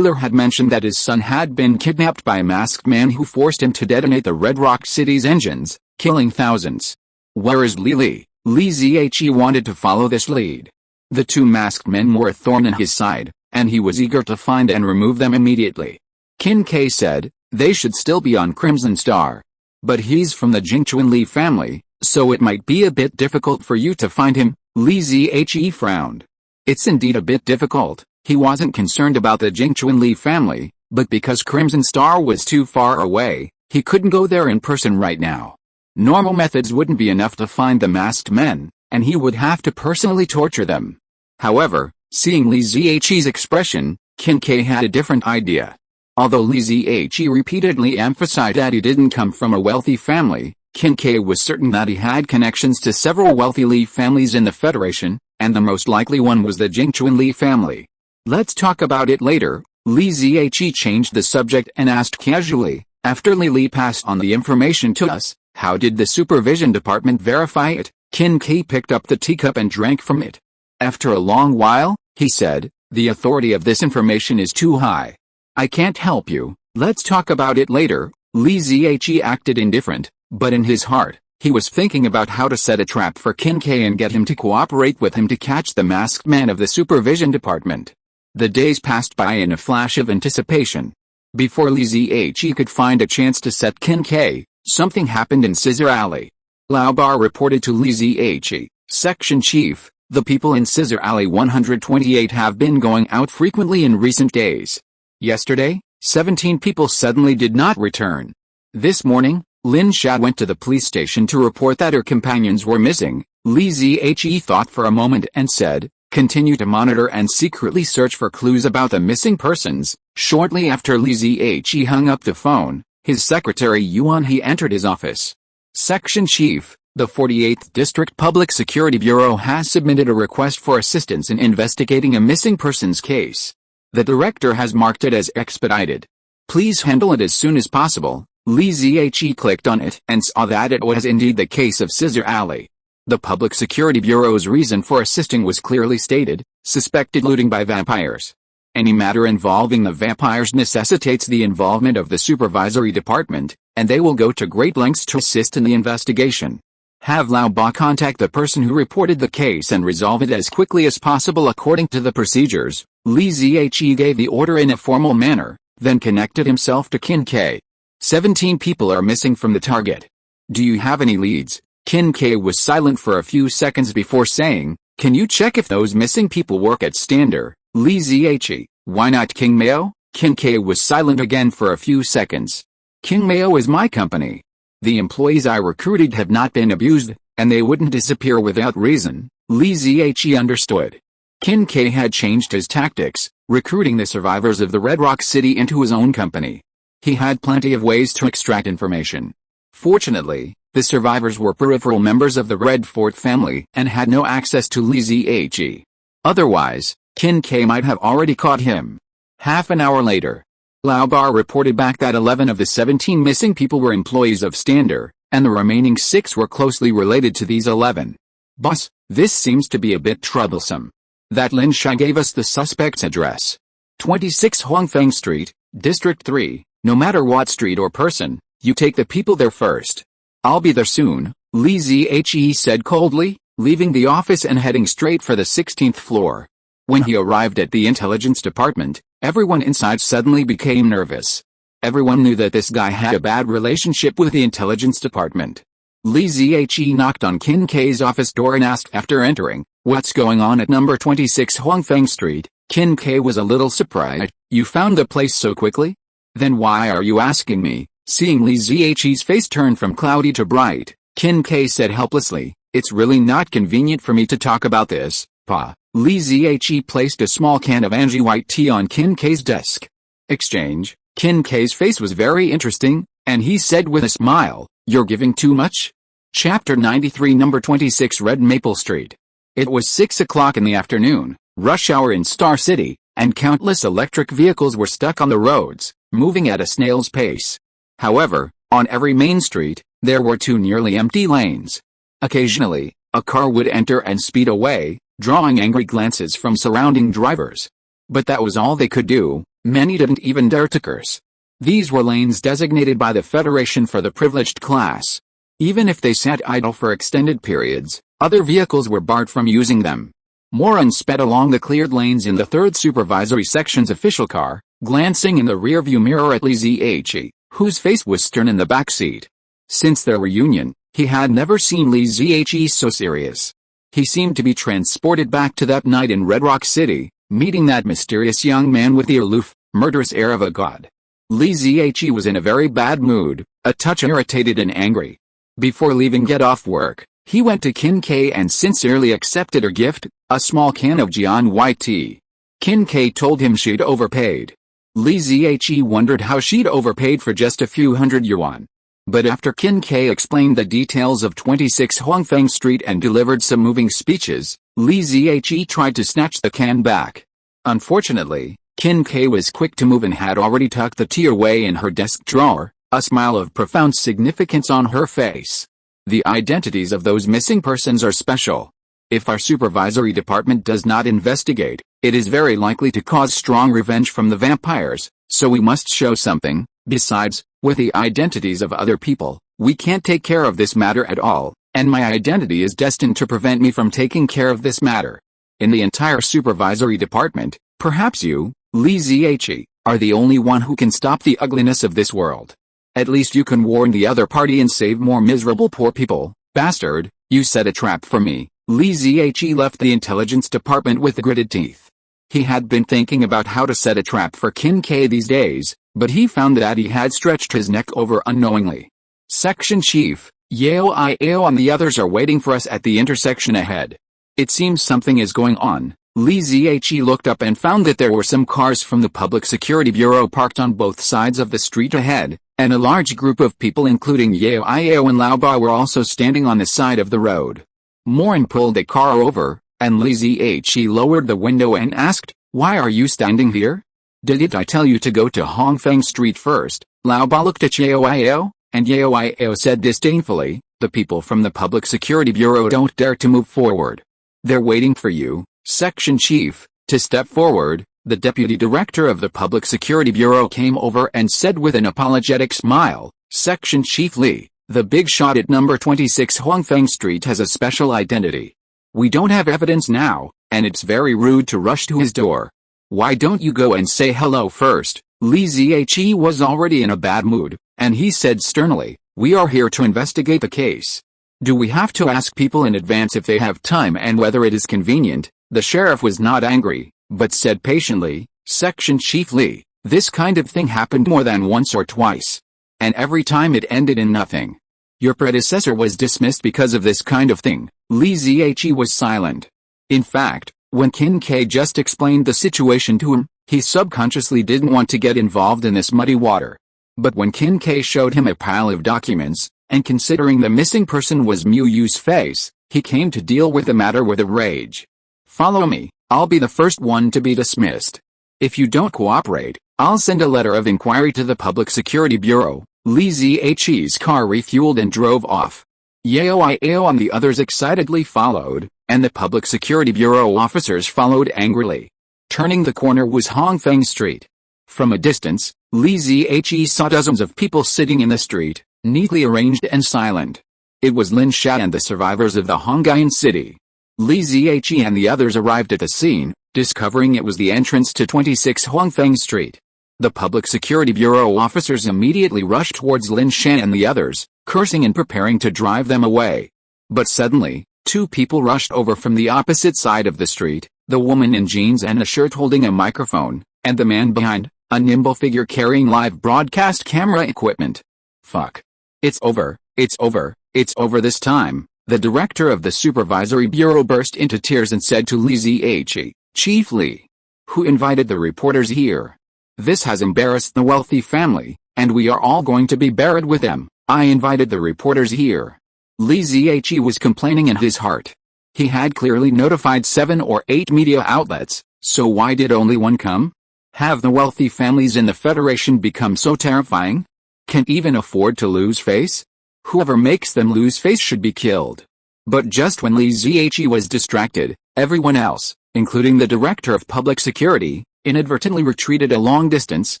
Speaker 1: had mentioned that his son had been kidnapped by a masked man who forced him to detonate the Red Rock City's engines, killing thousands. Whereas Li Zihe wanted to follow this lead. The two masked men were a thorn in his side, and he was eager to find and remove them immediately. Qin Ke said, "They should still be on Crimson Star. But he's from the Jingchuan family, so it might be a bit difficult for you to find him." Li Zihe frowned. "It's indeed a bit difficult." He wasn't concerned about the Jingchuan family, but because Crimson Star was too far away, he couldn't go there in person right now. Normal methods wouldn't be enough to find the masked men, and he would have to personally torture them. However, seeing Li Zihe's expression, Qin Ke had a different idea. Although Li Zihe repeatedly emphasized that he didn't come from a wealthy family, Qin Ke was certain that he had connections to several wealthy Li families in the Federation, and the most likely one was the Jingchuan family. "Let's talk about it later." Li Zihe changed the subject and asked casually, "After Li passed on the information to us, how did the supervision department verify it?" Qin Ke picked up the teacup and drank from it. "After a long while," he said, "the authority of this information is too high. I can't help you. Let's talk about it later." Li Zihe acted indifferent, but in his heart, he was thinking about how to set a trap for Qin Ke and get him to cooperate with him to catch the masked man of the supervision department. The days passed by in a flash of anticipation. Before Li Zihe could find a chance to set Qin Ke, something happened in Scissor Alley. Lao Bar reported to Li Zihe, "Section Chief, the people in Scissor Alley 128 have been going out frequently in recent days. Yesterday, 17 people suddenly did not return. This morning, Lin Sha went to the police station to report that her companions were missing." Li Zihe thought for a moment and said, "Continue to monitor and secretly search for clues about the missing persons." Shortly after Li Zihe hung up the phone, His secretary Yuan He entered his office. Section Chief, the 48th District Public Security Bureau has submitted a request for assistance in investigating a missing persons case. The director has marked it as expedited. Please handle it as soon as possible. Li Zhe clicked on it and saw that it was indeed the case of Scissor Alley. The Public Security Bureau's reason for assisting was clearly stated: suspected looting by vampires. Any matter involving the vampires necessitates the involvement of the supervisory department, and they will go to great lengths to assist in the investigation. Have Lao Ba contact the person who reported the case and resolve it as quickly as possible according to the procedures. Li Zhe gave the order in a formal manner, then connected himself to Qin Ke. 17 people are missing from the target. Do you have any leads? Qin Ke was silent for a few seconds before saying, can you check if those missing people work at Stander? Li Zhe, why not King Mao? Qin Ke was silent again for a few seconds. King Mao is my company. The employees I recruited have not been abused, and they wouldn't disappear without reason. Li Zhe understood. Qin Ke had changed his tactics, recruiting the survivors of the Red Rock City into his own company. He had plenty of ways to extract information. Fortunately, the survivors were peripheral members of the Red Fort family and had no access to Li Zhe. Otherwise, Qin Ke might have already caught him. Half an hour later, Lao Ba reported back that 11 of the 17 missing people were employees of Stander, and the remaining 6 were closely related to these 11. Boss, this seems to be a bit troublesome. That Lin Shai gave us the suspect's address. 26 Huangfeng Street, District 3. No matter what street or person, you take the people there first. I'll be there soon, Li Zhe said coldly, leaving the office and heading straight for the 16th floor. When he arrived at the intelligence department, everyone inside suddenly became nervous. Everyone knew that this guy had a bad relationship with the intelligence department. Li Zhe knocked on Qin Ke's office door and asked after entering, what's going on at number 26 Huangfeng Street? Qin Ke was a little surprised. You found the place so quickly? Then why are you asking me? Seeing Li Zhe's face turn from cloudy to bright, Qin Ke said helplessly, it's really not convenient for me to talk about this, Pa. Li Zhe placed a small can of Anji white tea on Qin Ke's desk. Exchange. Qin Ke's face was very interesting, and he said with a smile, you're giving too much? Chapter 93 Number 26 Red Maple Street. It was 6 o'clock in the afternoon, rush hour in Star City, and countless electric vehicles were stuck on the roads, moving at a snail's pace. However, on every main street, there were 2 nearly empty lanes. Occasionally, a car would enter and speed away, drawing angry glances from surrounding drivers. But that was all they could do. Many didn't even dare to curse. These were lanes designated by the Federation for the privileged class. Even if they sat idle for extended periods, other vehicles were barred from using them. Moran sped along the cleared lanes in the 3rd Supervisory Section's official car, glancing in the rearview mirror at Li Zhe, whose face was stern in the back seat. Since their reunion, he had never seen Li Zhe so serious. He seemed to be transported back to that night in Red Rock City, meeting that mysterious young man with the aloof, murderous air of a god. Li Zhe was in a very bad mood, a touch irritated and angry. Before leaving get off work, he went to Qin Ke and sincerely accepted her gift, a small can of Jian white tea. Qin Ke told him she'd overpaid. Li Zhe wondered how she'd overpaid for just a few hundred yuan. But after Qin Ke explained the details of 26 Huangfeng Street and delivered some moving speeches, Li Zhe tried to snatch the can back. Unfortunately, Qin Ke was quick to move and had already tucked the tea away in her desk drawer, a smile of profound significance on her face. The identities of those missing persons are special. If our supervisory department does not investigate, it is very likely to cause strong revenge from the vampires, so we must show something. Besides, with the identities of other people, we can't take care of this matter at all, and my identity is destined to prevent me from taking care of this matter. In the entire supervisory department, perhaps you, Li Zhe, are the only one who can stop the ugliness of this world. At least you can warn the other party and save more miserable poor people. Bastard, you set a trap for me. Li Zhe left the intelligence department with gritted teeth. He had been thinking about how to set a trap for Qin Ke these days, but he found that he had stretched his neck over unknowingly. Section Chief, Yao and the others are waiting for us at the intersection ahead. It seems something is going on. Li Zhe looked up and found that there were some cars from the Public Security Bureau parked on both sides of the street ahead, and a large group of people including Yao and Lao Ba were also standing on the side of the road. Morin pulled a car over, and Li Zihe lowered the window and asked, "Why are you standing here? Didn't I tell you to go to Hongfeng Street first?" Lao Ba looked at Yao, and Yao said disdainfully, "The people from the Public Security Bureau don't dare to move forward. They're waiting for you, Section Chief, to step forward." The Deputy Director of the Public Security Bureau came over and said with an apologetic smile, "Section Chief Li, the big shot at number 26 Hongfeng Street has a special identity. We don't have evidence now, and it's very rude to rush to his door. Why don't you go and say hello first?" Li Zihe was already in a bad mood, and he said sternly, "We are here to investigate the case. Do we have to ask people in advance if they have time and whether it is convenient?" The sheriff was not angry, but said patiently, "Section Chief Li, this kind of thing happened more than once or twice. And every time it ended in nothing. Your predecessor was dismissed because of this kind of thing." Li Zihe was silent. In fact, when Qin Ke just explained the situation to him, he subconsciously didn't want to get involved in this muddy water. But when Qin Ke showed him a pile of documents, and considering the missing person was Mu Yu's face, he came to deal with the matter with a rage. "Follow me, I'll be the first one to be dismissed. If you don't cooperate, I'll send a letter of inquiry to the Public Security Bureau." Li Zihe's car refueled and drove off. Yao and the others excitedly followed, and the Public Security Bureau officers followed angrily. Turning the corner was Hongfeng Street. From a distance, Li Zihe saw dozens of people sitting in the street, neatly arranged and silent. It was Lin Shan and the survivors of the Hongyan city. Li Zihe and the others arrived at the scene, discovering it was the entrance to 26 Hongfeng Street. The Public Security Bureau officers immediately rushed towards Lin Shan and the others, cursing and preparing to drive them away. But suddenly, two people rushed over from the opposite side of the street, the woman in jeans and a shirt holding a microphone, and the man behind, a nimble figure carrying live broadcast camera equipment. "Fuck. It's over, it's over, it's over this time." The director of the Supervisory Bureau burst into tears and said to Li Zihe, "Chief Li, who invited the reporters here? This has embarrassed the wealthy family, and we are all going to be buried with them. I invited the reporters here." Li Zihe was complaining in his heart. He had clearly notified 7 or 8 media outlets, so why did only one come? Have the wealthy families in the Federation become so terrifying? Can't even afford to lose face? Whoever makes them lose face should be killed. But just when Li Zihe was distracted, everyone else, including the Director of Public Security, inadvertently retreated a long distance,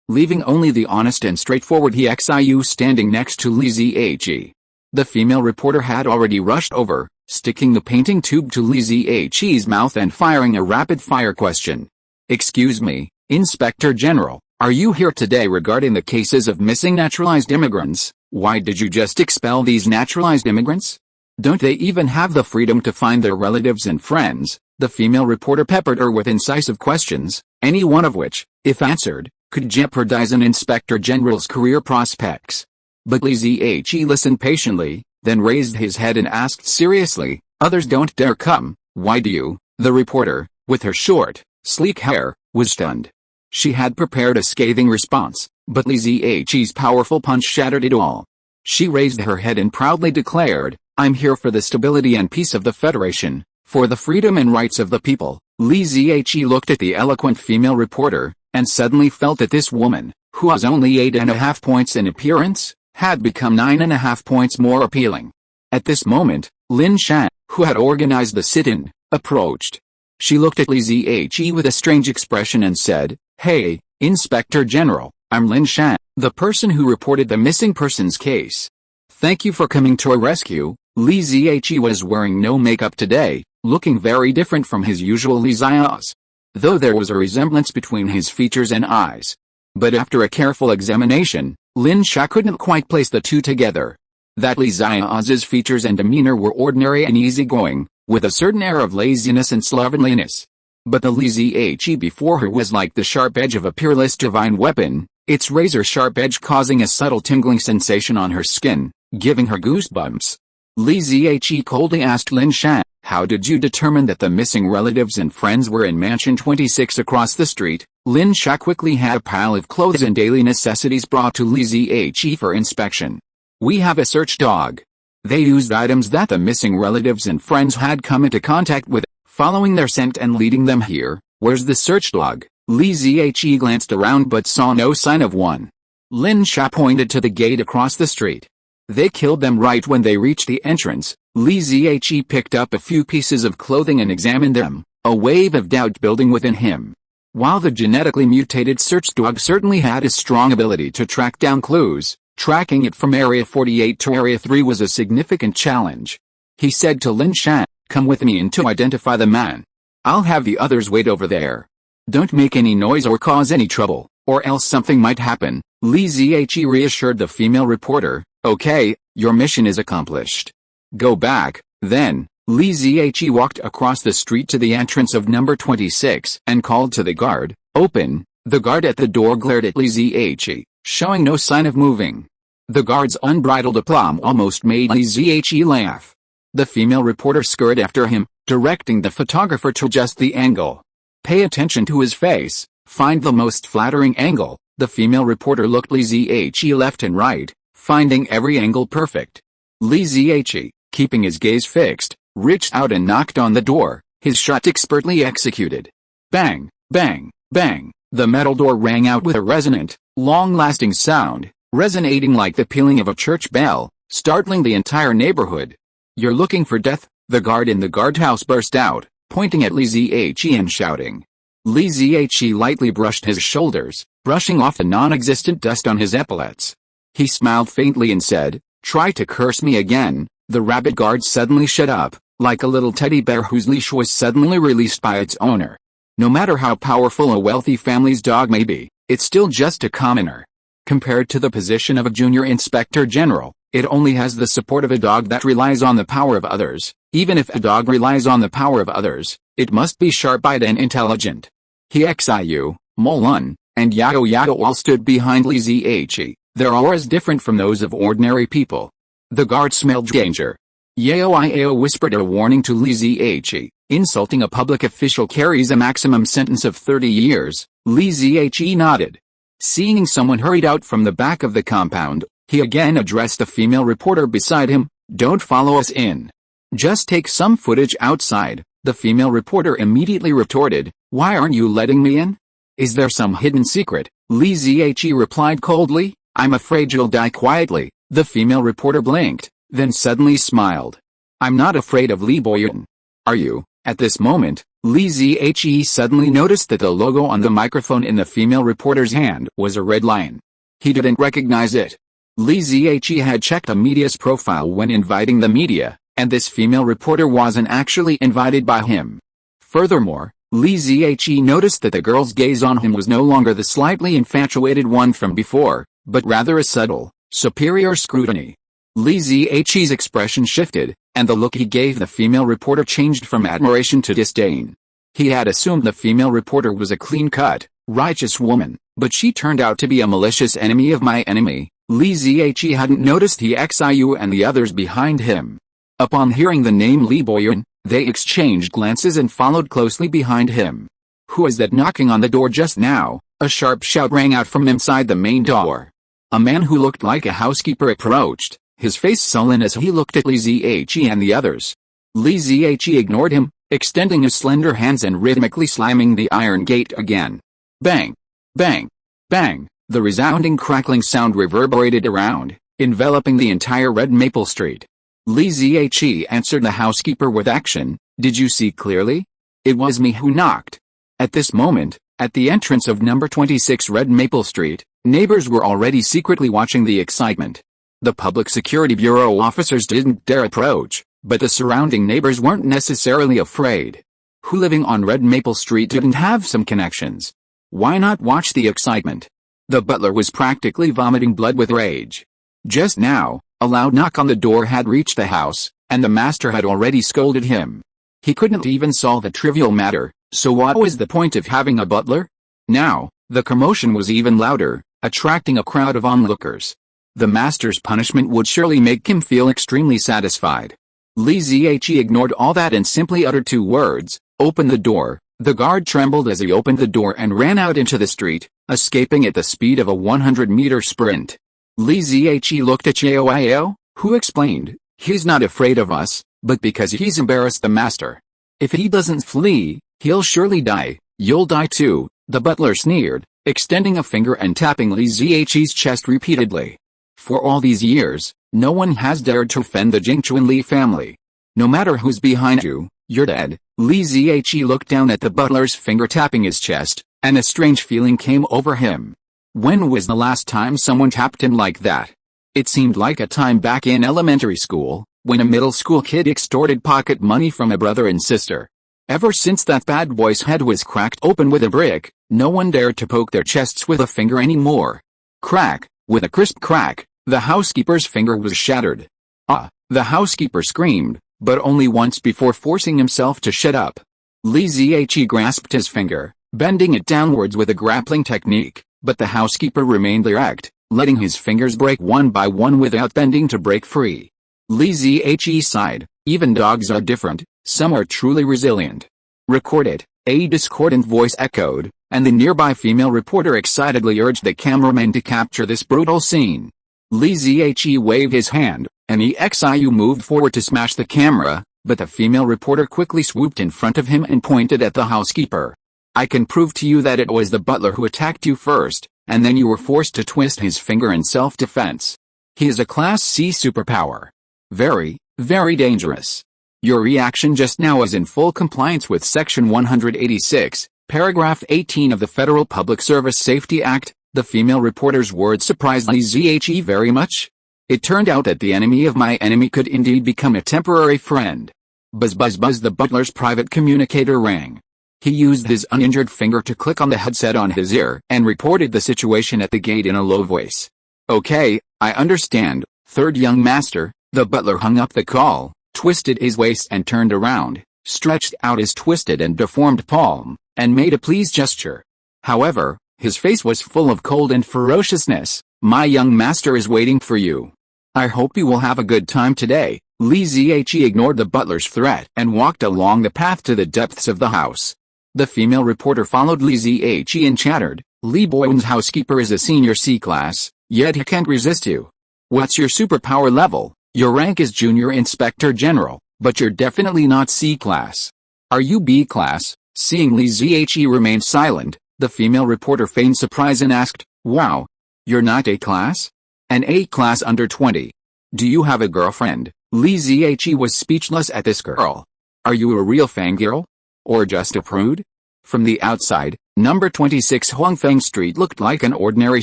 Speaker 1: leaving only the honest and straightforward Xiu standing next to Li Zihe. The female reporter had already rushed over, sticking the painting tube to Li Zihe's mouth and firing a rapid-fire question. "Excuse me, Inspector General, are you here today regarding the cases of missing naturalized immigrants? Why did you just expel these naturalized immigrants? Don't they even have the freedom to find their relatives and friends?" The female reporter peppered her with incisive questions, any one of which, if answered, could jeopardize an inspector general's career prospects. But Li Zihe listened patiently, then raised his head and asked seriously, "Others don't dare come, why do you?" The reporter, with her short, sleek hair, was stunned. She had prepared a scathing response, but Li Zihe's powerful punch shattered it all. She raised her head and proudly declared, "I'm here for the stability and peace of the Federation, for the freedom and rights of the people." Li Zihe looked at the eloquent female reporter, and suddenly felt that this woman, who was only 8.5 points in appearance, had become 9.5 points more appealing. At this moment, Lin Shan, who had organized the sit-in, approached. She looked at Li Zihe with a strange expression and said, "Hey, Inspector General, I'm Lin Shan, the person who reported the missing persons case. Thank you for coming to our rescue." Li Zihe was wearing no makeup today, looking very different from his usual Li Zia's, though there was a resemblance between his features and eyes. But after a careful examination, Lin Shan couldn't quite place the two together. That Li Zia's features and demeanor were ordinary and easygoing, with a certain air of laziness and slovenliness. But the Li Zihe before her was like the sharp edge of a peerless divine weapon, its razor-sharp edge causing a subtle tingling sensation on her skin, giving her goosebumps. Li Zihe coldly asked Lin Shan, How did you determine that the missing relatives and friends were in Mansion 26 across the street? Lin Sha quickly had a pile of clothes and daily necessities brought to Li Zhe for inspection. We have a search dog. They used items that the missing relatives and friends had come into contact with, following their scent and leading them here. Where's the search dog? Li Zhe glanced around but saw no sign of one. Lin Sha pointed to the gate across the street. They killed them right when they reached the entrance. Li Zhe picked up a few pieces of clothing and examined them, a wave of doubt building within him. While the genetically mutated search dog certainly had a strong ability to track down clues, tracking it from Area 48 to Area 3 was a significant challenge. He said to Lin Sha, "Come with me and to identify the man. I'll have the others wait over there. Don't make any noise or cause any trouble, or else something might happen." Li Zhe reassured the female reporter, "Okay, your mission is accomplished. Go back." Then, Li Zhe walked across the street to the entrance of number 26 and called to the guard, "Open." The guard at the door glared at Li Zhe, showing no sign of moving. The guard's unbridled aplomb almost made Li Zhe laugh. The female reporter scurried after him, directing the photographer to adjust the angle. "Pay attention to his face, find the most flattering angle." The female reporter looked Li Zhe left and right, finding every angle perfect. Li Zhe, keeping his gaze fixed, reached out and knocked on the door, his shot expertly executed. Bang, bang, bang. The metal door rang out with a resonant, long-lasting sound, resonating like the pealing of a church bell, startling the entire neighborhood. "You're looking for death?" The guard in the guardhouse burst out, pointing at Li Zhe and shouting. Li Zhe lightly brushed his shoulders, brushing off the non-existent dust on his epaulets. He smiled faintly and said, "Try to curse me again." The rabbit guard suddenly shut up, like a little teddy bear whose leash was suddenly released by its owner. No matter how powerful a wealthy family's dog may be, it's still just a commoner. Compared to the position of a junior inspector general, it only has the support of a dog that relies on the power of others. Even if a dog relies on the power of others, it must be sharp-eyed and intelligent. He Xiu, Molun, and Yao all stood behind Li Zhe. Their auras different from those of ordinary people. The guard smelled danger. Yao whispered a warning to Li Zhe. "Insulting a public official carries a maximum sentence of 30 years. Li Zhe nodded. Seeing someone hurried out from the back of the compound, he again addressed the female reporter beside him, "Don't follow us in. Just take some footage outside." The female reporter immediately retorted, "Why aren't you letting me in? Is there some hidden secret?" Li Zhe replied coldly, "I'm afraid you'll die quietly." The female reporter blinked, then suddenly smiled. "I'm not afraid of Li Boyuan. Are you?" At this moment, Li Zhe suddenly noticed that the logo on the microphone in the female reporter's hand was a red lion. He didn't recognize it. Li Zhe had checked the media's profile when inviting the media, and this female reporter wasn't actually invited by him. Furthermore, Li Zhe noticed that the girl's gaze on him was no longer the slightly infatuated one from before, but rather a subtle, superior scrutiny. Li Zhe's expression shifted, and the look he gave the female reporter changed from admiration to disdain. He had assumed the female reporter was a clean-cut, righteous woman, but she turned out to be a malicious enemy of my enemy. Li Zhe hadn't noticed Xiu and the others behind him. Upon hearing the name Li Boyuan, they exchanged glances and followed closely behind him. "Who is that knocking on the door just now?" A sharp shout rang out from inside the main door. A man who looked like a housekeeper approached, his face sullen as he looked at Li Zhe and the others. Li Zhe ignored him, extending his slender hands and rhythmically slamming the iron gate again. Bang! Bang! Bang! The resounding crackling sound reverberated around, enveloping the entire Red Maple Street. Li Zhe answered the housekeeper with action. "Did you see clearly? It was me who knocked." At this moment, at the entrance of number 26 Red Maple Street, neighbors were already secretly watching the excitement. The Public Security Bureau officers didn't dare approach, but the surrounding neighbors weren't necessarily afraid. Who living on Red Maple Street didn't have some connections? Why not watch the excitement? The butler was practically vomiting blood with rage. Just now, a loud knock on the door had reached the house, and the master had already scolded him. He couldn't even solve a trivial matter, so what was the point of having a butler? Now, the commotion was even louder, attracting a crowd of onlookers. The master's punishment would surely make him feel extremely satisfied. Li Ziyi ignored all that and simply uttered 2 words, "Open the door." The guard trembled as he opened the door and ran out into the street, escaping at the speed of a 100-meter sprint. Li Ziyi looked at Xiaowan, who explained, "He's not afraid of us, but because he's embarrassed the master. If he doesn't flee, he'll surely die." "You'll die too," the butler sneered, extending a finger and tapping Li Ziyi's chest repeatedly. "For all these years, no one has dared to offend the Jingchuan Li family. No matter who's behind you, you're dead." Li Ziyi looked down at the butler's finger tapping his chest, and a strange feeling came over him. When was the last time someone tapped him like that? It seemed like a time back in elementary school, when a middle school kid extorted pocket money from a brother and sister. Ever since that bad boy's head was cracked open with a brick, no one dared to poke their chests with a finger anymore. Crack! With a crisp crack, the housekeeper's finger was shattered. "Ah!" the housekeeper screamed, but only once before forcing himself to shut up. Li Ziyi grasped his finger, bending it downwards with a grappling technique, but the housekeeper remained erect, letting his fingers break one by one without bending to break free. Li Ziyi sighed. "Even dogs are different, some are truly resilient." "Record it," a discordant voice echoed, and the nearby female reporter excitedly urged the cameraman to capture this brutal scene. Li Ziyi waved his hand, and Exiu moved forward to smash the camera, but the female reporter quickly swooped in front of him and pointed at the housekeeper. "I can prove to you that it was the butler who attacked you first, and then you were forced to twist his finger in self-defense. He is a Class C superpower. Very, very dangerous. Your reaction just now is in full compliance with Section 186, Paragraph 18 of the Federal Public Service Safety Act." The female reporter's words surprised Li Ziyi very much. It turned out that the enemy of my enemy could indeed become a temporary friend. Buzz buzz buzz, the butler's private communicator rang. He used his uninjured finger to click on the headset on his ear and reported the situation at the gate in a low voice. "Okay, I understand, third young master." The butler hung up the call, twisted his waist and turned around, stretched out his twisted and deformed palm, and made a please gesture. However, his face was full of cold and ferociousness. "My young master is waiting for you. I hope you will have a good time today." Li Ziyi ignored the butler's threat and walked along the path to the depths of the house. The female reporter followed Li Ziyi and chattered, "Li Boyun's housekeeper is a senior C class, yet he can't resist you. What's your superpower level? Your rank is Junior Inspector General, but you're definitely not C class. Are you B class?" Seeing Li Ziyi remain silent, the female reporter feigned surprise and asked, "Wow. You're not A class? An A class under 20. Do you have a girlfriend?" Li Ziyi was speechless at this girl. "Are you a real fangirl? Or just a prude?" From the outside, number 26 Huangfeng Street looked like an ordinary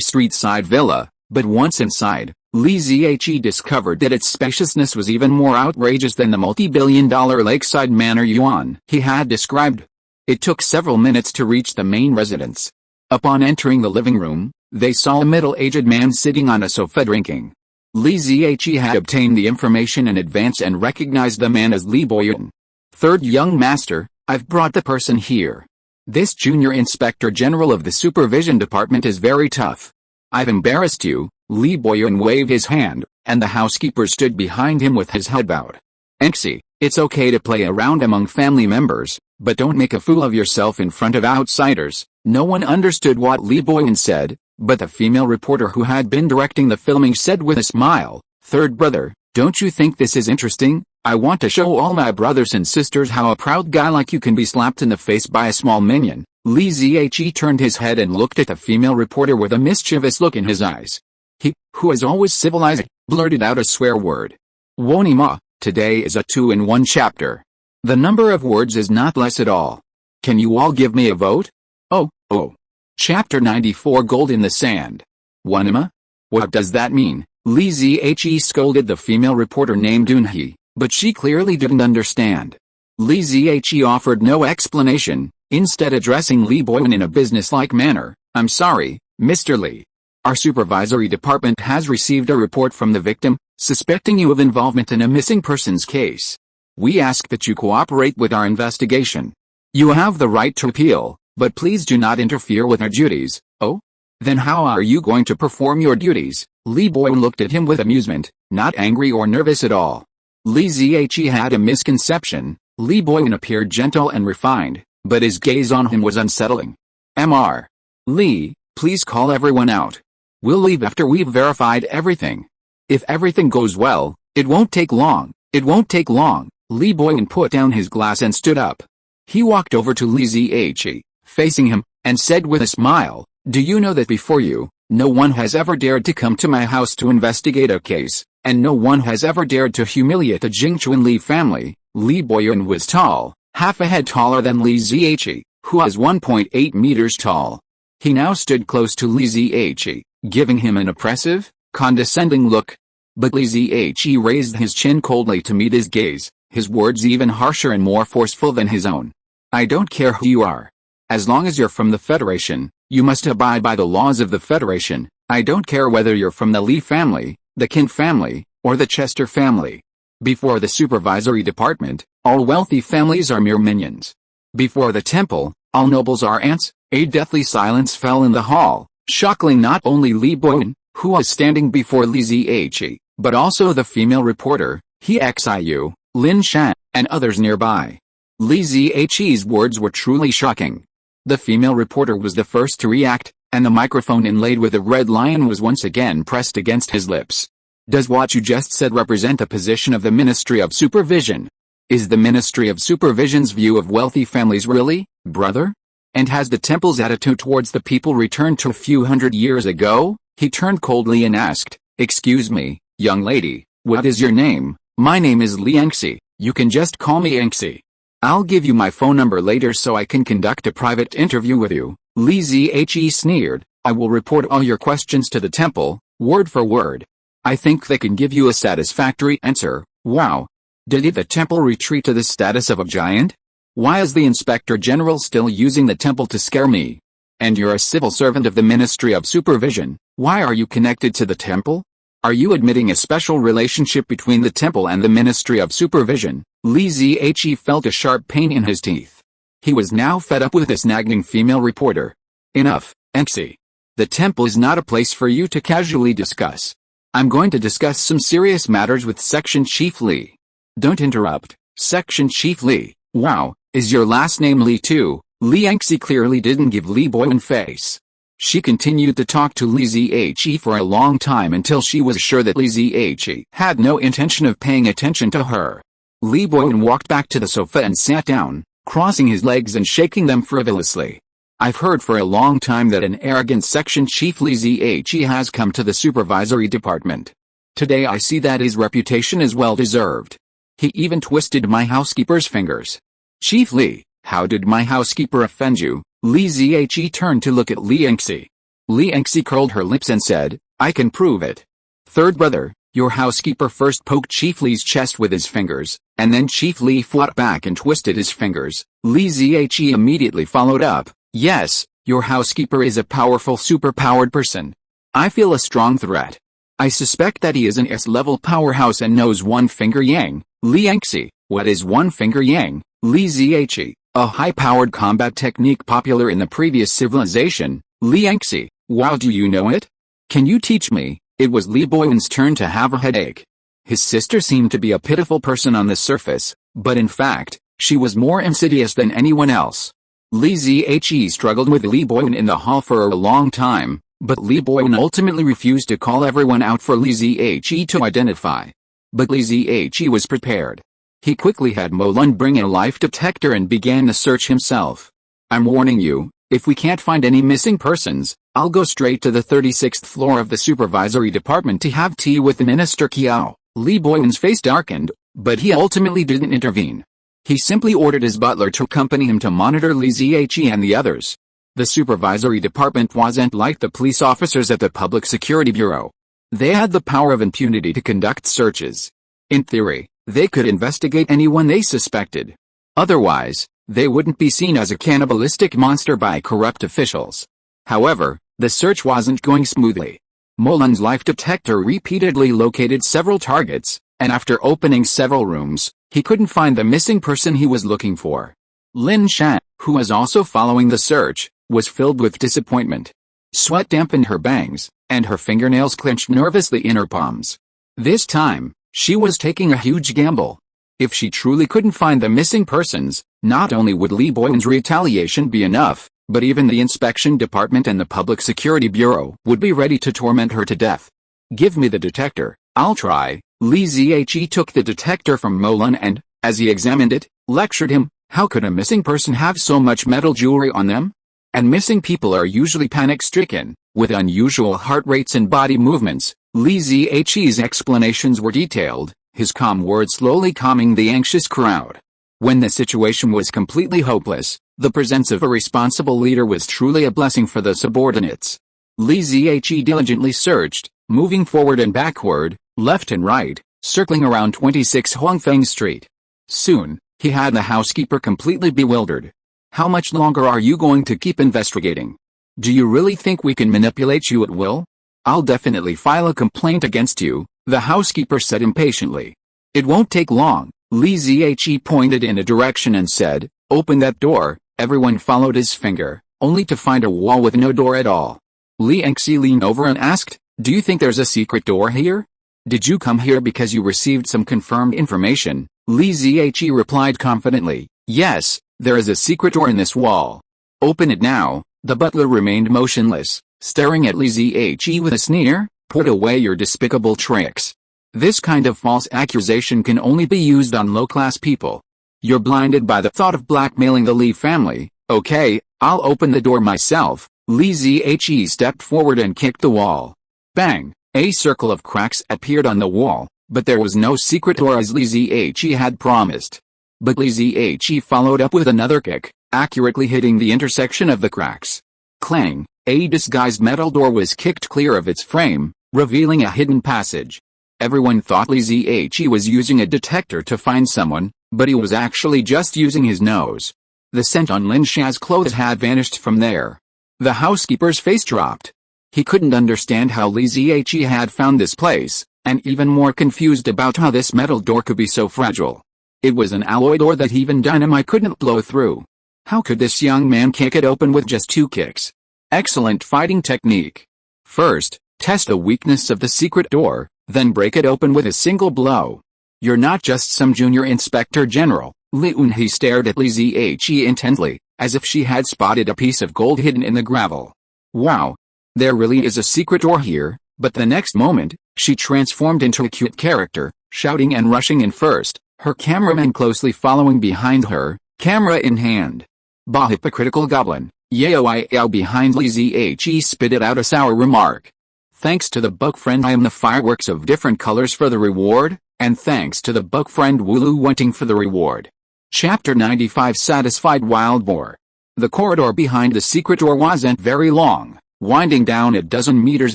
Speaker 1: street-side villa, but once inside, Li Ziyi discovered that its spaciousness was even more outrageous than the multi-billion-dollar lakeside manor Yuan he had described. It took several minutes to reach the main residence. Upon entering the living room, they saw a middle-aged man sitting on a sofa drinking. Li Ziyi had obtained the information in advance and recognized the man as Li Boyun. "Third young master, I've brought the person here. This junior inspector general of the supervision department is very tough. I've embarrassed you." Li Boyun waved his hand, and the housekeeper stood behind him with his head bowed. "Enxi, it's okay to play around among family members, but don't make a fool of yourself in front of outsiders." No one understood what Li Boyun said, but the female reporter who had been directing the filming said with a smile, "Third brother, don't you think this is interesting? I want to show all my brothers and sisters how a proud guy like you can be slapped in the face by a small minion." Li Ziyi turned his head and looked at the female reporter with a mischievous look in his eyes. He, who is always civilized, blurted out a swear word. "Wonima, today is a 2-in-1 chapter. The number of words is not less at all. Can you all give me a vote?" Oh. Chapter 94, Gold in the Sand. "Wonima? What does that mean?" Li Ziyi scolded the female reporter named Dunhe, but she clearly didn't understand. Li Ziyi offered no explanation, instead addressing Li Boyun in a businesslike manner. "I'm sorry, Mr. Li. Our supervisory department has received a report from the victim, suspecting you of involvement in a missing persons case. We ask that you cooperate with our investigation. You have the right to appeal, but please do not interfere with our duties." "Oh? Then how are you going to perform your duties?" Li Boyun looked at him with amusement, not angry or nervous at all. Li Ziyi had a misconception. Li Boyan appeared gentle and refined, but his gaze on him was unsettling. Mr. Li, please call everyone out. We'll leave after we've verified everything. If everything goes well, it won't take long. It won't take long. Li Boyan put down his glass and stood up. He walked over to Li Ziyi, facing him, and said with a smile, "Do you know that before you, no one has ever dared to come to my house to investigate a case, and no one has ever dared to humiliate the Jingchuan Li family?" Li Boyan was tall, half a head taller than Li Ziyi, who was 1.8 meters tall. He now stood close to Li Ziyi, giving him an oppressive, condescending look. But Li Ziyi raised his chin coldly to meet his gaze, his words even harsher and more forceful than his own. "I don't care who you are. As long as you're from the Federation, you must abide by the laws of the Federation. I don't care whether you're from the Li family, the Qin family, or the Chester family. Before the supervisory department, all wealthy families are mere minions. Before the temple, all nobles are ants." A deathly silence fell in the hall, shockingly not only Li Boyan, who was standing before Li Ziyi, but also the female reporter, He Xiu, Lin Shan, and others nearby. Li Ziyi's words were truly shocking. The female reporter was the first to react, and the microphone inlaid with a red lion was once again pressed against his lips. "Does what you just said represent the position of the Ministry of Supervision? Is the Ministry of Supervision's view of wealthy families really, brother? And has the temple's attitude towards the people returned to a few hundred years ago?" He turned coldly and asked, "Excuse me, young lady, what is your name?" "My name is Li Yangxi. You can just call me Yangxi. I'll give you my phone number later so I can conduct a private interview with you." Li Ziyi sneered, "I will report all your questions to the temple, word for word. I think they can give you a satisfactory answer." Wow. Did the temple retreat to the status of a giant? Why is the Inspector General still using the temple to scare me? And you're a civil servant of the Ministry of Supervision. Why are you connected to the temple? Are you admitting a special relationship between the temple and the Ministry of Supervision? Li Ziyi felt a sharp pain in his teeth. He was now fed up with this nagging female reporter. "Enough, Yangxi. The temple is not a place for you to casually discuss. I'm going to discuss some serious matters with Section Chief Li." "Don't interrupt, Section Chief Li. Wow, is your last name Li too?" Li Yangxi clearly didn't give Li Boyan face. She continued to talk to Li Ziyi for a long time until she was sure that Li Ziyi had no intention of paying attention to her. Li Boyan walked back to the sofa and sat down, crossing his legs and shaking them frivolously. "I've heard for a long time that an arrogant section chief Li Ziyi has come to the supervisory department. Today I see that his reputation is well deserved. He even twisted my housekeeper's fingers." "Chief Li, how did my housekeeper offend you?" Li Ziyi turned to look at Li Yangxi. Li Yangxi curled her lips and said, "I can prove it. Third brother, your housekeeper first poked Chief Li's chest with his fingers, and then Chief Li fought back and twisted his fingers." Li Ziyi immediately followed up, "Yes, your housekeeper is a powerful superpowered person. I feel a strong threat. I suspect that he is an S-level powerhouse and knows one finger yang." Li Yangxi, what is one finger yang? Li Ziyi, a high-powered combat technique popular in the previous civilization. Li Yangxi, wow, do you know it? Can you teach me? It was Li Boyan's turn to have a headache. His sister seemed to be a pitiful person on the surface, but in fact, she was more insidious than anyone else. Li Ziyi struggled with Li Boyan in the hall for a long time, but Li Boyan ultimately refused to call everyone out for Li Ziyi to identify. But Li Ziyi was prepared. He quickly had Molun bring a life detector and began the search himself. "I'm warning you, if we can't find any missing persons, I'll go straight to the 36th floor of the supervisory department to have tea with Minister Xiao." Li Boyan's face darkened, but he ultimately didn't intervene. He simply ordered his butler to accompany him to monitor Li Ziyi and the others. The supervisory department wasn't like the police officers at the Public Security Bureau. They had the power of impunity to conduct searches. In theory, they could investigate anyone they suspected. Otherwise, they wouldn't be seen as a cannibalistic monster by corrupt officials. However, the search wasn't going smoothly. Molun's life detector repeatedly located several targets, and after opening several rooms, he couldn't find the missing person he was looking for. Lin Shan, who was also following the search, was filled with disappointment. Sweat dampened her bangs, and her fingernails clenched nervously in her palms. This time, She was taking a huge gamble. If she truly couldn't find the missing persons, not only would Li Boyun's retaliation be enough, but even the inspection department and the Public Security Bureau would be ready to torment her to death. Give me the detector, I'll try. Li Zhe took the detector from Molan and, as he examined it, lectured him. How could a missing person have so much metal jewelry on them? And missing people are usually panic-stricken, with unusual heart rates and body movements. Li Zhe's explanations were detailed, his calm words slowly calming the anxious crowd. When the situation was completely hopeless, the presence of a responsible leader was truly a blessing for the subordinates. Li Zhe diligently searched, moving forward and backward, left and right, circling around 26 Huangfeng Street. Soon, he had the housekeeper completely bewildered. How much longer are you going to keep investigating? Do you really think we can manipulate you at will? I'll definitely file a complaint against you, the housekeeper said impatiently. It won't take long. Li Zhe pointed in a direction and said, open that door. Everyone followed his finger, only to find a wall with no door at all. Li Enxi leaned over and asked, do you think there's a secret door here? Did you come here because you received some confirmed information? Li Zhe replied confidently, yes, there is a secret door in this wall. Open it now. The butler remained motionless, staring at Li Zhe with a sneer. Put away your despicable tricks. This kind of false accusation can only be used on low-class people. You're blinded by the thought of blackmailing the Li family. Okay, I'll open the door myself. Li Zhe stepped forward and kicked the wall. Bang! A circle of cracks appeared on the wall, but there was no secret door as Li Zhe had promised. But Li Zhe followed up with another kick, accurately hitting the intersection of the cracks. Clang! A disguised metal door was kicked clear of its frame, revealing a hidden passage. Everyone thought Li Zhe was using a detector to find someone, but he was actually just using his nose. The scent on Lin Xia's clothes had vanished from there. The housekeeper's face dropped. He couldn't understand how Li Zhe had found this place, and even more confused about how this metal door could be so fragile. It was an alloy door that even dynamite couldn't blow through. How could this young man kick it open with just 2 kicks? Excellent fighting technique. First, test the weakness of the secret door, then break it open with a single blow. You're not just some junior inspector general. Li Unhe stared at Li Zhe intently, as if she had spotted a piece of gold hidden in the gravel. Wow! There really is a secret door here, but the next moment, she transformed into a cute character, shouting and rushing in first, her cameraman closely following behind her, camera in hand. Bah, hypocritical goblin. Yao behind Li Zhe spitted out a sour remark. Thanks to the bug friend I am the fireworks of different colors for the reward, and thanks to the bug friend Wooloo wanting for the reward. Chapter 95 Satisfied Wild Boar. The corridor behind the secret door wasn't very long, winding down a dozen meters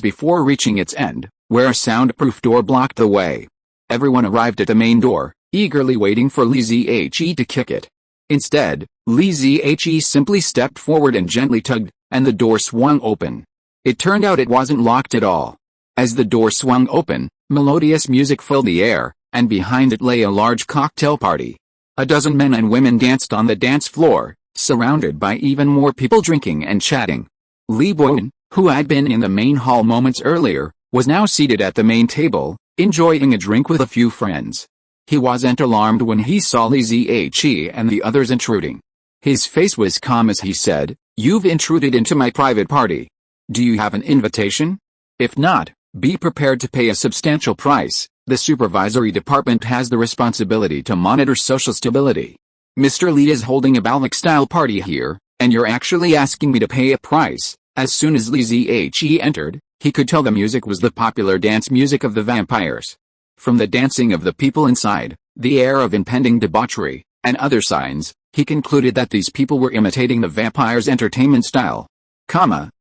Speaker 1: before reaching its end, where a soundproof door blocked the way. Everyone arrived at the main door, eagerly waiting for Li Zhe to kick it. Instead, Li Zhe simply stepped forward and gently tugged, and the door swung open. It turned out it wasn't locked at all. As the door swung open, melodious music filled the air, and behind it lay a large cocktail party. A dozen men and women danced on the dance floor, surrounded by even more people drinking and chatting. Li Boyun, who had been in the main hall moments earlier, was now seated at the main table, enjoying a drink with a few friends. He wasn't alarmed when he saw Li Zhe and the others intruding. His face was calm as he said, "You've intruded into my private party. Do you have an invitation? If not, be prepared to pay a substantial price. The supervisory department has the responsibility to monitor social stability. Mr. Li is holding a Balvic-style party here, and you're actually asking me to pay a price." As soon as Li Zhe entered, he could tell the music was the popular dance music of the vampires. From the dancing of the people inside, the air of impending debauchery, and other signs, he concluded that these people were imitating the vampires' entertainment style.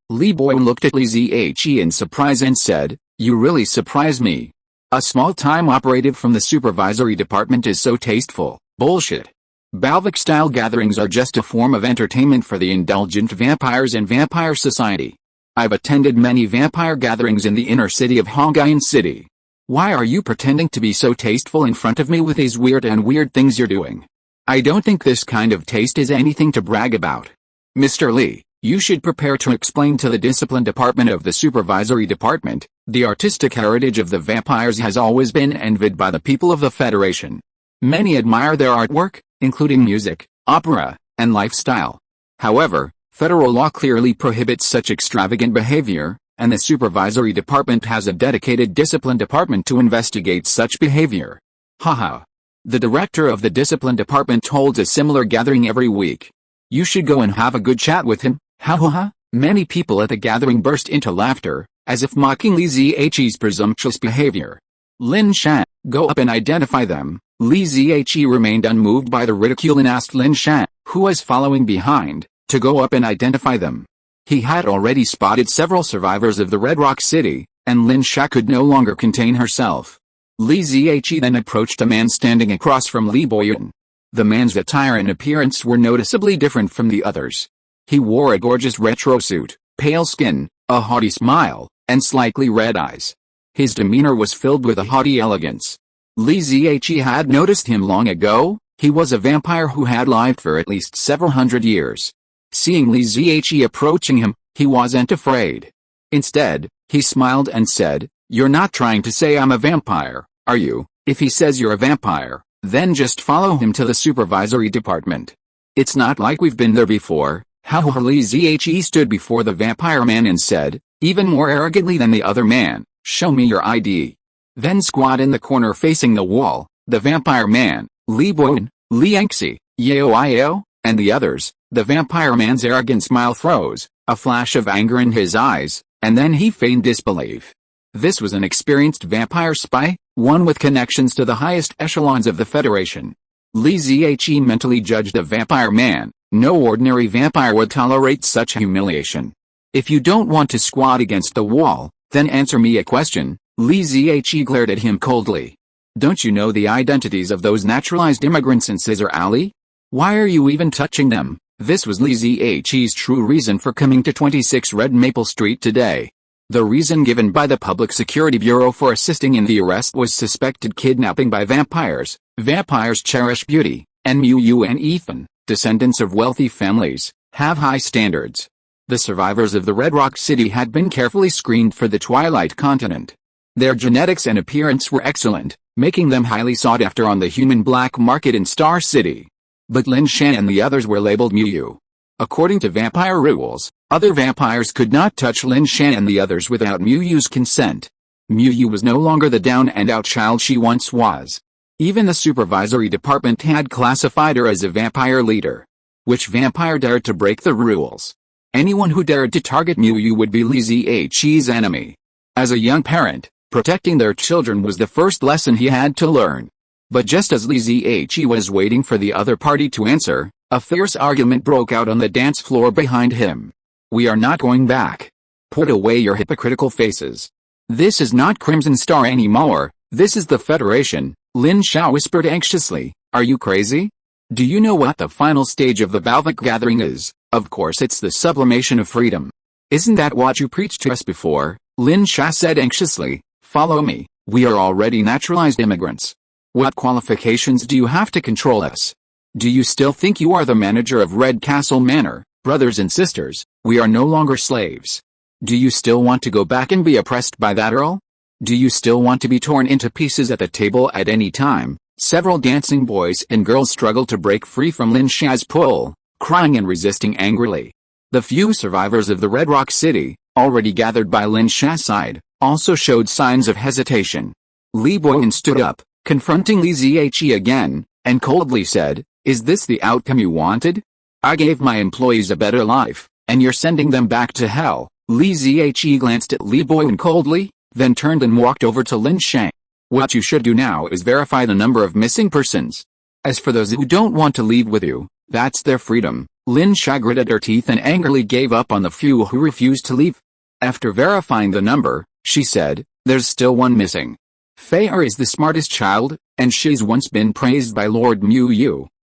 Speaker 1: Li Boyun looked at Li Zhe in surprise and said, "You really surprise me. A small-time operative from the supervisory department is so tasteful." Bullshit. Balvic-style gatherings are just a form of entertainment for the indulgent vampires in vampire society. I've attended many vampire gatherings in the inner city of Hongyan City. Why are you pretending to be so tasteful in front of me with these weird things you're doing? I don't think this kind of taste is anything to brag about. Mr. Li, you should prepare to explain to the discipline department of the supervisory department, The artistic heritage of the vampires has always been envied by the people of the Federation. Many admire their artwork, including music, opera, and lifestyle. However, federal law clearly prohibits such extravagant behavior, and the supervisory department has a dedicated discipline department to investigate such behavior. Haha. The director of the discipline department holds a similar gathering every week. You should go and have a good chat with him. Ha ha ha. Many people at the gathering burst into laughter, as if mocking Li Zihe's presumptuous behavior. Lin Shan, go up and identify them. Li Zihe remained unmoved by the ridicule and asked Lin Shan, who was following behind, to go up and identify them. He had already spotted several survivors of the Red Rock City, and Lin Shan could no longer contain herself. Li Zihe then approached a man standing across from Li Boyun. The man's attire and appearance were noticeably different from the others. He wore a gorgeous retro suit, pale skin, a haughty smile, and slightly red eyes. His demeanor was filled with a haughty elegance. Li Zihe had noticed him long ago. He was a vampire who had lived for at least several hundred years. Seeing Li Zihe approaching him, he wasn't afraid. Instead, he smiled and said, "You're not trying to say I'm a vampire, are you? If he says you're a vampire, then just follow him to the supervisory department. It's not like we've been there before." How Li Zihe stood before the vampire man and said, even more arrogantly than the other man, "Show me your ID." Then squat in the corner facing the wall, the vampire man, Li Boyun, Li Yangxi, Yao, and the others. The vampire man's arrogant smile froze, a flash of anger in his eyes, and then he feigned disbelief. This was an experienced vampire spy, one with connections to the highest echelons of the Federation. Li Zihe mentally judged the vampire man. No ordinary vampire would tolerate such humiliation. If you don't want to squat against the wall, then answer me a question. Li Zihe glared at him coldly. Don't you know the identities of those naturalized immigrants in Scissor Alley? Why are you even touching them? This was Li Zihe's true reason for coming to 26 Red Maple Street today. The reason given by the Public Security Bureau for assisting in the arrest was suspected kidnapping by vampires. Vampires cherish beauty, and Mu and Ethan, descendants of wealthy families, have high standards. The survivors of the Red Rock City had been carefully screened for the Twilight Continent. Their genetics and appearance were excellent, making them highly sought after on the human black market in Star City. But Lin Shan and the others were labeled Mu. According to vampire rules, other vampires could not touch Lin Shan and the others without Mu's consent. Mu was no longer the down-and-out child she once was. Even the supervisory department had classified her as a vampire leader. Which vampire dared to break the rules? Anyone who dared to target Mu would be Li Zihe's enemy. As a young parent, protecting their children was the first lesson he had to learn. But just as Li Zihe was waiting for the other party to answer, a fierce argument broke out on the dance floor behind him. We are not going back. Put away your hypocritical faces. This is not Crimson Star anymore, this is the Federation, Lin Xiao whispered anxiously. Are you crazy? Do you know what the final stage of the Balvic gathering is? Of course it's the sublimation of freedom. Isn't that what you preached to us before? Lin Xiao said anxiously. Follow me, we are already naturalized immigrants. What qualifications do you have to control us? Do you still think you are the manager of Red Castle Manor? Brothers and sisters, we are no longer slaves. Do you still want to go back and be oppressed by that earl? Do you still want to be torn into pieces at the table at any time? Several dancing boys and girls struggled to break free from Lin Xiao's pull, crying and resisting angrily. The few survivors of the Red Rock City, already gathered by Lin Xiao's side, also showed signs of hesitation. Li Boyun stood up, confronting Li Zihe again, and coldly said, "Is this the outcome you wanted? I gave my employees a better life, and you're sending them back to hell." Li Zihe glanced at Li Boyun coldly, then turned and walked over to Lin Xiao. "What you should do now is verify the number of missing persons. As for those who don't want to leave with you, that's their freedom." Lin Xiao gritted her teeth and angrily gave up on the few who refused to leave. After verifying the number, she said, "There's still one missing. Fei is the smartest child, and she's once been praised by Lord Mu.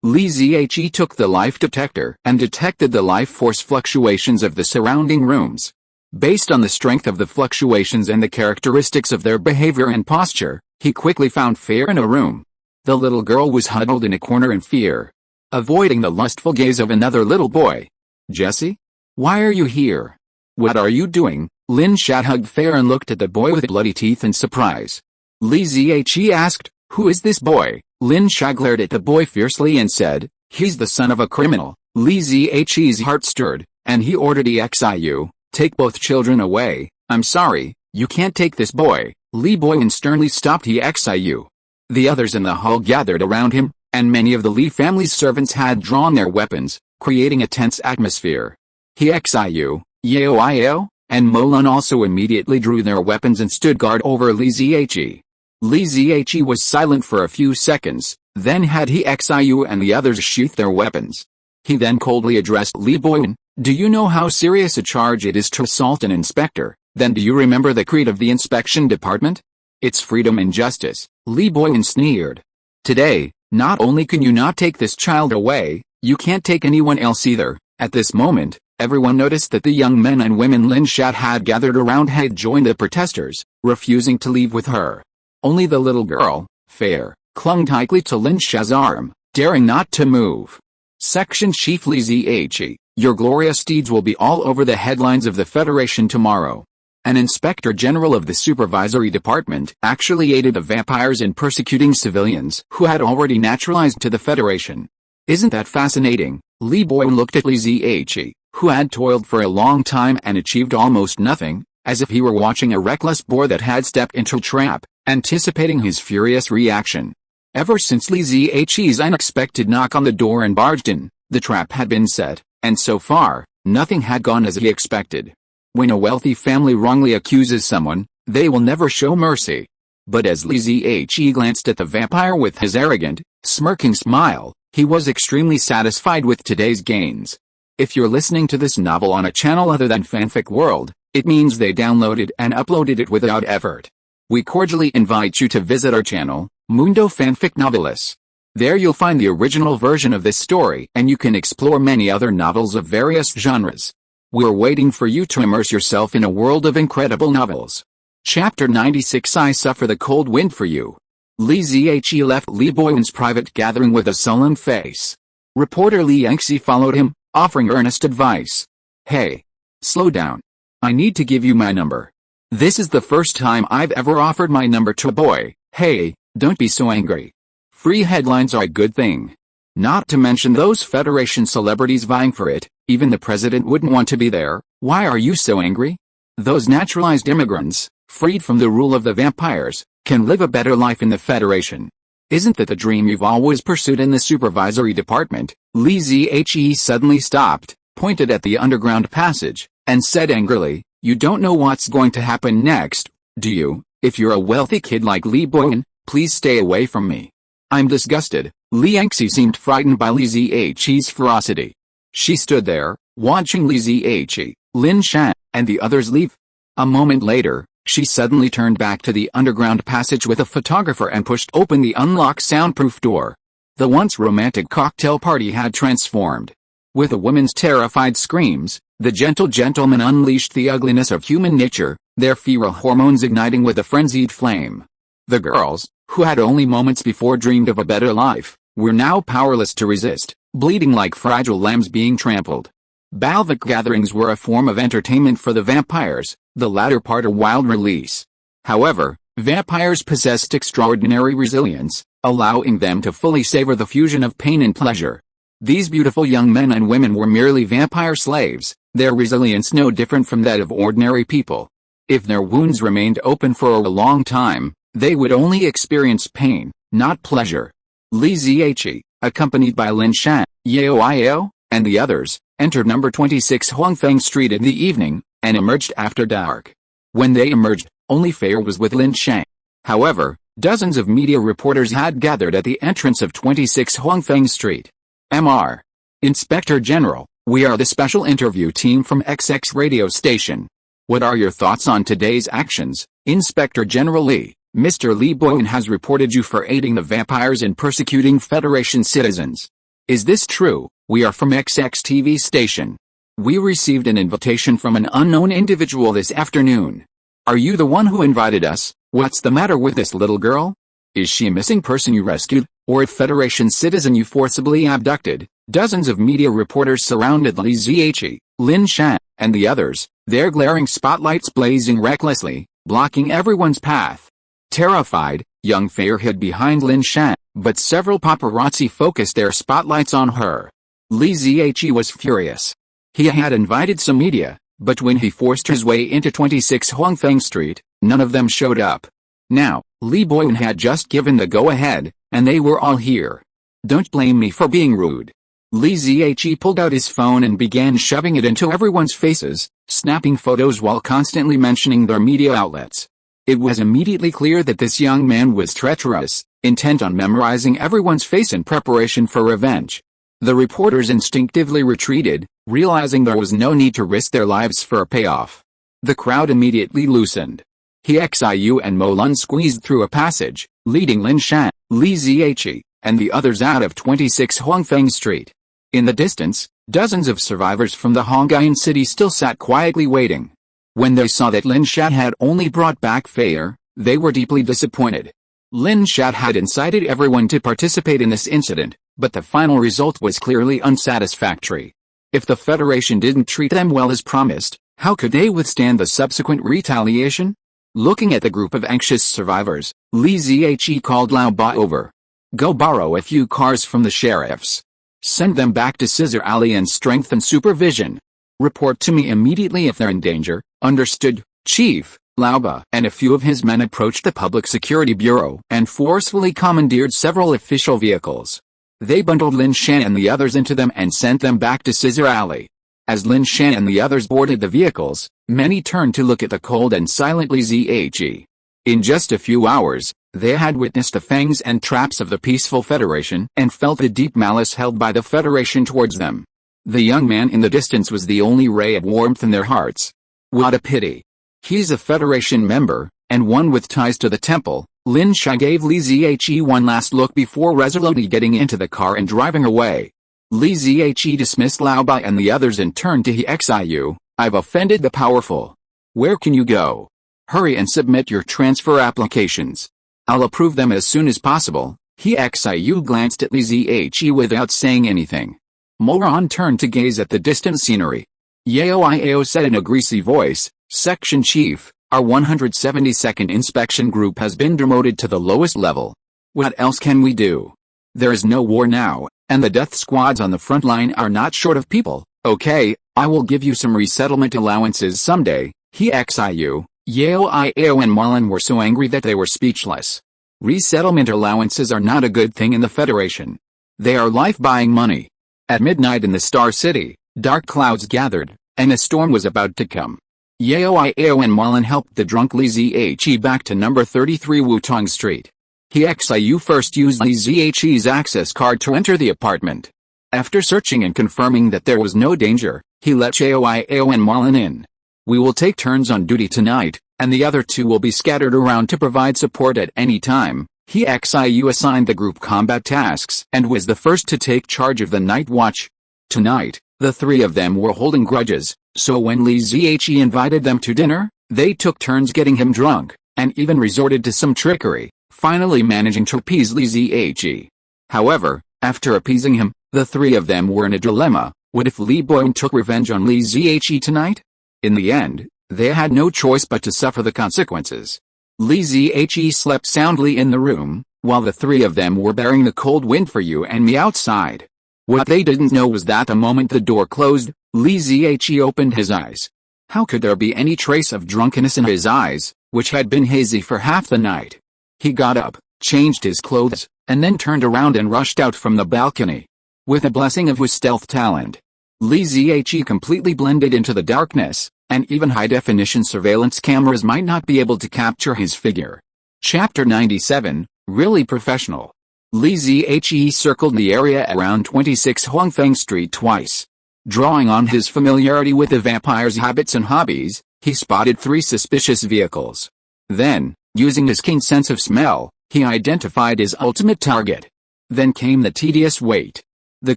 Speaker 1: Li Zihe took the life detector and detected the life force fluctuations of the surrounding rooms. Based on the strength of the fluctuations and the characteristics of their behavior and posture, he quickly found Fei in a room. The little girl was huddled in a corner in fear, avoiding the lustful gaze of another little boy. "Jesse? Why are you here? What are you doing?" Lin Shan hugged Fair and looked at the boy with bloody teeth in surprise. Li Zhe asked, "Who is this boy?" Lin Shan glared at the boy fiercely and said, "He's the son of a criminal." Li Zhe's heart stirred, and he ordered Exiu, "Take both children away." "I'm sorry, you can't take this boy." Li Boyan sternly stopped Exiu. The others in the hall gathered around him, and many of the Li family's servants had drawn their weapons, creating a tense atmosphere. Exiu, Yao, and Molun also immediately drew their weapons and stood guard over Li Zhe. Li Zhe was silent for a few seconds, then had Exiu and the others sheath their weapons. He then coldly addressed Li Boyan, "Do you know how serious a charge it is to assault an inspector? Then do you remember the creed of the inspection department? It's freedom and justice." Li Boyan sneered. "Today, not only can you not take this child away, you can't take anyone else either." At this moment, everyone noticed that the young men and women Lin Shan had gathered around had joined the protesters, refusing to leave with her. Only the little girl, Fair, clung tightly to Lin Shan's arm, daring not to move. Section Chief Li Zhe, your glorious deeds will be all over the headlines of the Federation tomorrow. An inspector general of the supervisory department actually aided the vampires in persecuting civilians who had already naturalized to the Federation. Isn't that fascinating? Li Boyan looked at Li Zhe, who had toiled for a long time and achieved almost nothing, as if he were watching a reckless boar that had stepped into a trap, anticipating his furious reaction. Ever since Li Zhe's unexpected knock on the door and barged in, the trap had been set, and so far, nothing had gone as he expected. When a wealthy family wrongly accuses someone, they will never show mercy. But as Li Zhe glanced at the vampire with his arrogant, smirking smile, he was extremely satisfied with today's gains. If you're listening to this novel on a channel other than Fanfic World, it means they downloaded and uploaded it without effort. We cordially invite you to visit our channel, Mundo Fanfic Novelis. There you'll find the original version of this story and you can explore many other novels of various genres. We're waiting for you to immerse yourself in a world of incredible novels. Chapter 96 I Suffer the Cold Wind for You. Li Zhe left Li Boyan's private gathering with a sullen face. Reporter Li Yangxi followed him, offering earnest advice. "Hey. Slow down. I need to give you my number. This is the first time I've ever offered my number to a boy. Hey, don't be so angry. Free headlines are a good thing. Not to mention those Federation celebrities vying for it, even the president wouldn't want to be there. Why are you so angry? Those naturalized immigrants, freed from the rule of the vampires, can live a better life in the Federation. Isn't that the dream you've always pursued in the supervisory department?" Li Zhe suddenly stopped, pointed at the underground passage, and said angrily, "You don't know what's going to happen next, do you? If you're a wealthy kid like Li Boyan, please stay away from me. I'm disgusted." Li Yangxi seemed frightened by Li Zhe's ferocity. She stood there, watching Li Zhe, Lin Shan, and the others leave. A moment later, she suddenly turned back to the underground passage with a photographer and pushed open the unlocked soundproof door. The once romantic cocktail party had transformed. With a woman's terrified screams, the gentle gentleman unleashed the ugliness of human nature, their feral hormones igniting with a frenzied flame. The girls, who had only moments before dreamed of a better life, were now powerless to resist, bleeding like fragile lambs being trampled. Balvic gatherings were a form of entertainment for the vampires, the latter part a wild release. However, vampires possessed extraordinary resilience, allowing them to fully savor the fusion of pain and pleasure. These beautiful young men and women were merely vampire slaves, their resilience no different from that of ordinary people. If their wounds remained open for a long time, they would only experience pain, not pleasure. Li Zhe, accompanied by Lin Shan, Yao, and the others, entered number 26 Huangfeng Street in the evening, and emerged after dark. When they emerged, only Fair was with Lin Shan. However, dozens of media reporters had gathered at the entrance of 26 Huangfeng Street. Mr. Inspector General, we are the special interview team from XX radio station. What are your thoughts on today's actions, Inspector General Li? Mr. Li Boyan has reported you for aiding the vampires in persecuting Federation citizens. Is this true? We are from XX TV station. We received an invitation from an unknown individual this afternoon. Are you the one who invited us? What's the matter with this little girl? Is she a missing person you rescued, or a Federation citizen you forcibly abducted? Dozens of media reporters surrounded Li Zhe, Lin Shan, and the others, their glaring spotlights blazing recklessly, blocking everyone's path. Terrified, young Fair hid behind Lin Shan, but several paparazzi focused their spotlights on her. Li Zihe was furious. He had invited some media, but when he forced his way into 26 Huangfeng Street, none of them showed up. Now, Li Boyun had just given the go-ahead, and they were all here. Don't blame me for being rude. Li Zihe pulled out his phone and began shoving it into everyone's faces, snapping photos while constantly mentioning their media outlets. It was immediately clear that this young man was treacherous, intent on memorizing everyone's face in preparation for revenge. The reporters instinctively retreated, realizing there was no need to risk their lives for a payoff. The crowd immediately loosened. He Xiu and Mo Lun squeezed through a passage, leading Lin Shan, Li Zihe, and the others out of 26 Huangfeng Street. In the distance, dozens of survivors from the Hongyan city still sat quietly waiting. When they saw that Lin Shan had only brought back Fair, they were deeply disappointed. Lin Shan had incited everyone to participate in this incident, but the final result was clearly unsatisfactory. If the Federation didn't treat them well as promised, how could they withstand the subsequent retaliation? Looking at the group of anxious survivors, Li Zihe called Lao Ba over. Go borrow a few cars from the sheriffs. Send them back to Scissor Alley and strengthen supervision. Report to me immediately if they're in danger. Understood, Chief. Lao Ba and a few of his men approached the Public Security Bureau and forcefully commandeered several official vehicles. They bundled Lin Shan and the others into them and sent them back to Scissor Alley. As Lin Shan and the others boarded the vehicles, many turned to look at the cold and silent Li Zihe. In just a few hours, they had witnessed the fangs and traps of the peaceful Federation and felt the deep malice held by the Federation towards them. The young man in the distance was the only ray of warmth in their hearts. What a pity. He's a Federation member, and one with ties to the temple. Lin Shan gave Li Zihe one last look before resolutely getting into the car and driving away. Li Zihe dismissed Lao Ba and the others and turned to He Xiu. I've offended the powerful. Where can you go? Hurry and submit your transfer applications. I'll approve them as soon as possible. He Xiu glanced at Li Zihe without saying anything. Moran turned to gaze at the distant scenery. Yao said in a greasy voice, Section Chief, our 172nd Inspection Group has been demoted to the lowest level. What else can we do? There is no war now, and the death squads on the front line are not short of people. Okay, I will give you some resettlement allowances someday. He Xiu, Yao and Marlin were so angry that they were speechless. Resettlement allowances are not a good thing in the Federation. They are life-buying money. At midnight in the Star City, dark clouds gathered, and a storm was about to come. Yao and Marlin helped the drunk Li Zihe back to number 33 Wutong Street. He Xiu first used Li Zihe's access card to enter the apartment. After searching and confirming that there was no danger, he let Yao and Marlin in. We will take turns on duty tonight, and the other two will be scattered around to provide support at any time. He Xiu assigned the group combat tasks and was the first to take charge of the night watch. Tonight, the three of them were holding grudges, so when Li Zihe invited them to dinner, they took turns getting him drunk, and even resorted to some trickery, finally managing to appease Li Zihe. However, after appeasing him, the three of them were in a dilemma. What if Li Boyun took revenge on Li Zihe tonight? In the end, they had no choice but to suffer the consequences. Li Zihe slept soundly in the room, while the three of them were bearing the cold wind for you and me outside. What they didn't know was that the moment the door closed, Li Zihe opened his eyes. How could there be any trace of drunkenness in his eyes, which had been hazy for half the night? He got up, changed his clothes, and then turned around and rushed out from the balcony. With a blessing of his stealth talent, Li Zihe completely blended into the darkness, and even high-definition surveillance cameras might not be able to capture his figure. Chapter 97, Really Professional. Li Zihe circled the area around 26 Huangfeng Street twice. Drawing on his familiarity with the vampire's habits and hobbies, he spotted 3 suspicious vehicles. Then, using his keen sense of smell, he identified his ultimate target. Then came the tedious wait. The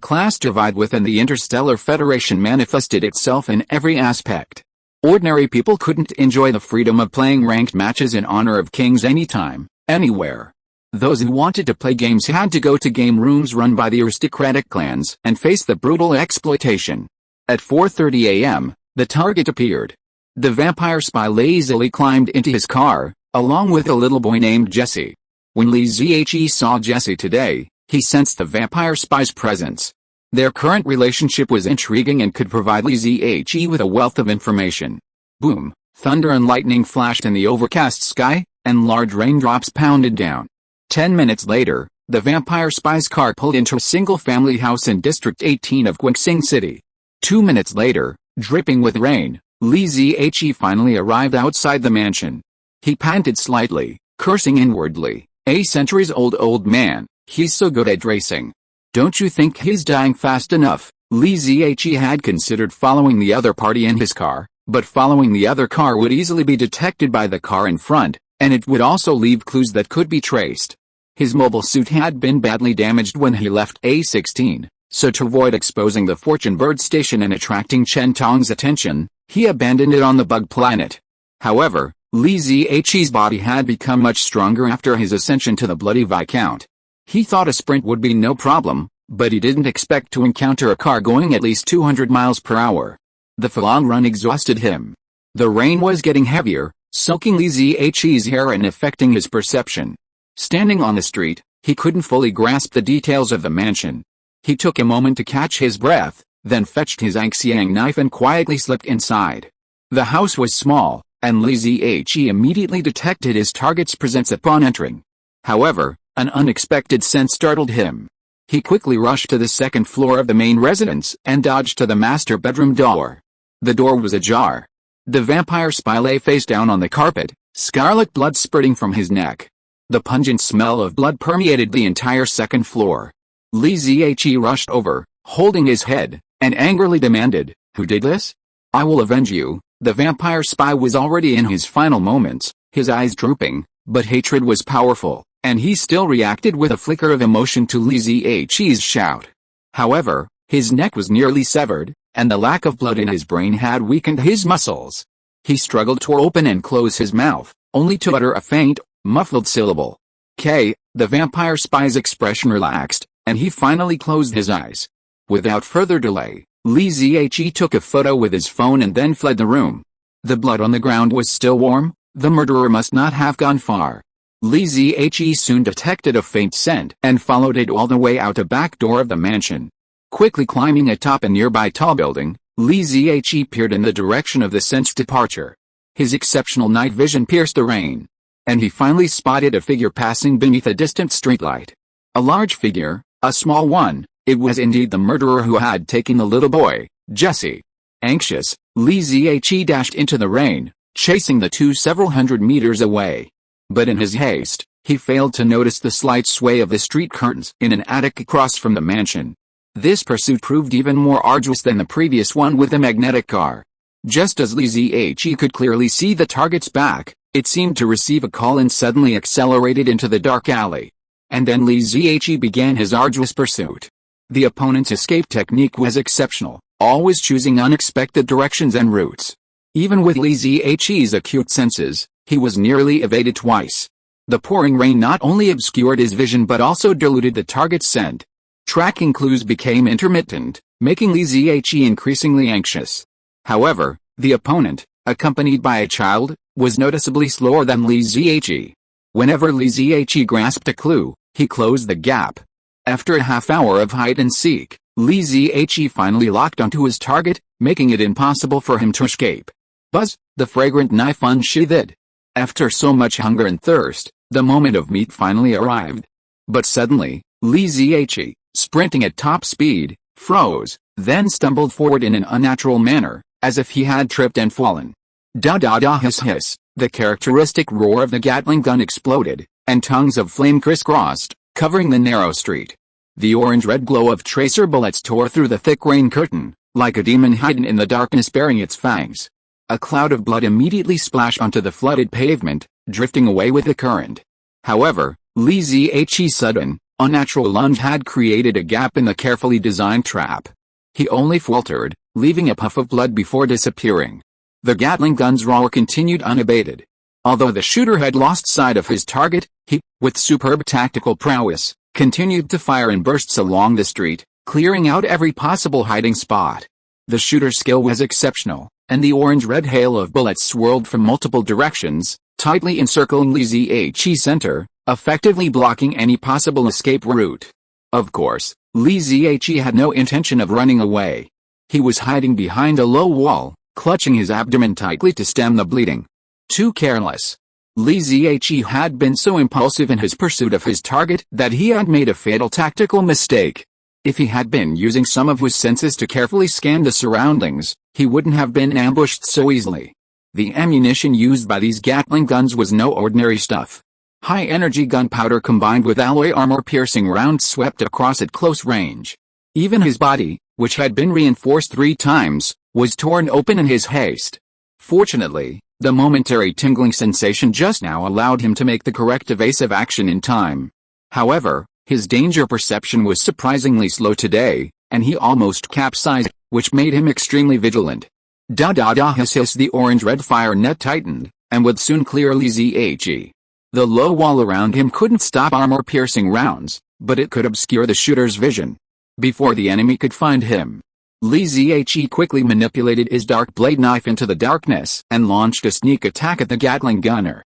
Speaker 1: class divide within the Interstellar Federation manifested itself in every aspect. Ordinary people couldn't enjoy the freedom of playing ranked matches in honor of kings anytime, anywhere. Those who wanted to play games had to go to game rooms run by the aristocratic clans and face the brutal exploitation. At 4:30 a.m., the target appeared. The vampire spy lazily climbed into his car, along with a little boy named Jesse. When Li Zihe saw Jesse today, he sensed the vampire spy's presence. Their current relationship was intriguing and could provide Li Zihe with a wealth of information. Boom, thunder and lightning flashed in the overcast sky, and large raindrops pounded down. 10 minutes later, the vampire spy's car pulled into a single-family house in District 18 of Guangxing City. 2 minutes later, dripping with rain, Li Zihe finally arrived outside the mansion. He panted slightly, cursing inwardly. A centuries-old old man, he's so good at racing. Don't you think he's dying fast enough? Li Zihe had considered following the other party in his car, but following the other car would easily be detected by the car in front, and it would also leave clues that could be traced. His mobile suit had been badly damaged when he left A16, so to avoid exposing the Fortune Bird Station and attracting Chen Tong's attention, he abandoned it on the bug planet. However, Li Zihe's body had become much stronger after his ascension to the Bloody Viscount. He thought a sprint would be no problem, but he didn't expect to encounter a car going at least 200 miles per hour. The long run exhausted him. The rain was getting heavier, soaking Li Zihe's hair and affecting his perception. Standing on the street, he couldn't fully grasp the details of the mansion. He took a moment to catch his breath, then fetched his Anxiang knife and quietly slipped inside. The house was small, and Li Zihe immediately detected his target's presence upon entering. However, an unexpected sense startled him. He quickly rushed to the second floor of the main residence and dodged to the master bedroom door. The door was ajar. The vampire spy lay face down on the carpet, scarlet blood spurting from his neck. The pungent smell of blood permeated the entire second floor. Li Zihe rushed over, holding his head, and angrily demanded, "Who did this? I will avenge you." The vampire spy was already in his final moments, his eyes drooping, but hatred was powerful, and he still reacted with a flicker of emotion to Li Zihe's shout. However, his neck was nearly severed, and the lack of blood in his brain had weakened his muscles. He struggled to open and close his mouth, only to utter a faint, muffled syllable. The vampire spy's expression relaxed, and he finally closed his eyes. Without further delay, Li Zihe took a photo with his phone and then fled the room. The blood on the ground was still warm, the murderer must not have gone far. Li Zihe soon detected a faint scent and followed it all the way out the back door of the mansion. Quickly climbing atop a nearby tall building, Li Zihe peered in the direction of the scent's departure. His exceptional night vision pierced the rain, and he finally spotted a figure passing beneath a distant streetlight. A large figure, a small one, it was indeed the murderer who had taken the little boy, Jesse. Anxious, Li Zihe dashed into the rain, chasing the two several hundred meters away. But in his haste, he failed to notice the slight sway of the street curtains in an attic across from the mansion. This pursuit proved even more arduous than the previous one with the magnetic car. Just as Li Zihe could clearly see the target's back, it seemed to receive a call and suddenly accelerated into the dark alley. And then Li Zihe began his arduous pursuit. The opponent's escape technique was exceptional, always choosing unexpected directions and routes. Even with Li Zihe's acute senses, he was nearly evaded twice. The pouring rain not only obscured his vision but also diluted the target's scent. Tracking clues became intermittent, making Li Zihe increasingly anxious. However, the opponent, accompanied by a child, was noticeably slower than Li Zihe. Whenever Li Zihe grasped a clue, he closed the gap. After a half-hour of hide-and-seek, Li Zihe finally locked onto his target, making it impossible for him to escape. Buzz, the fragrant knife unsheathed. After so much hunger and thirst, the moment of meat finally arrived. But suddenly, Li Zihe, sprinting at top speed, froze, then stumbled forward in an unnatural manner, as if he had tripped and fallen. Da-da-da hiss hiss, the characteristic roar of the Gatling gun exploded, and tongues of flame crisscrossed, covering the narrow street. The orange-red glow of tracer bullets tore through the thick rain curtain, like a demon hidden in the darkness baring its fangs. A cloud of blood immediately splashed onto the flooded pavement, drifting away with the current. However, Li Zihe's sudden, unnatural lunge had created a gap in the carefully designed trap. He only faltered, leaving a puff of blood before disappearing. The Gatling gun's roar continued unabated. Although the shooter had lost sight of his target, he, with superb tactical prowess, continued to fire in bursts along the street, clearing out every possible hiding spot. The shooter's skill was exceptional, and the orange-red hail of bullets swirled from multiple directions, tightly encircling Li Ziyi's center, effectively blocking any possible escape route. Of course, Li Ziyi had no intention of running away. He was hiding behind a low wall, clutching his abdomen tightly to stem the bleeding. Too careless. Li Ziyi had been so impulsive in his pursuit of his target that he had made a fatal tactical mistake. If he had been using some of his senses to carefully scan the surroundings, he wouldn't have been ambushed so easily. The ammunition used by these Gatling guns was no ordinary stuff. High-energy gunpowder combined with alloy armor-piercing rounds swept across at close range. Even his body, which had been reinforced 3 times, was torn open in his haste. Fortunately, the momentary tingling sensation just now allowed him to make the correct evasive action in time. However, his danger perception was surprisingly slow today, and he almost capsized, which made him extremely vigilant. Hiss, the orange-red fire net tightened, and would soon clear Li Ziyi. The low wall around him couldn't stop armor-piercing rounds, but it could obscure the shooter's vision. Before the enemy could find him, Li Ziyi quickly manipulated his dark blade knife into the darkness and launched a sneak attack at the Gatling gunner.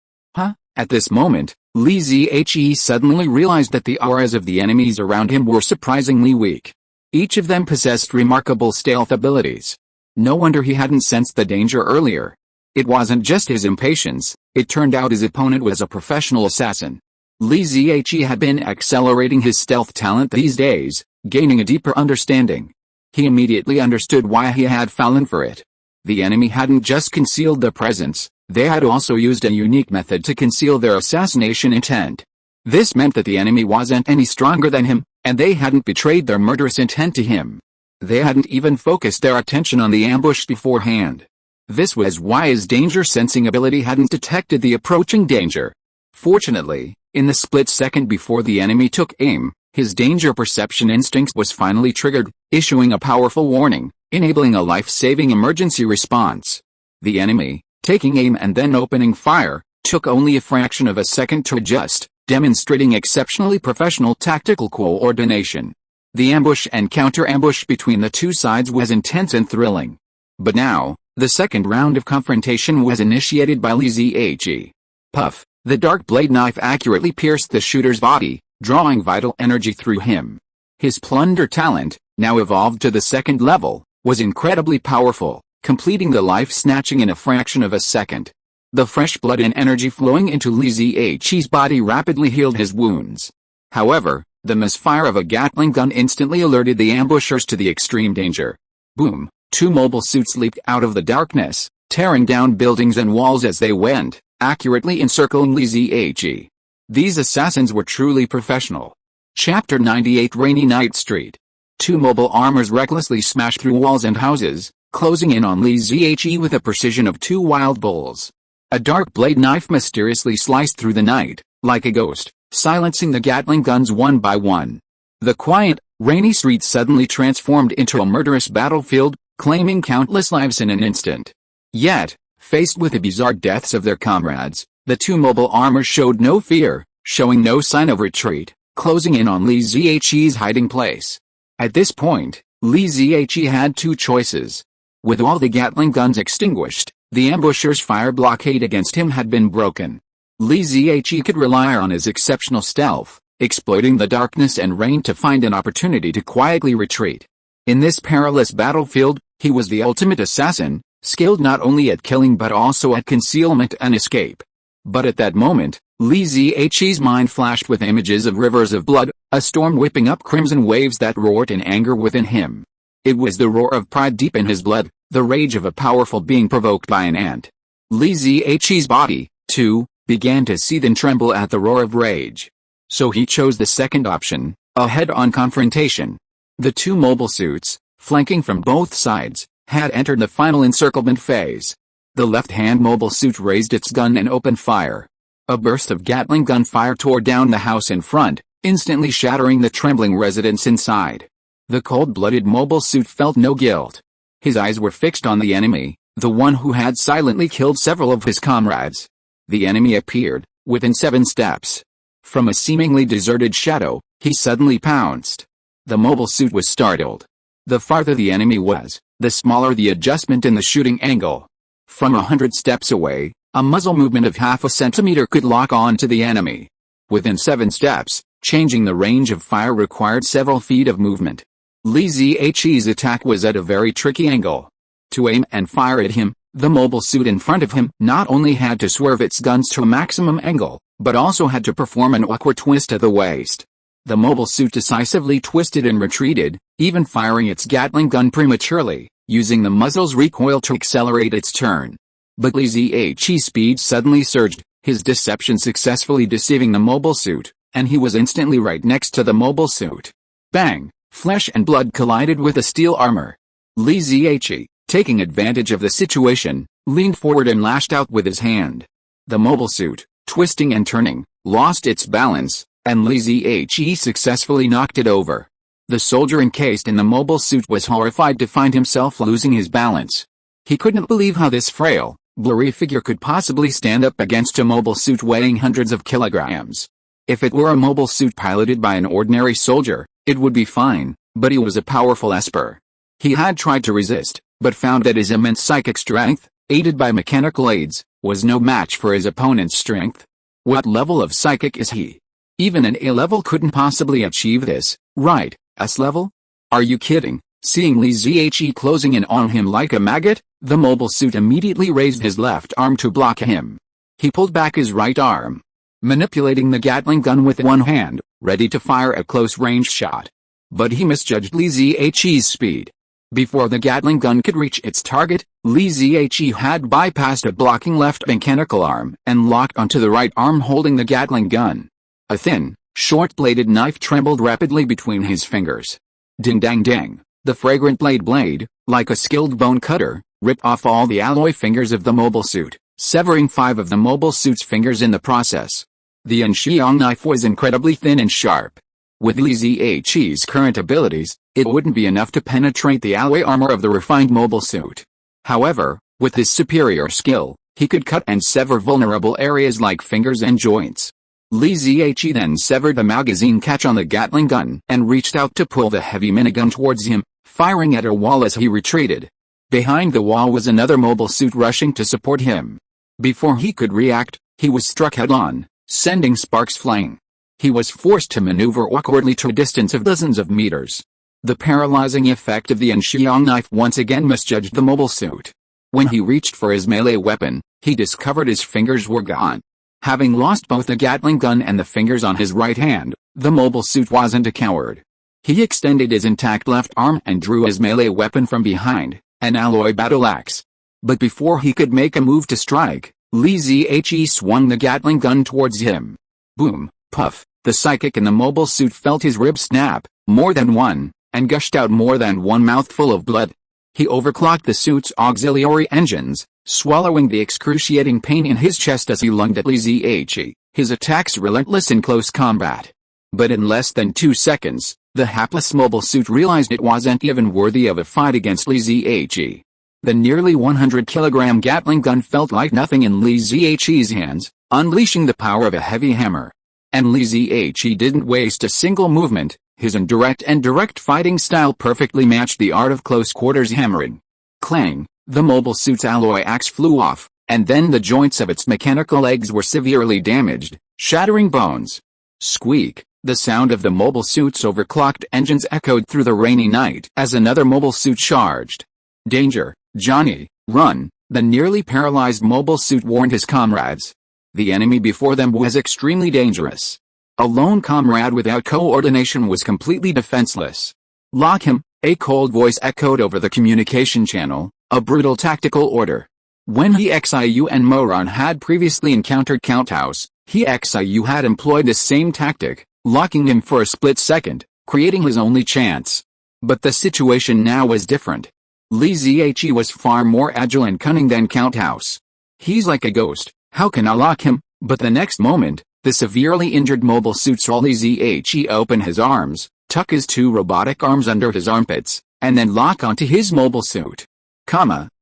Speaker 1: At this moment, Li Ziyi suddenly realized that the auras of the enemies around him were surprisingly weak. Each of them possessed remarkable stealth abilities. No wonder he hadn't sensed the danger earlier. It wasn't just his impatience, it turned out his opponent was a professional assassin. Li Ziyi had been accelerating his stealth talent these days, gaining a deeper understanding. He immediately understood why he had fallen for it. The enemy hadn't just concealed their presence, they had also used a unique method to conceal their assassination intent. This meant that the enemy wasn't any stronger than him, and they hadn't betrayed their murderous intent to him. They hadn't even focused their attention on the ambush beforehand. This was why his danger-sensing ability hadn't detected the approaching danger. Fortunately, in the split second before the enemy took aim, his danger perception instinct was finally triggered, issuing a powerful warning, enabling a life-saving emergency response. The enemy, taking aim and then opening fire, took only a fraction of a second to adjust, demonstrating exceptionally professional tactical coordination. The ambush and counter-ambush between the two sides was intense and thrilling. But now, the second round of confrontation was initiated by Li Ziyi. Puff, the dark blade knife accurately pierced the shooter's body, drawing vital energy through him. His plunder talent, now evolved to the second level, was incredibly powerful, completing the life-snatching in a fraction of a second. The fresh blood and energy flowing into Li Ziyi's body rapidly healed his wounds. However, the misfire of a Gatling gun instantly alerted the ambushers to the extreme danger. Boom! 2 mobile suits leaped out of the darkness, tearing down buildings and walls as they went, accurately encircling Li Ziyi. These assassins were truly professional. Chapter 98 Rainy Night Street. 2 mobile armors recklessly smashed through walls and houses, closing in on Li Ziyi with the precision of 2 wild bulls. A dark blade knife mysteriously sliced through the night, like a ghost, silencing the Gatling guns one by one. The quiet, rainy street suddenly transformed into a murderous battlefield, claiming countless lives in an instant. Yet, faced with the bizarre deaths of their comrades, the 2 mobile armors showed no fear, showing no sign of retreat, closing in on Li Ziyi's hiding place. At this point, Li Ziyi had 2 choices. With all the Gatling guns extinguished, the ambushers' fire blockade against him had been broken. Li Ziyi could rely on his exceptional stealth, exploiting the darkness and rain to find an opportunity to quietly retreat. In this perilous battlefield, he was the ultimate assassin, skilled not only at killing but also at concealment and escape. But at that moment, Li Ziyi's mind flashed with images of rivers of blood, a storm whipping up crimson waves that roared in anger within him. It was the roar of pride deep in his blood, the rage of a powerful being provoked by an ant. Li Ziyi's body, too, began to seethe and tremble at the roar of rage. So he chose the second option, a head-on confrontation. The 2 mobile suits, flanking from both sides, had entered the final encirclement phase. The left-hand mobile suit raised its gun and opened fire. A burst of Gatling gun fire tore down the house in front, instantly shattering the trembling residents inside. The cold-blooded mobile suit felt no guilt. His eyes were fixed on the enemy, the one who had silently killed several of his comrades. The enemy appeared, within 7 steps. From a seemingly deserted shadow, he suddenly pounced. The mobile suit was startled. The farther the enemy was, the smaller the adjustment in the shooting angle. From 100 steps away, a muzzle movement of half a centimeter could lock on to the enemy. Within 7 steps, changing the range of fire required several feet of movement. Li Ziyi's attack was at a very tricky angle. To aim and fire at him, the mobile suit in front of him not only had to swerve its guns to a maximum angle, but also had to perform an awkward twist of the waist. The mobile suit decisively twisted and retreated, even firing its Gatling gun prematurely, using the muzzle's recoil to accelerate its turn. But Li Ziyi's speed suddenly surged, his deception successfully deceiving the mobile suit, and he was instantly right next to the mobile suit. Bang! Flesh and blood collided with the steel armor. Li Ziyi, taking advantage of the situation, leaned forward and lashed out with his hand. The mobile suit, twisting and turning, lost its balance, and Li Ziyi successfully knocked it over. The soldier encased in the mobile suit was horrified to find himself losing his balance. He couldn't believe how this frail, blurry figure could possibly stand up against a mobile suit weighing hundreds of kilograms. If it were a mobile suit piloted by an ordinary soldier, it would be fine, but he was a powerful esper. He had tried to resist, but found that his immense psychic strength, aided by mechanical aids, was no match for his opponent's strength. What level of psychic is he? Even an A level couldn't possibly achieve this, right? S level? Are you kidding? Seeing Li Ziyi closing in on him like a maggot, the mobile suit immediately raised his left arm to block him. He pulled back his right arm, manipulating the Gatling gun with one hand, ready to fire a close-range shot. But he misjudged Li Ziyi's speed. Before the Gatling gun could reach its target, Li Ziyi had bypassed a blocking left mechanical arm and locked onto the right arm holding the Gatling gun. A thin, short-bladed knife trembled rapidly between his fingers. Ding-dang-dang, the fragrant blade, like a skilled bone cutter, ripped off all the alloy fingers of the mobile suit, severing 5 of the mobile suit's fingers in the process. The Xiaowan knife was incredibly thin and sharp. With Li Ziyi's current abilities, it wouldn't be enough to penetrate the alloy armor of the refined mobile suit. However, with his superior skill, he could cut and sever vulnerable areas like fingers and joints. Li Ziyi then severed the magazine catch on the Gatling gun and reached out to pull the heavy minigun towards him, firing at a wall as he retreated. Behind the wall was another mobile suit rushing to support him. Before he could react, he was struck head-on, sending sparks flying. He was forced to maneuver awkwardly to a distance of dozens of meters. The paralyzing effect of the Xiaowan knife once again misjudged the mobile suit. When he reached for his melee weapon, he discovered his fingers were gone. Having lost both the Gatling gun and the fingers on his right hand, the mobile suit wasn't a coward. He extended his intact left arm and drew his melee weapon from behind, an alloy battle axe. But before he could make a move to strike, Li Ziyi swung the Gatling gun towards him. Boom, puff, the psychic in the mobile suit felt his ribs snap, more than one, and gushed out more than one mouthful of blood. He overclocked the suit's auxiliary engines, swallowing the excruciating pain in his chest as he lunged at Li Ziyi, his attacks relentless in close combat. But in less than 2 seconds, the hapless mobile suit realized it wasn't even worthy of a fight against Li Ziyi. The nearly 100-kilogram Gatling gun felt like nothing in Li Ziyi's hands, unleashing the power of a heavy hammer. And Li Ziyi didn't waste a single movement. His indirect and direct fighting style perfectly matched the art of close-quarters hammering. Clang, the mobile suit's alloy axe flew off, and then the joints of its mechanical legs were severely damaged, shattering bones. Squeak, the sound of the mobile suit's overclocked engines echoed through the rainy night as another mobile suit charged. Danger, Johnny, run, the nearly paralyzed mobile suit warned his comrades. The enemy before them was extremely dangerous. A lone comrade without coordination was completely defenseless. Lock him, a cold voice echoed over the communication channel, a brutal tactical order. When Xiu and Moran had previously encountered Countess, Xiu had employed the same tactic, locking him for a split second, creating his only chance. But the situation now was different. Li Ziyi was far more agile and cunning than Countess. He's like a ghost, how can I lock him? But the next moment, the severely injured mobile suit saw Li Ziyi open his arms, tuck his 2 robotic arms under his armpits, and then lock onto his mobile suit.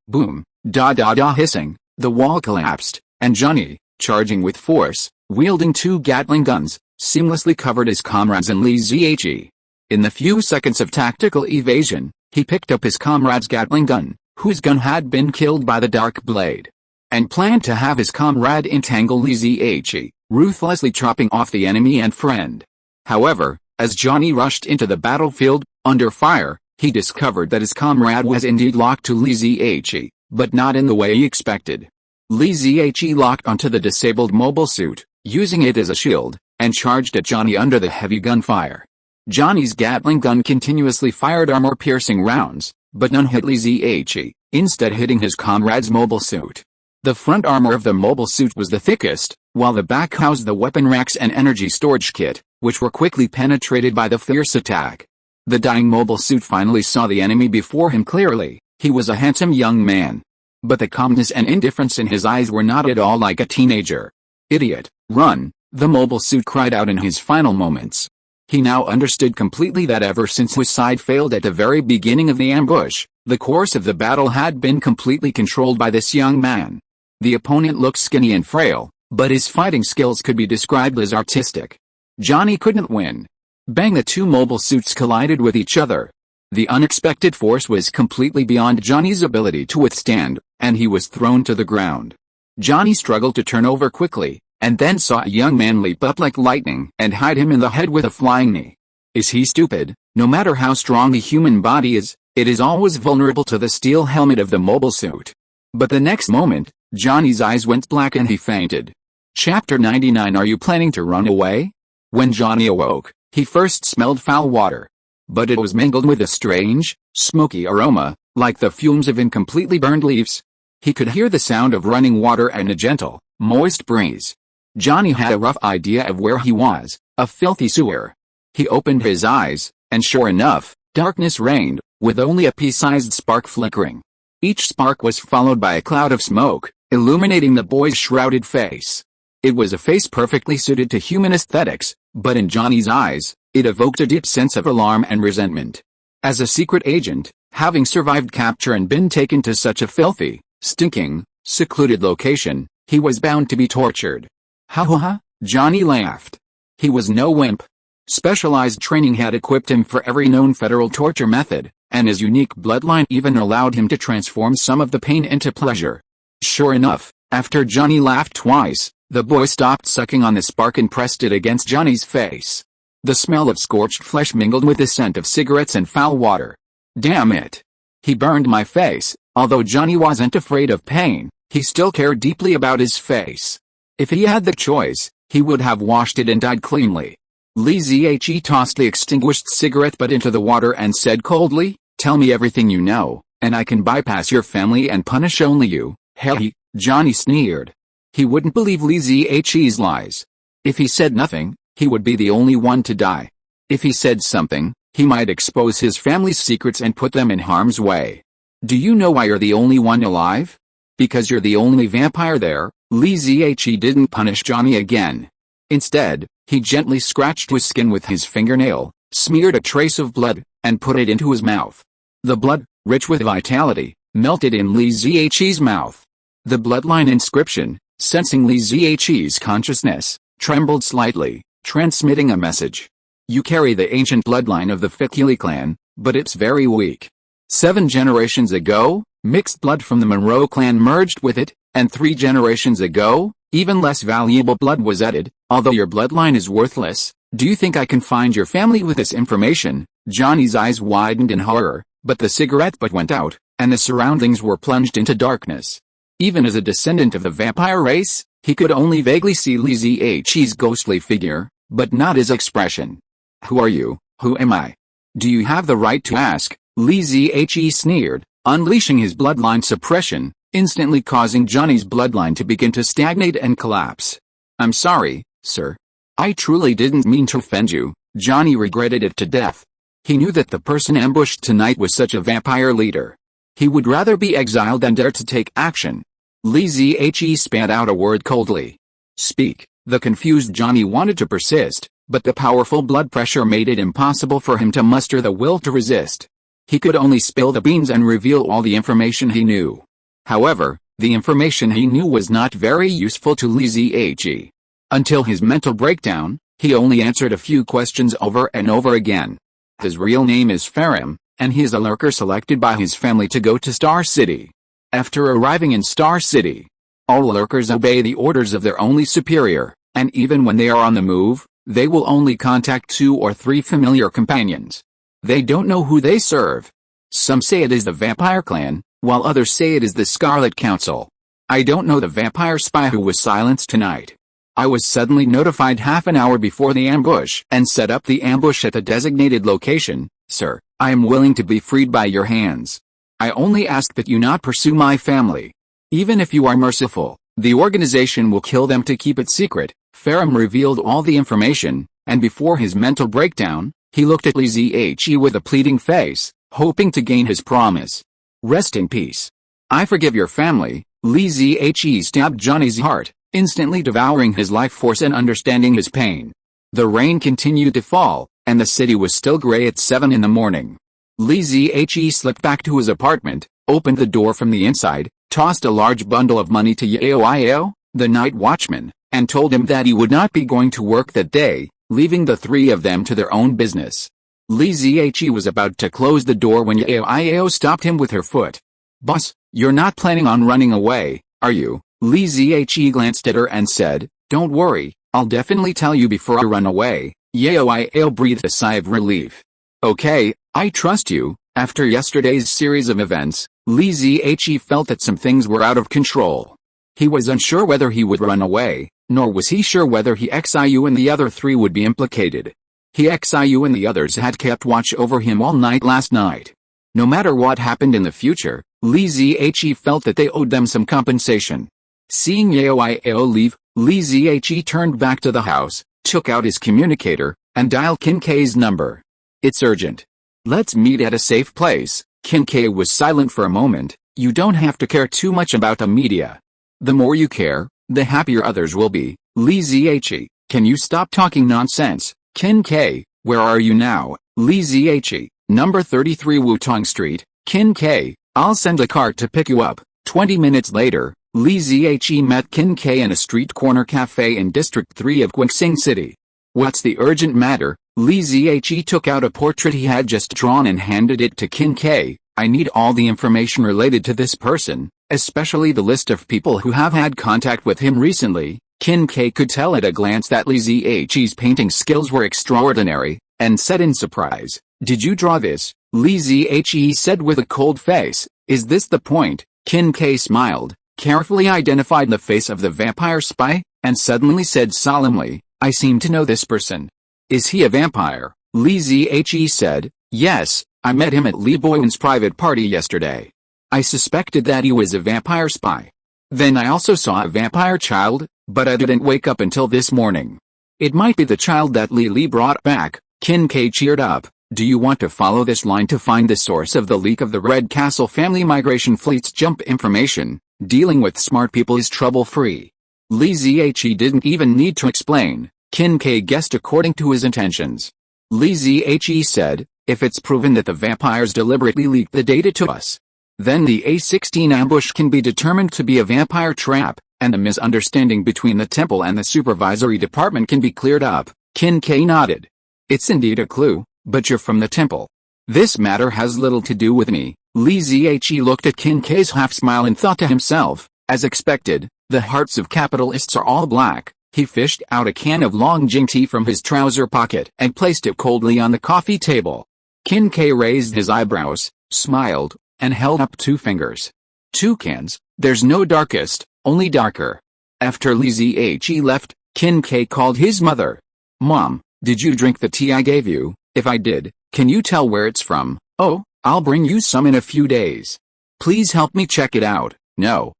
Speaker 1: Boom, da hissing, the wall collapsed, and Johnny, charging with force, wielding 2 Gatling guns, seamlessly covered his comrades and Li Ziyi. In the few seconds of tactical evasion, He picked up his comrade's Gatling gun, whose gun had been killed by the dark blade, and planned to have his comrade entangle Lineage, ruthlessly chopping off the enemy and friend. However, as Johnny rushed into the battlefield, under fire, he discovered that his comrade was indeed locked to Lineage, but not in the way he expected. Lineage locked onto the disabled mobile suit, using it as a shield, and charged at Johnny under the heavy gunfire. Johnny's Gatling gun continuously fired armor-piercing rounds, but none hit Lineage, instead hitting his comrade's mobile suit. The front armor of the mobile suit was the thickest, while the back housed the weapon racks and energy storage kit, which were quickly penetrated by the fierce attack. The dying mobile suit finally saw the enemy before him clearly. He was a handsome young man. But the calmness and indifference in his eyes were not at all like a teenager. "Idiot, run," the mobile suit cried out in his final moments. He now understood completely that ever since his side failed at the very beginning of the ambush, the course of the battle had been completely controlled by this young man. The opponent looked skinny and frail, but his fighting skills could be described as artistic. Johnny couldn't win. Bang! The two mobile suits collided with each other. The unexpected force was completely beyond Johnny's ability to withstand, and he was thrown to the ground. Johnny struggled to turn over quickly, and then saw a young man leap up like lightning and hit him in the head with a flying knee. Is he stupid? No matter how strong a human body is, it is always vulnerable to the steel helmet of the mobile suit. But the next moment, Johnny's eyes went black and he fainted. Chapter 99. Are you planning to run away? When Johnny awoke, he first smelled foul water. But it was mingled with a strange, smoky aroma, like the fumes of incompletely burned leaves. He could hear the sound of running water and a gentle, moist breeze. Johnny had a rough idea of where he was, a filthy sewer. He opened his eyes, and sure enough, darkness reigned, with only a pea-sized spark flickering. Each spark was followed by a cloud of smoke, illuminating the boy's shrouded face. It was a face perfectly suited to human aesthetics, but in Johnny's eyes, it evoked a deep sense of alarm and resentment. As a secret agent, having survived capture and been taken to such a filthy, stinking, secluded location, he was bound to be tortured. Ha ha ha, Johnny laughed. He was no wimp. Specialized training had equipped him for every known federal torture method, and his unique bloodline even allowed him to transform some of the pain into pleasure. Sure enough, after Johnny laughed twice, the boy stopped sucking on the spark and pressed it against Johnny's face. The smell of scorched flesh mingled with the scent of cigarettes and foul water. Damn it! He burned my face. Although Johnny wasn't afraid of pain, he still cared deeply about his face. If he had the choice, he would have washed it and died cleanly. Lineage tossed the extinguished cigarette butt into the water and said coldly, "Tell me everything you know, and I can bypass your family and punish only you." Hey, Johnny sneered. He wouldn't believe Lineage's lies. If he said nothing, he would be the only one to die. If he said something, he might expose his family's secrets and put them in harm's way. Do you know why you're the only one alive? Because you're the only vampire there. Lineage didn't punish Johnny again. Instead, he gently scratched his skin with his fingernail, smeared a trace of blood, and put it into his mouth. The blood, rich with vitality, melted in Lineage's mouth. The bloodline inscription, sensing Lineage's consciousness, trembled slightly, transmitting a message. You carry the ancient bloodline of the Fikili clan, but it's very weak. 7 generations ago, mixed blood from the Monroe clan merged with it, and 3 generations ago, even less valuable blood was added. Although your bloodline is worthless, do you think I can find your family with this information? Johnny's eyes widened in horror, but the cigarette butt went out, and the surroundings were plunged into darkness. Even as a descendant of the vampire race, he could only vaguely see Lineage's ghostly figure, but not his expression. Who are you? Who am I? Do you have the right to ask? Lineage sneered, unleashing his bloodline suppression, instantly causing Johnny's bloodline to begin to stagnate and collapse. I'm sorry, sir. I truly didn't mean to offend you. Johnny regretted it to death. He knew that the person ambushed tonight was such a vampire leader. He would rather be exiled than dare to take action. Lineage spat out a word coldly. Speak. The confused Johnny wanted to persist, but the powerful blood pressure made it impossible for him to muster the will to resist. He could only spill the beans and reveal all the information he knew. However, the information he knew was not very useful to Lineage. Until his mental breakdown, he only answered a few questions over and over again. His real name is Faram, and he is a lurker selected by his family to go to Star City. After arriving in Star City, all lurkers obey the orders of their only superior, and even when they are on the move, they will only contact 2 or 3 familiar companions. They don't know who they serve. Some say it is the Vampire Clan, while others say it is the Scarlet Council. I don't know the vampire spy who was silenced tonight. I was suddenly notified half an hour before the ambush and set up the ambush at the designated location. Sir, I am willing to be freed by your hands. I only ask that you not pursue my family. Even if you are merciful, the organization will kill them to keep it secret. Ferrum revealed all the information, and before his mental breakdown, he looked at Li Zhe with a pleading face, hoping to gain his promise. Rest in peace. I forgive your family. Li Zhe stabbed Johnny's heart, instantly devouring his life force and understanding his pain. The rain continued to fall, and the city was still gray at 7 in the morning. Li Zhe slipped back to his apartment, opened the door from the inside, tossed a large bundle of money to Yao, the night watchman, and told him that he would not be going to work that day, leaving the 3 of them to their own business. Li Zhe was about to close the door when Yao stopped him with her foot. Boss, you're not planning on running away, are you? Li Zhe glanced at her and said, don't worry, I'll definitely tell you before I run away. Yao breathed a sigh of relief. Okay, I trust you. After yesterday's series of events, Li Zhe felt that some things were out of control. He was unsure whether he would run away, nor was he sure whether Xiu and the other 3 would be implicated. Xiu and the others had kept watch over him all night last night. No matter what happened in the future, Li Zhe felt that they owed them some compensation. Seeing Yao leave, Li Zhe turned back to the house, took out his communicator, and dialed Qin K's number. It's urgent. Let's meet at a safe place. Qin K was silent for a moment. You don't have to care too much about the media. The more you care, the happier others will be. Li Zhe, can you stop talking nonsense? Qin K, where are you now? Li Zhe, number 33 Wutong Street. Qin K, I'll send a car to pick you up. 20 minutes later, Li Zhe met Qin K in a street corner cafe in District 3 of Qixing City. What's the urgent matter? Li Zhe took out a portrait he had just drawn and handed it to Qin K. I need all the information related to this person, especially the list of people who have had contact with him recently. Qin K could tell at a glance that Li Zhe's painting skills were extraordinary, and said in surprise, did you draw this? Li Zhe said with a cold face, is this the point? Qin K smiled, carefully identified the face of the vampire spy, and suddenly said solemnly, I seem to know this person. Is he a vampire? Li Zhe said, yes, I met him at Li Boyan's private party yesterday. I suspected that he was a vampire spy. Then I also saw a vampire child, but I didn't wake up until this morning. It might be the child that Li brought back. Qin K cheered up. Do you want to follow this line to find the source of the leak of the Red Castle family migration fleet's jump information? Dealing with smart people is trouble-free. Li Zhe didn't even need to explain. Qin K guessed according to his intentions. Li Zhe said, if it's proven that the vampires deliberately leaked the data to us, then the A16 ambush can be determined to be a vampire trap, and the misunderstanding between the temple and the supervisory department can be cleared up. Qin K nodded. It's indeed a clue, but you're from the temple. This matter has little to do with me. Li Zhe looked at Qin K's half-smile and thought to himself, as expected, the hearts of capitalists are all black. He fished out a can of Longjing tea from his trouser pocket and placed it coldly on the coffee table. Qin K raised his eyebrows, smiled, and held up 2 fingers. 2 cans, there's no darkest, only darker. After Li Zhe left, Qin K called his mother. Mom, did you drink the tea I gave you? If I did, can you tell where it's from? Oh, I'll bring you some in a few days. Please help me check it out. No,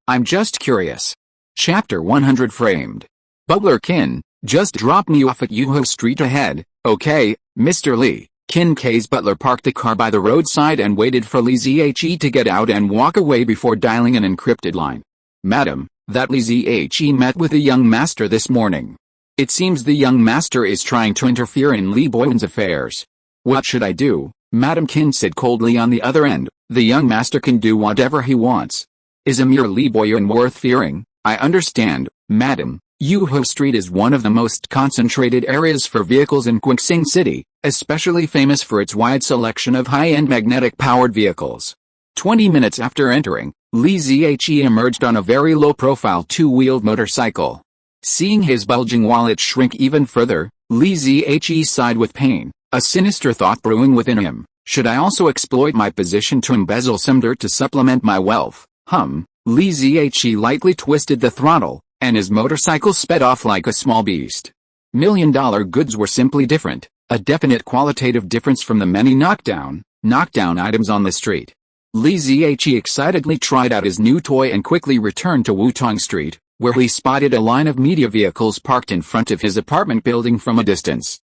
Speaker 1: I'm just curious. Chapter 100 Framed. Butler Qin, just drop me off at Yuho Street ahead, okay, Mr. Li. Qin K's butler parked the car by the roadside and waited for Li Zhe to get out and walk away before dialing an encrypted line. Madam, that Li Zhe met with the young master this morning. It seems the young master is trying to interfere in Li Boyan's affairs. What should I do? Madam Qin said coldly on the other end. The young master can do whatever he wants. Is a mere Li Boyan worth fearing? I understand, madam, Yuhu Street is one of the most concentrated areas for vehicles in Qingxing City, especially famous for its wide selection of high-end magnetic-powered vehicles. 20 minutes after entering, Li Zhe emerged on a very low-profile two-wheeled motorcycle. Seeing his bulging wallet shrink even further, Li Zhe sighed with pain, a sinister thought brewing within him. Should I also exploit my position to embezzle some dirt to supplement my wealth? Li Zhe lightly twisted the throttle, and his motorcycle sped off like a small beast. $1,000,000 goods were simply different, a definite qualitative difference from the many knockdown items on the street. Li Zhe excitedly tried out his new toy and quickly returned to Wutong Street, where he spotted a line of media vehicles parked in front of his apartment building from a distance.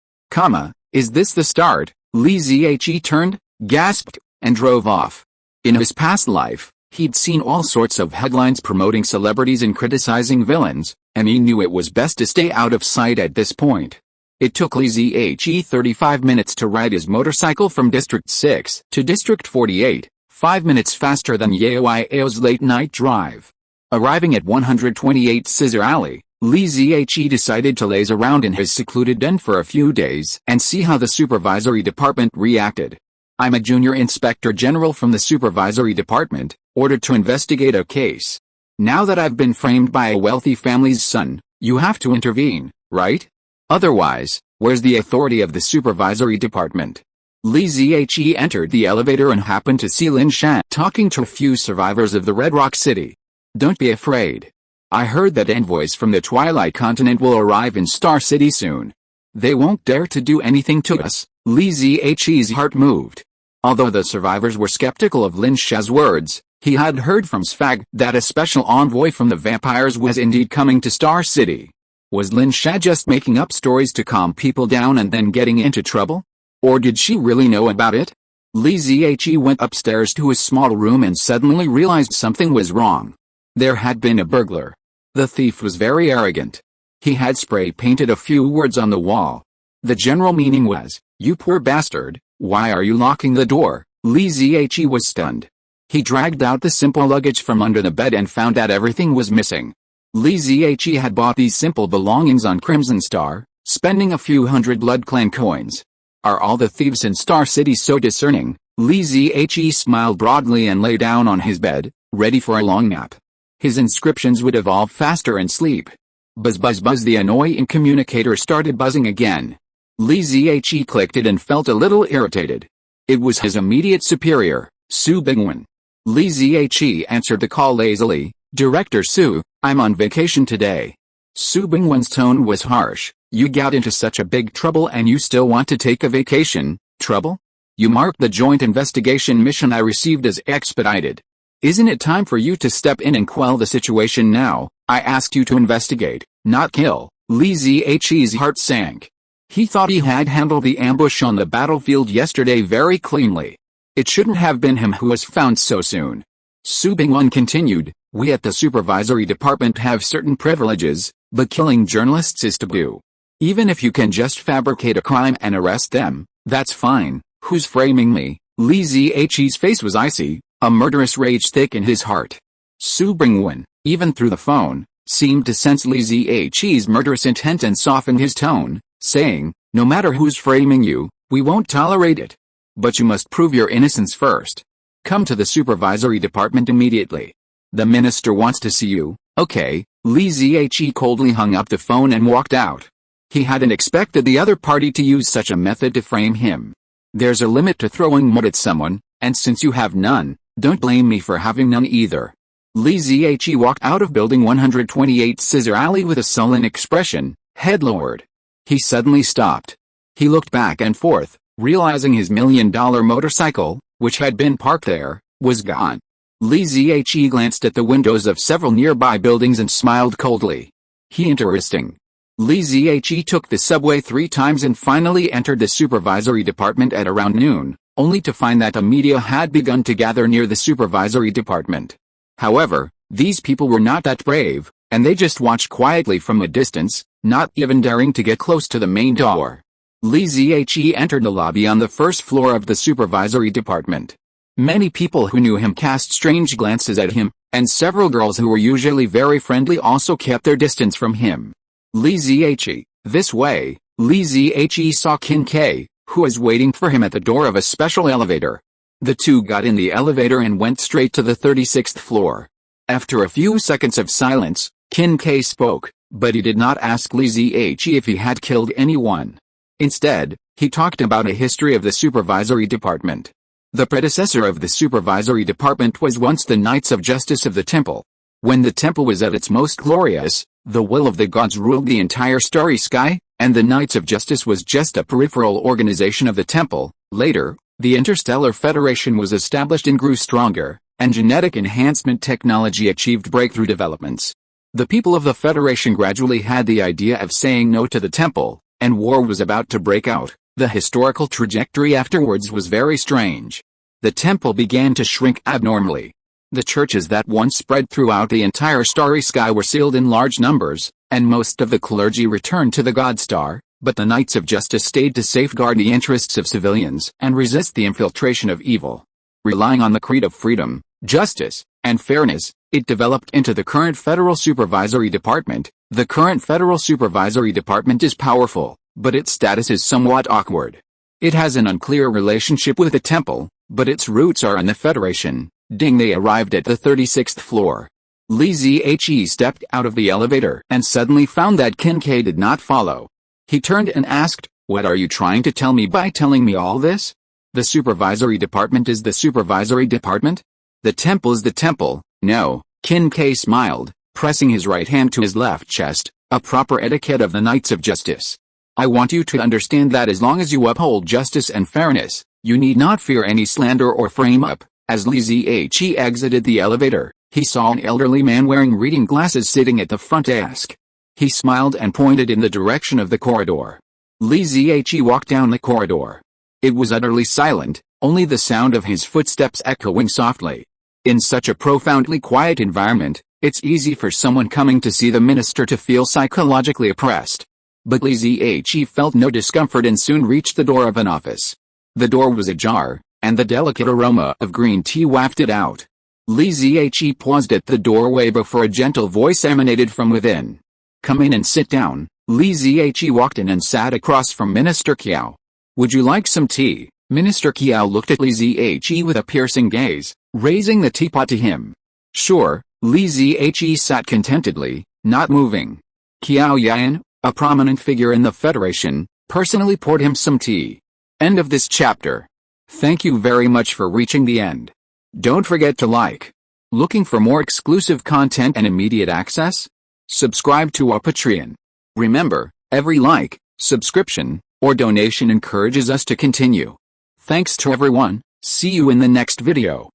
Speaker 1: Is this the start? Li Zhe turned, gasped, and drove off. In his past life, he'd seen all sorts of headlines promoting celebrities and criticizing villains, and he knew it was best to stay out of sight at this point. It took Li Zhe 35 minutes to ride his motorcycle from District 6 to District 48, 5 minutes faster than Yao's late-night drive. Arriving at 128 Scissor Alley, Li Zhe decided to laze around in his secluded den for a few days and see how the supervisory department reacted. I'm a junior inspector general from the supervisory department, ordered to investigate a case. Now that I've been framed by a wealthy family's son, you have to intervene, right? Otherwise, where's the authority of the supervisory department? Li Zhe entered the elevator and happened to see Lin Shan talking to a few survivors of the Red Rock City. Don't be afraid. I heard that envoys from the Twilight Continent will arrive in Star City soon. They won't dare to do anything to us. Li Zhe's heart moved. Although the survivors were skeptical of Lin Shan's words, he had heard from Sfag that a special envoy from the vampires was indeed coming to Star City. Was Lin Shan just making up stories to calm people down and then getting into trouble? Or did she really know about it? Li Zhe went upstairs to his small room and suddenly realized something was wrong. There had been a burglar. The thief was very arrogant. He had spray-painted a few words on the wall. The general meaning was, "You poor bastard, why are you locking the door?" Li Zhe was stunned. He dragged out the simple luggage from under the bed and found that everything was missing. Li Zhe had bought these simple belongings on Crimson Star, spending a few hundred Blood Clan coins. Are all the thieves in Star City so discerning? Li Zhe smiled broadly and lay down on his bed, ready for a long nap. His inscriptions would evolve faster in sleep. Buzz buzz buzz, the annoying communicator started buzzing again. Li Zhe clicked it and felt a little irritated. It was his immediate superior, Su Bingwen. Li Zhe answered the call lazily. "Director Su, I'm on vacation today." Su Bingwen's tone was harsh. "You got into such a big trouble and you still want to take a vacation? Trouble? You marked the joint investigation mission I received as expedited. Isn't it time for you to step in and quell the situation now? I asked you to investigate, not kill." Li Zhe's heart sank. He thought he had handled the ambush on the battlefield yesterday very cleanly. It shouldn't have been him who was found so soon. Su Bingwen continued, "We at the supervisory department have certain privileges, but killing journalists is taboo. Even if you can just fabricate a crime and arrest them, that's fine." "Who's framing me?" Li Zhe's face was icy, a murderous rage thick in his heart. Su Bingwen, even through the phone, seemed to sense Li Zhe's murderous intent and softened his tone, saying, "No matter who's framing you, we won't tolerate it. But you must prove your innocence first. Come to the supervisory department immediately. The minister wants to see you." "Okay." Li Zhe coldly hung up the phone and walked out. He hadn't expected the other party to use such a method to frame him. There's a limit to throwing mud at someone, and since you have none, don't blame me for having none either. Li Zhe walked out of building 128 Scissor Alley with a sullen expression, head lowered. He suddenly stopped. He looked back and forth, realizing his $1,000,000 motorcycle, which had been parked there, was gone. Li Zhe glanced at the windows of several nearby buildings and smiled coldly. Interesting. Li Zhe took the subway 3 times and finally entered the supervisory department at around noon, only to find that the media had begun to gather near the supervisory department. However, these people were not that brave, and they just watched quietly from a distance, not even daring to get close to the main door. Li Zhe entered the lobby on the first floor of the supervisory department. Many people who knew him cast strange glances at him, and several girls who were usually very friendly also kept their distance from him. Li Zhe, this way. Li Zhe saw Qin Kai, who was waiting for him at the door of a special elevator. The two got in the elevator and went straight to the 36th floor. After a few seconds of silence, Qin Kai spoke, but he did not ask Li Zhe if he had killed anyone. Instead, he talked about a history of the supervisory department. The predecessor of the supervisory department was once the Knights of Justice of the Temple. When the temple was at its most glorious, the will of the gods ruled the entire starry sky, and the Knights of Justice was just a peripheral organization of the temple. Later, the Interstellar Federation was established and grew stronger, and genetic enhancement technology achieved breakthrough developments. The people of the Federation gradually had the idea of saying no to the temple, and war was about to break out. The historical trajectory afterwards was very strange. The temple began to shrink abnormally. The churches that once spread throughout the entire starry sky were sealed in large numbers, and most of the clergy returned to the God Star, but the Knights of Justice stayed to safeguard the interests of civilians and resist the infiltration of evil. Relying on the creed of freedom, justice, and fairness, it developed into the current Federal Supervisory Department. The current Federal Supervisory Department is powerful, but its status is somewhat awkward. It has an unclear relationship with the temple, but its roots are in the Federation. They arrived at the 36th floor. Li Zhe stepped out of the elevator and suddenly found that Qin Kai did not follow. He turned and asked, "What are you trying to tell me by telling me all this? The supervisory department is the supervisory department? The temple is the temple, no." Qin Kai smiled, pressing his right hand to his left chest, a proper etiquette of the Knights of Justice. "I want you to understand that as long as you uphold justice and fairness, you need not fear any slander or frame-up." As Li Zhe exited the elevator, he saw an elderly man wearing reading glasses sitting at the front desk. He smiled and pointed in the direction of the corridor. Li Zhe walked down the corridor. It was utterly silent, only the sound of his footsteps echoing softly. In such a profoundly quiet environment, it's easy for someone coming to see the minister to feel psychologically oppressed. But Li Zhe felt no discomfort and soon reached the door of an office. The door was ajar, and the delicate aroma of green tea wafted out. Li Zhe paused at the doorway before a gentle voice emanated from within. "Come in and sit down." Li Zhe walked in and sat across from Minister Qiao. "Would you like some tea?" Minister Qiao looked at Li Zhe with a piercing gaze, raising the teapot to him. "Sure." Li Zhe sat contentedly, not moving. Qiao Yan, a prominent figure in the Federation, personally poured him some tea. End of this chapter. Thank you very much for reaching the end. Don't forget to like. Looking for more exclusive content and immediate access? Subscribe to our Patreon. Remember, every like, subscription, or donation encourages us to continue. Thanks to everyone. See you in the next video.